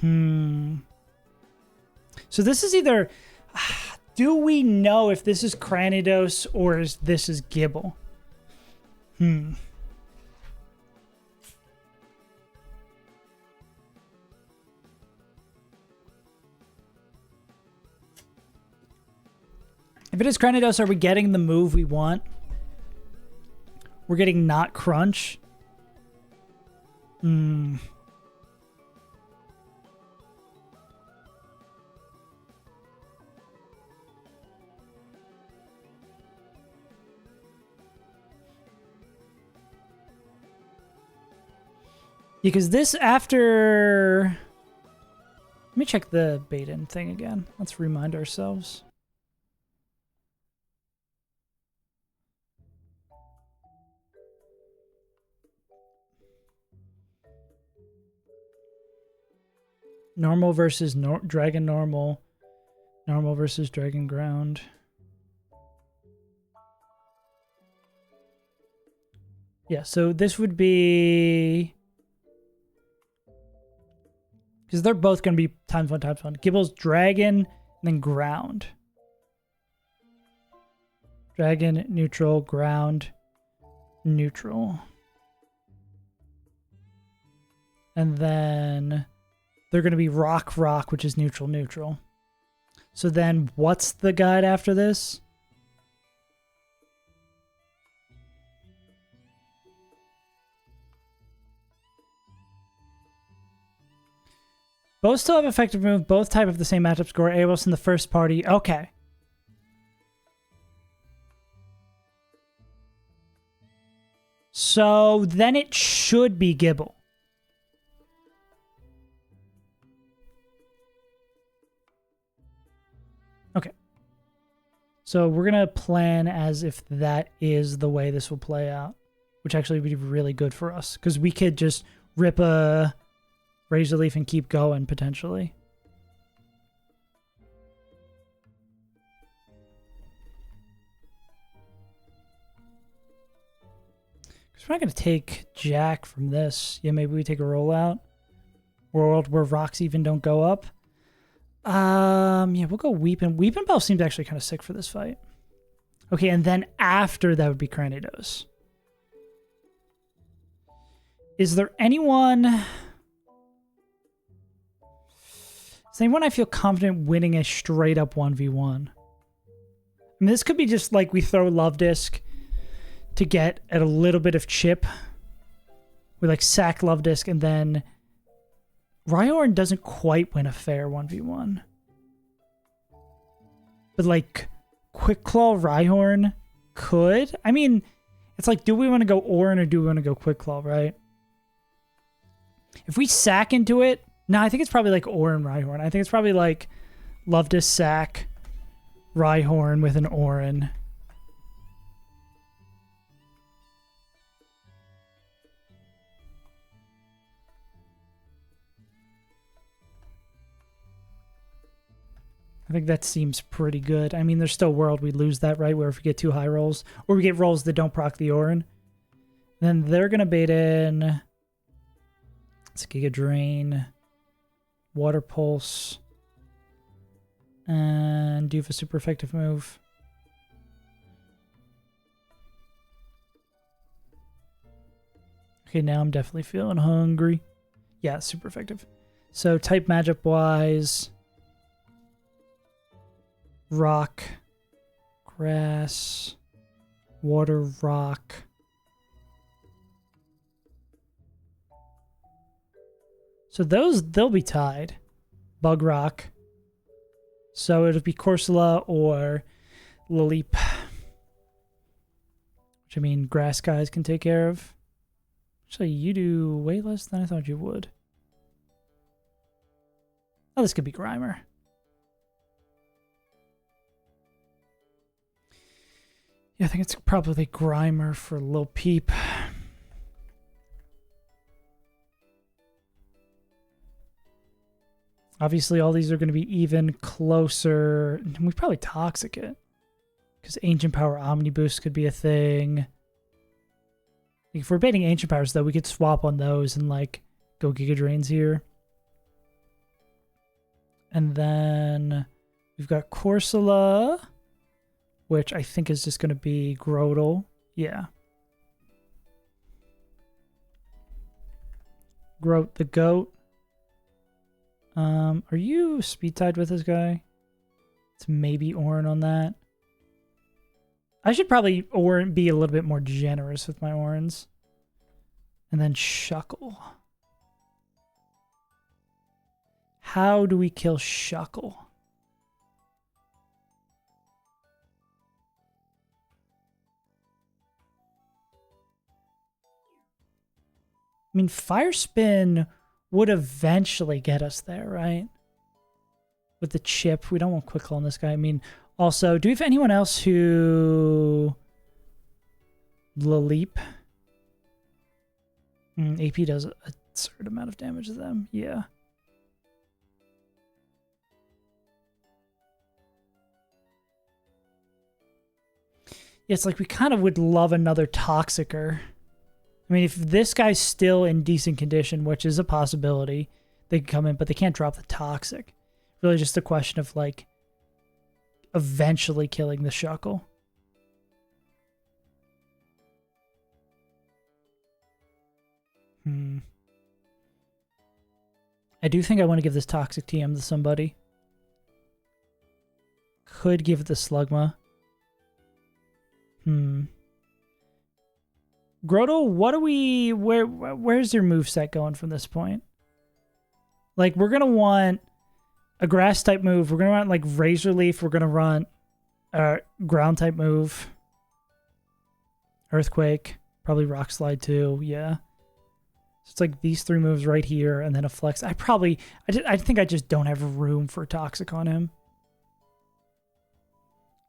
So this is either, do we know if this is Granidos or is this is Gibble? If it is Granidos, are we getting the move we want? We're getting not crunch. Because this after... Let me check the bait-in thing again. Let's remind ourselves. Normal versus Dragon Normal. Normal versus Dragon Ground. Yeah, so this would be... Because they're both going to be times one, times one. Gibble's Dragon, and then Ground. Dragon, neutral, ground, neutral. And then they're going to be rock, rock, which is neutral, neutral. So then what's the guide after this? Both still have effective move. Both type of the same matchup score. Aeros in the first party. Okay. So then it should be Gibble. Okay. So we're going to plan as if that is the way this will play out, which actually would be really good for us because we could just rip a Razor Leaf and keep going, potentially. Because we're not going to take Jack from this. Yeah, maybe we take a rollout. World where rocks even don't go up. Yeah, we'll go Weepin'. Weepin' Bell seems actually kind of sick for this fight. Okay, and then after that would be Granidos. Is there anyone... Is anyone I feel confident winning a straight up 1v1? I mean, this could be just like we throw Love Disc to get at a little bit of chip. We like sack Love Disc and then Rhyhorn doesn't quite win a fair 1v1. But like Quick Claw Rhyhorn could. I mean, it's like, do we want to go Orin or do we want to go Quick Claw, right? If we sack into it, no, I think it's probably like Orin Rhyhorn. I think it's probably like Love to sack Rhyhorn with an Orin. I think that seems pretty good. I mean, there's still world we lose that, right? Where if we get too high rolls, or we get rolls that don't proc the Orin, then they're going to bait in... It's Giga Drain, Water Pulse, and do a super effective move. Okay, now I'm definitely feeling hungry. Yeah, super effective. So type matchup wise, rock, grass, water, rock. So they'll be tied. Bug Rock. So it'll be Corsola or Lileep. Which I mean, grass guys can take care of. Actually, you do way less than I thought you would. Oh, this could be Grimer. Yeah, I think it's probably Grimer for Lil Peep. Obviously, all these are going to be even closer. We probably Toxic it. Because Ancient Power Omni Boost could be a thing. If we're baiting Ancient Powers, though, we could swap on those and, like, go Giga Drains here. And then we've got Corsola, which I think is just going to be Grotle. Yeah. Groat the Goat. Are you speed tied with this guy? It's maybe Orin on that. I should probably be a little bit more generous with my Orins. And then Shuckle. How do we kill Shuckle? I mean, Fire Spin would eventually get us there, right? With the chip. We don't want Quick Claw on this guy. I mean, also, do we have anyone else who... Leap? AP does a certain amount of damage to them. Yeah. Yeah, it's like we kind of would love another Toxicer. I mean, if this guy's still in decent condition, which is a possibility, they can come in, but they can't drop the Toxic. Really just a question of, like, eventually killing the Shuckle. I do think I want to give this Toxic TM to somebody. Could give it the Slugma. Grotle, what are we... Where's your moveset going from this point? Like, we're going to want a Grass-type move. We're going to want, like, Razor Leaf. We're going to run a Ground-type move. Earthquake. Probably Rock Slide, too. Yeah. So it's like these three moves right here, and then a Flex. I think I just don't have room for Toxic on him.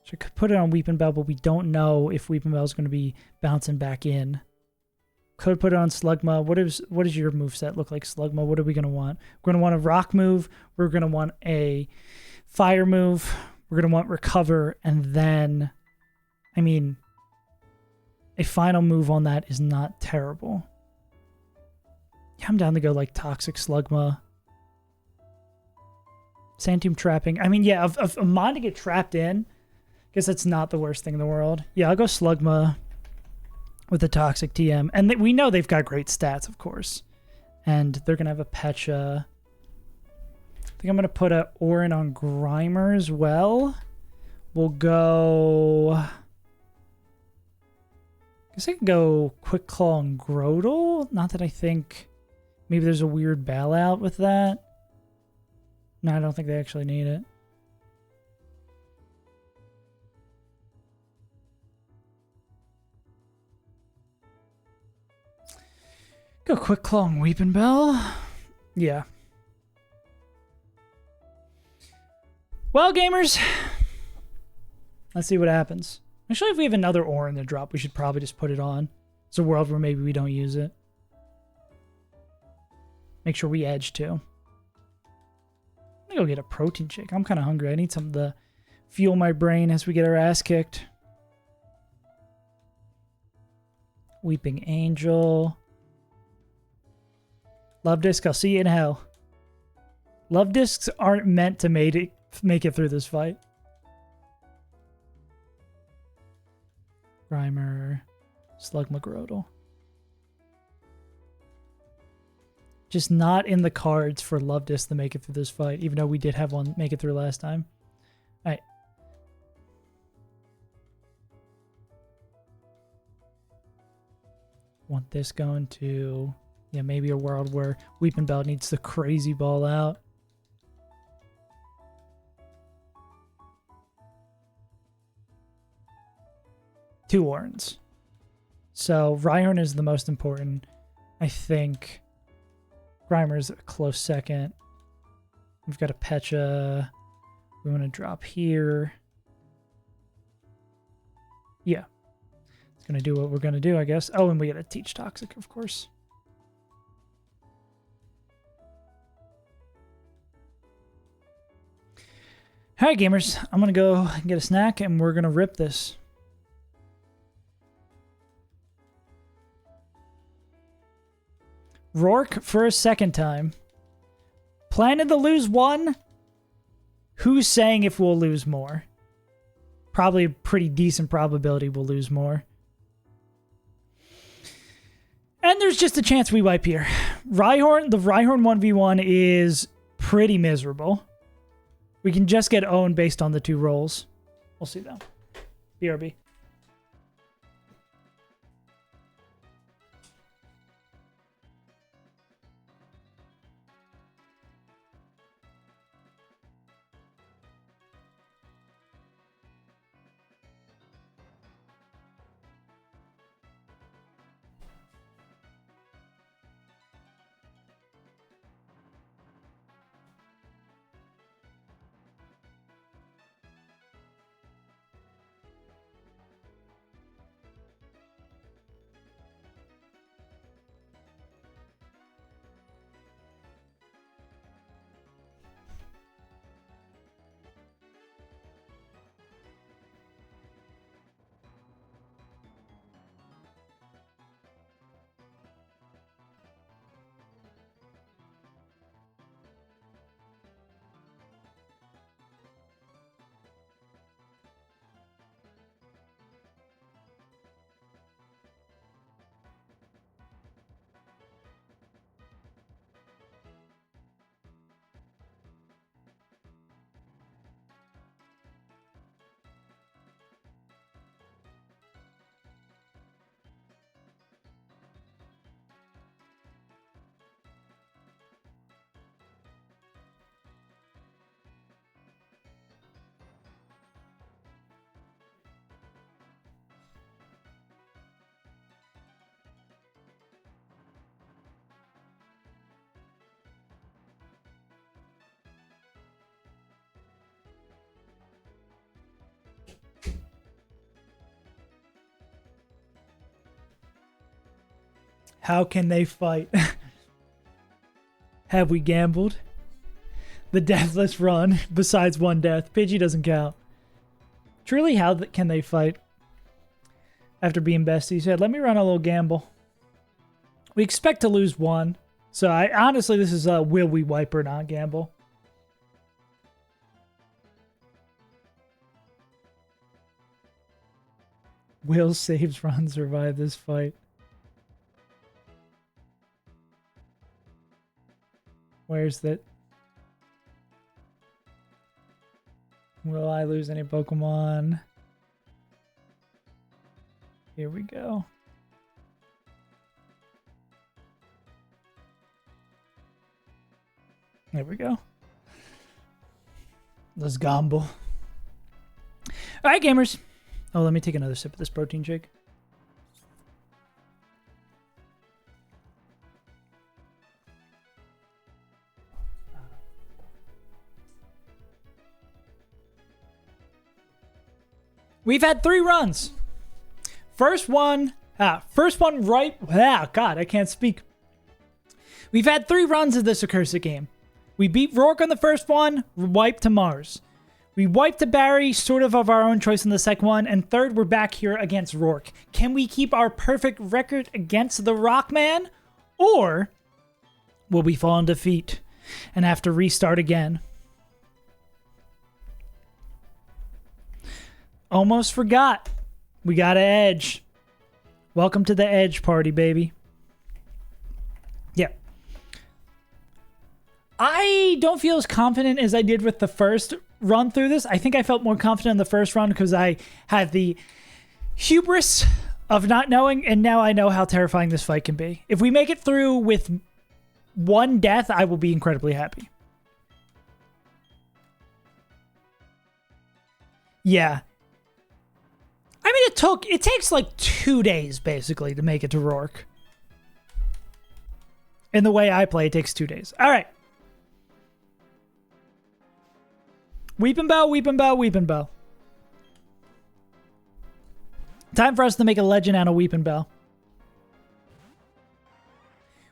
So I could put it on Weeping Bell, but we don't know if Weeping Bell is going to be bouncing back in. Could put it on Slugma. What does your moveset look like, Slugma? What are we going to want? We're going to want a Rock move. We're going to want a Fire move. We're going to want Recover. And then, I mean, a final move on that is not terrible. Yeah, I'm down to go like Toxic Slugma. Sand Trapping. I mean, yeah, of a Mon to get trapped in, I guess that's not the worst thing in the world. Yeah, I'll go Slugma with the Toxic TM. And we know they've got great stats, of course. And they're going to have a Pecha. I think I'm going to put a Orin on Grimer as well. We'll go... I guess I can go Quick Claw on Grotle. Not that I think... Maybe there's a weird bailout with that. No, I don't think they actually need it. Go Quick Claw and Weeping Bell. Yeah. Well, gamers. Let's see what happens. Actually, if we have another ore in the drop, we should probably just put it on. It's a world where maybe we don't use it. Make sure we edge, too. I'm gonna go get a protein shake. I'm kind of hungry. I need something to fuel my brain as we get our ass kicked. Weeping Angel. Love Disc, I'll see you in hell. Love Discs aren't meant to make it through this fight. Grimer. Slugma Grotle. Just not in the cards for Love Disc to make it through this fight, even though we did have one make it through last time. Alright. Want this going to... Yeah, maybe a world where Weeping Bell needs the crazy ball out. Two Orns. So Rhyhorn is the most important. I think Grimer's a close second. We've got a Pecha. We want to drop here. Yeah. It's going to do what we're going to do, I guess. Oh, and we got to teach Toxic, of course. All right, gamers. I'm going to go get a snack, and we're going to rip this. Roark for a second time. Planning to lose one. Who's saying if we'll lose more? Probably a pretty decent probability we'll lose more. And there's just a chance we wipe here. Rhyhorn, the Rhyhorn 1v1 is pretty miserable. We can just get owned based on the 2 rolls. We'll see though. BRB. How can they fight? Have we gambled? The deathless run, besides 1 death. Pidgey doesn't count. Truly, how can they fight? After being besties, said, let me run a little gamble. We expect to lose 1. So honestly, this is a will we wipe or not gamble. Will saves run survive this fight? Where's that? Will I lose any Pokemon? Here we go. There we go. Let's gamble. All right, gamers. Oh, let me take another sip of this protein shake. We've had 3 runs. First one right. God, I can't speak. We've had 3 runs of this accursed game. We beat Roark on the first one, wiped to Mars. We wiped to Barry, sort of our own choice in the second one, and third, we're back here against Roark. Can we keep our perfect record against the Rockman? Or will we fall in defeat and have to restart again? Almost forgot. We got an edge. Welcome to the edge party, baby. Yeah. I don't feel as confident as I did with the first run through this. I think I felt more confident in the first run because I had the hubris of not knowing, and now I know how terrifying this fight can be. If we make it through with 1 death, I will be incredibly happy. Yeah. I mean, it takes like 2 days, basically, to make it to Roark. In the way I play, it takes 2 days. All right. Weeping Bow, Weeping Bow, Weeping Bow. Time for us to make a legend out of Weeping Bow.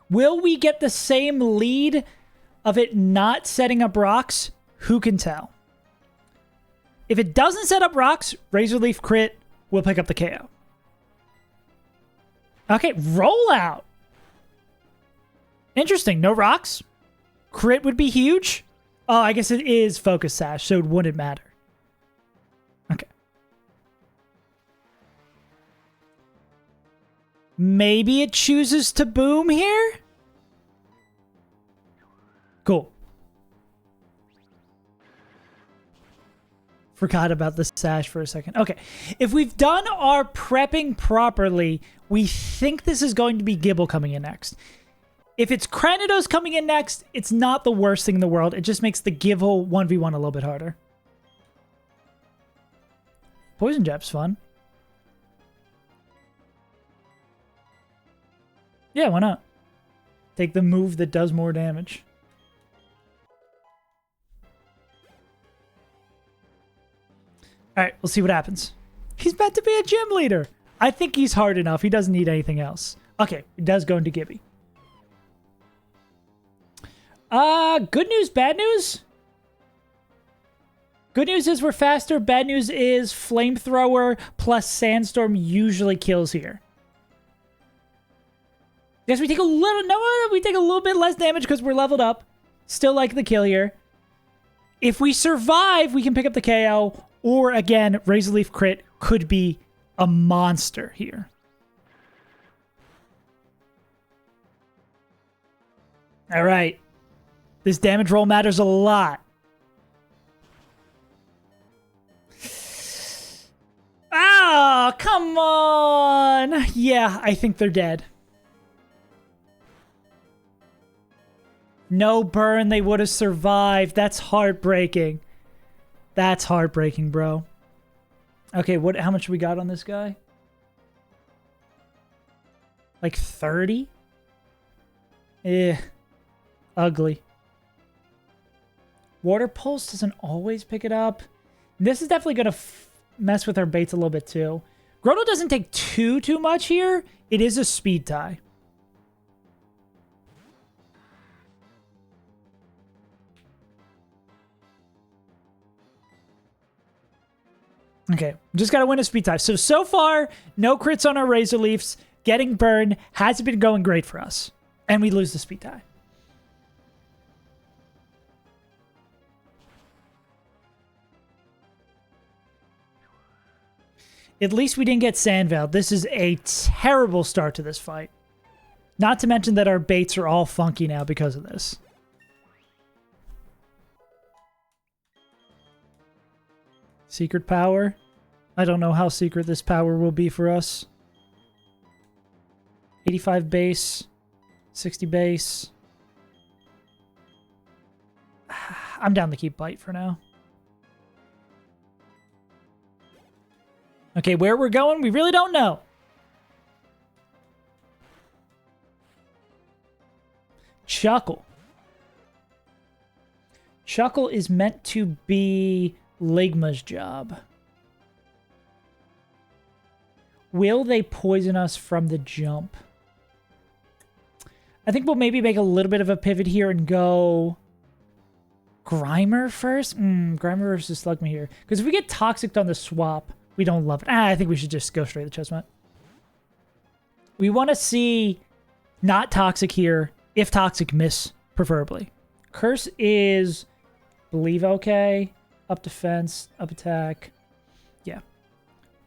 Will we get the same lead of it not setting up rocks? Who can tell? If it doesn't set up rocks, Razor Leaf crit will pick up the KO. Okay, roll out. Interesting. No rocks. Crit would be huge. Oh, I guess it is Focus Sash, so it wouldn't matter. Okay. Maybe it chooses to boom here? Cool. Forgot about the sash for a second. Okay. If we've done our prepping properly, we think this is going to be Gibble coming in next. If it's Cranidos coming in next, it's not the worst thing in the world. It just makes the Gibble 1v1 a little bit harder. Poison Jab's fun. Yeah, why not? Take the move that does more damage. Alright, we'll see what happens. He's meant to be a gym leader. I think he's hard enough. He doesn't need anything else. Okay, it does go into Gibby. Good news, bad news? Good news is we're faster. Bad news is Flamethrower plus Sandstorm usually kills here. Yes, we take a little bit less damage because we're leveled up. Still like the kill here. If we survive, we can pick up the KO. Or again, Razor Leaf crit could be a monster here. All right. This damage roll matters a lot. Ah, come on. Yeah, I think they're dead. No burn, they would have survived. That's heartbreaking. That's heartbreaking, bro. Okay, how much we got on this guy? Like 30? Eh. Ugly. Water Pulse doesn't always pick it up. This is definitely going to mess with our baits a little bit too. Grotto doesn't take too much here. It is a speed tie. Okay, just got to win a speed tie. So far, no crits on our Razor Leafs. Getting burned hasn't been going great for us. And we lose the speed tie. At least we didn't get Sandvale. This is a terrible start to this fight. Not to mention that our baits are all funky now because of this. Secret power. I don't know how secret this power will be for us. 85 base. 60 base. I'm down to keep bite for now. Okay, where we're going, we really don't know. Chuckle. Chuckle is meant to be Ligma's job. Will they poison us from the jump? I think we'll maybe make a little bit of a pivot here and go Grimer first. Grimer versus Slugma here. Because if we get Toxic on the swap, we don't love it. I think we should just go straight to Chestnut. We want to see not Toxic here. If Toxic, miss, preferably. Curse is, believe, okay. Up defense, up attack. Yeah.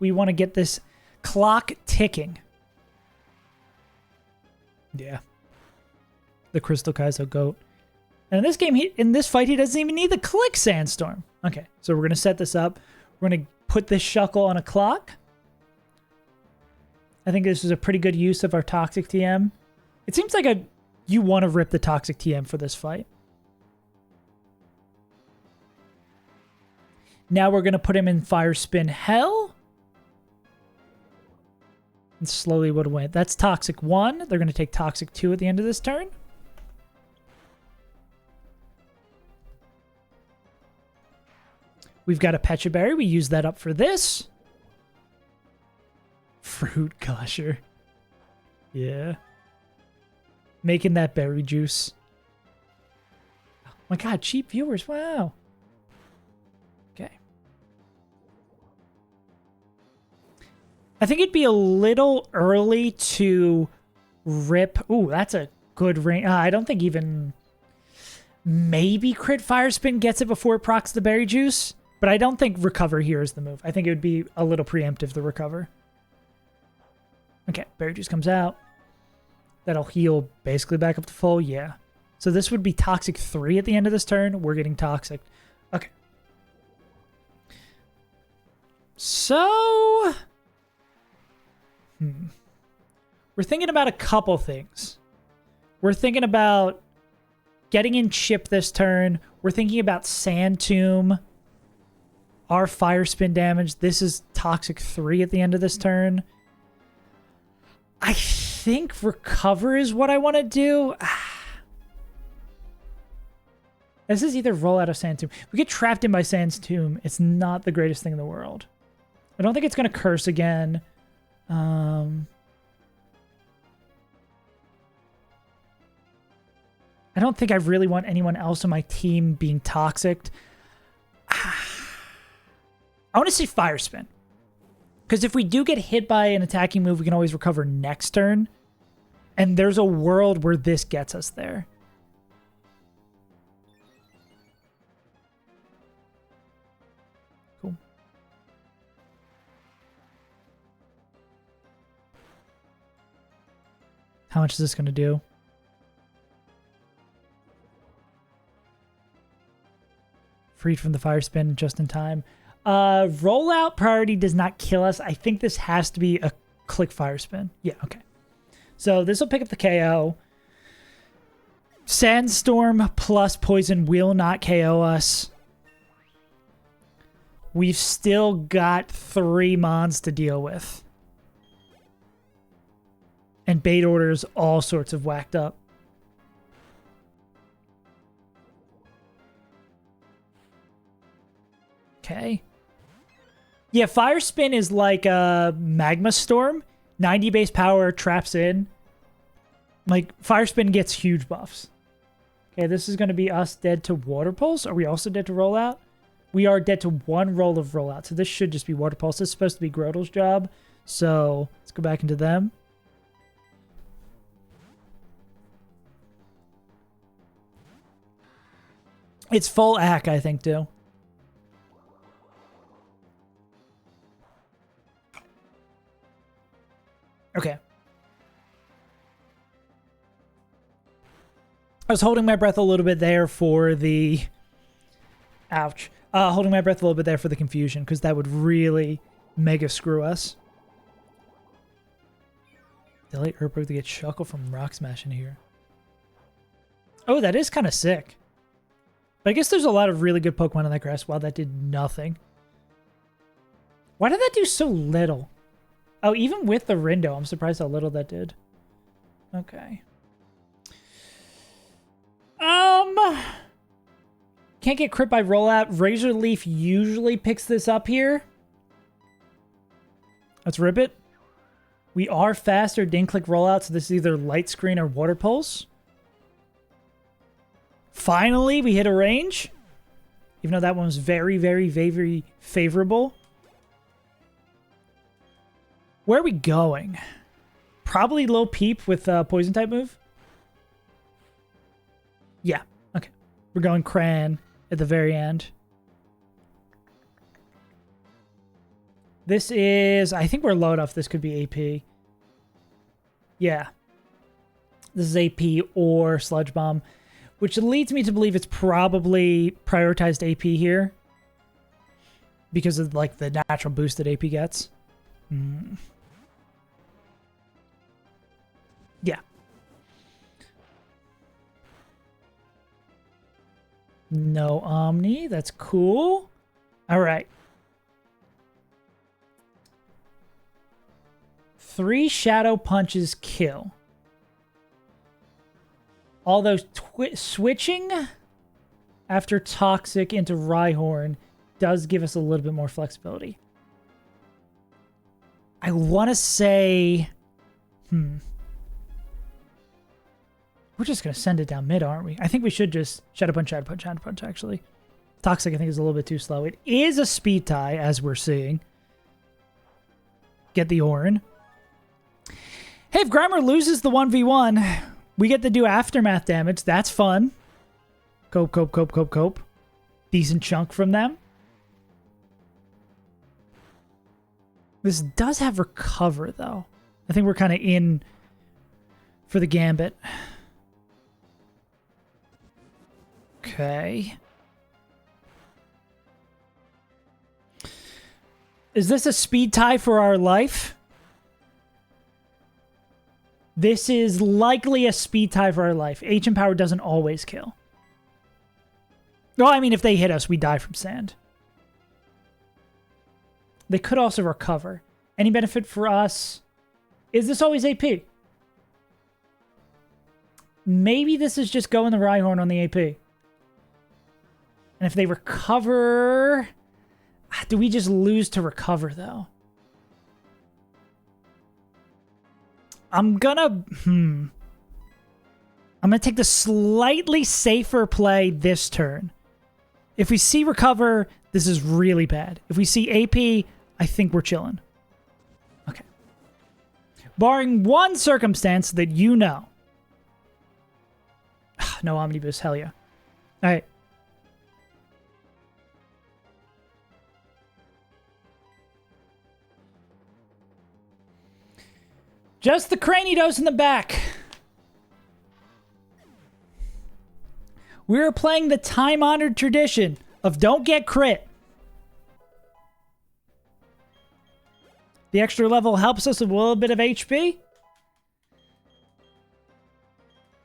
We want to get this clock ticking. Yeah. The Crystal Kaizo goat. And in this game, in this fight, he doesn't even need the click Sandstorm. Okay, so we're going to set this up. We're going to put this Shuckle on a clock. I think this is a pretty good use of our Toxic TM. It seems like you want to rip the Toxic TM for this fight. Now we're going to put him in Fire Spin Hell. And slowly would win. That's Toxic 1. They're going to take Toxic 2 at the end of this turn. We've got a Pecha Berry. We use that up for this. Fruit Gusher. Yeah. Making that berry juice. Oh my god, cheap viewers. Wow. Okay. I think it'd be a little early to rip. Ooh, that's a good range. I don't think even maybe crit fire spin gets it before it procs the berry juice, but I don't think recover here is the move. I think it would be a little preemptive to recover. Okay, berry juice comes out. That'll heal basically back up to full. Yeah. So this would be Toxic 3 at the end of this turn. We're getting Toxic. Okay. So... we're thinking about a couple things. We're thinking about getting in chip this turn. We're thinking about Sand Tomb. Our fire spin damage. This is Toxic 3 at the end of this turn. I think recover is what I want to do. This is either roll out of Sand Tomb. We get trapped in by Sand Tomb. It's not the greatest thing in the world. I don't think it's going to curse again. I don't think I really want anyone else on my team being toxic. I want to see fire spin. Because if we do get hit by an attacking move, we can always recover next turn. And there's a world where this gets us there. Cool. How much is this going to do? Freed from the fire spin just in time. Rollout priority does not kill us. I think this has to be a click fire spin. Yeah, okay. So this will pick up the KO. Sandstorm plus poison will not KO us. We've still got 3 mons to deal with. And bait orders all sorts of whacked up. Okay. Yeah, Fire Spin is like a Magma Storm. 90 base power, traps in. Like, Fire Spin gets huge buffs. Okay, this is going to be us dead to Water Pulse. Are we also dead to Rollout? We are dead to 1 roll of Rollout. So this should just be Water Pulse. This is supposed to be Grodel's job. So let's go back into them. It's full ACK, I think, too. Okay. I was holding my breath a little bit there for the... Ouch. Holding my breath a little bit there for the confusion, because that would really mega screw us. Delay Urberg to get Shuckle from Rock Smash in here. Oh, that is kind of sick. But I guess there's a lot of really good Pokemon on that grass. Wow, that did nothing. Why did that do so little? Oh, even with the Rindo, I'm surprised how little that did. Okay. Can't get crit by rollout. Razor Leaf usually picks this up here. Let's rip it. We are faster. Didn't click rollout, so this is either Light Screen or Water Pulse. Finally, we hit a range. Even though that one was very, very, very favorable. Where are we going? Probably low peep with poison type move. Yeah, okay. We're going Cran at the very end. This is... I think we're low enough. This could be AP. Yeah. This is AP or Sludge Bomb. Which leads me to believe it's probably prioritized AP here. Because of like the natural boost that AP gets. Yeah. No Omni. That's cool. All right. 3 Shadow Punches kill. Although switching after Toxic into Rhyhorn does give us a little bit more flexibility. I want to say... We're just going to send it down mid, aren't we? I think we should just Shadow Punch, Shadow Punch, Shadow Punch, actually. Toxic, I think, is a little bit too slow. It is a speed tie, as we're seeing. get the Orin. Hey, if Grimer loses the 1v1, we get to do aftermath damage. That's fun. Cope, cope, cope, cope, cope. Decent chunk from them. This does have recover, though. I think we're kind of in for the gambit. Okay. Is this a speed tie for our life? This is likely a speed tie for our life. Ancient Power doesn't always kill. Well, I mean, if they hit us, we die from sand. They could also recover. Any benefit for us? Is this always AP? Maybe this is just going the Rhyhorn on the AP. And if they recover... Do we just lose to recover, though? I'm gonna take the slightly safer play this turn. If we see recover, this is really bad. If we see AP, I think we're chilling. Okay. Barring one circumstance that you know. No Omnibus, hell yeah. Alright. Just the Cranidos in the back. We're playing the time-honored tradition of don't get crit. The extra level helps us with a little bit of HP.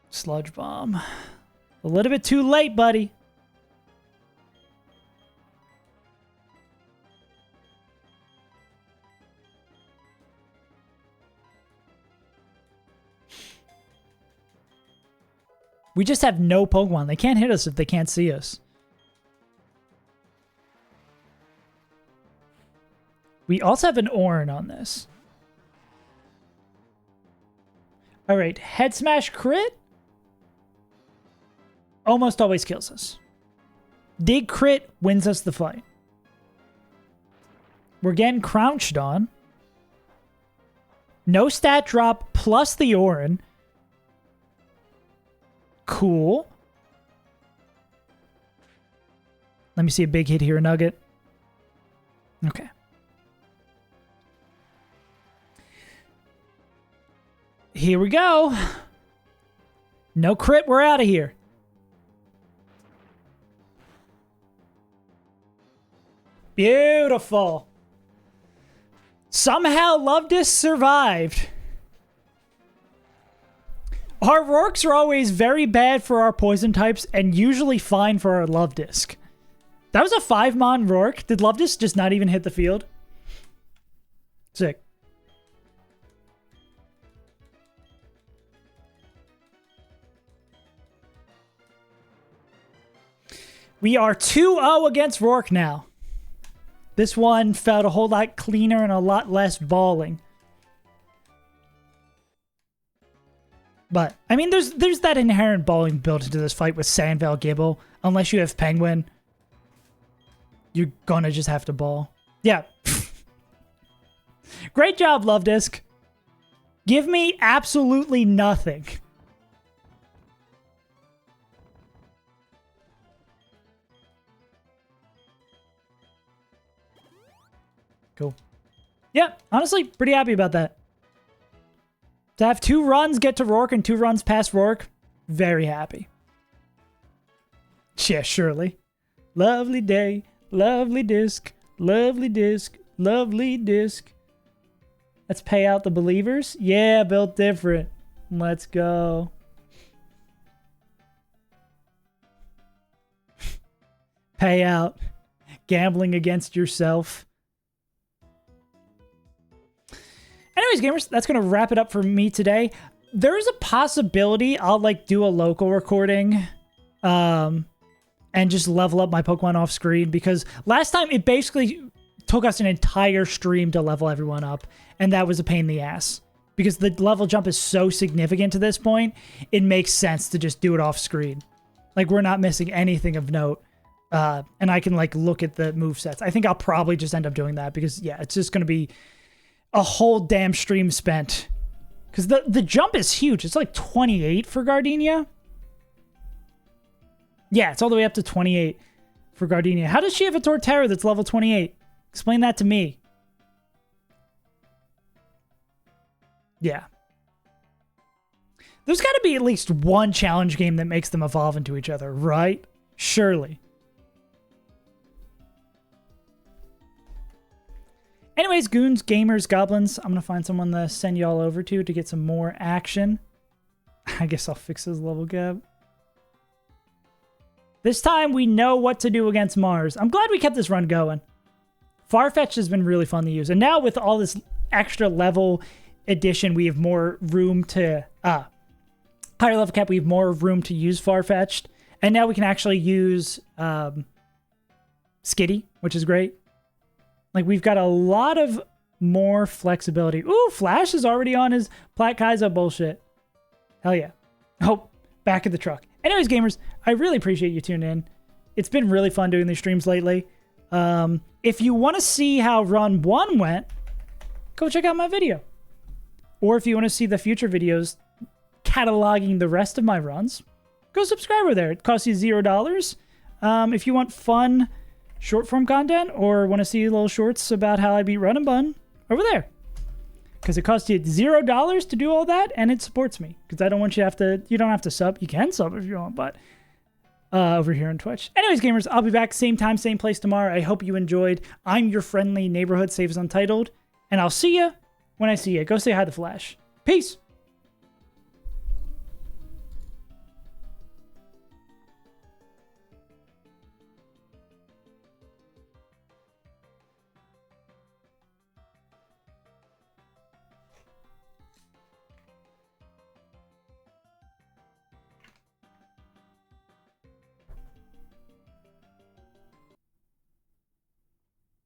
Sludge Bomb. A little bit too late, buddy. We just have no Pokemon. They can't hit us if they can't see us. We also have an Orin on this. Alright, Head Smash crit? Almost always kills us. Dig crit wins us the fight. We're getting crouched on. No stat drop plus the Orin. Cool. Let me see a big hit here, Nugget. Okay. Here we go. No crit, we're out of here. Beautiful. Somehow Lovedis survived. Our Roarks are always very bad for our poison types and usually fine for our Love Disc. That was a 5-mon Roark. Did Love Disc just not even hit the field? Sick. We are 2-0 against Roark now. This one felt a whole lot cleaner and a lot less balling. But, I mean, there's that inherent balling built into this fight with Sandvale Gibble. Unless you have Penguin, you're gonna just have to ball. Yeah. Great job, Love Disc. Give me absolutely nothing. Cool. Yeah, honestly, pretty happy about that. To have 2 runs get to Roark and 2 runs past Roark, very happy. Yeah, surely. Lovely day, lovely disc, lovely disc, lovely disc. Let's pay out the believers. Yeah, built different. Let's go. Pay out. Gambling against yourself. Anyways, gamers, that's going to wrap it up for me today. There is a possibility I'll, like, do a local recording and just level up my Pokemon off screen, because last time it basically took us an entire stream to level everyone up, and that was a pain in the ass. Because the level jump is so significant to this point, it makes sense to just do it off screen. Like, we're not missing anything of note. And I can, like, look at the movesets. I think I'll probably just end up doing that because, yeah, it's just going to be a whole damn stream spent. Because the jump is huge. It's like 28 for Gardenia. Yeah, it's all the way up to 28 for Gardenia. How does she have a Torterra that's level 28? Explain that to me. Yeah. There's got to be at least one challenge game that makes them evolve into each other, right? Surely. Anyways, goons, gamers, goblins, I'm going to find someone to send y'all over to get some more action. I guess I'll fix his level gap. This time we know what to do against Mars. I'm glad we kept this run going. Farfetch'd has been really fun to use. And now with all this extra level addition, we have more room to... higher level cap, we have more room to use Farfetch'd. And now we can actually use Skitty, which is great. Like, we've got a lot of more flexibility. Ooh, Flash is already on his Plat Kaizo bullshit. Hell yeah. Oh, back of the truck. Anyways, gamers, I really appreciate you tuning in. It's been really fun doing these streams lately. If you want to see how Run 1 went, go check out my video. Or if you want to see the future videos cataloging the rest of my runs, go subscribe over there. It costs you $0. If you want fun short form content or want to see little shorts about how I beat Run and Bun, over there. Because it costs you $0 to do all that, and it supports me. Because I don't want you to have to, you don't have to sub. You can sub if you want, but over here on Twitch. Anyways, gamers, I'll be back same time, same place tomorrow. I hope you enjoyed. I'm your friendly neighborhood Save as Untitled, and I'll see you when I see you. Go say hi to Flash. Peace.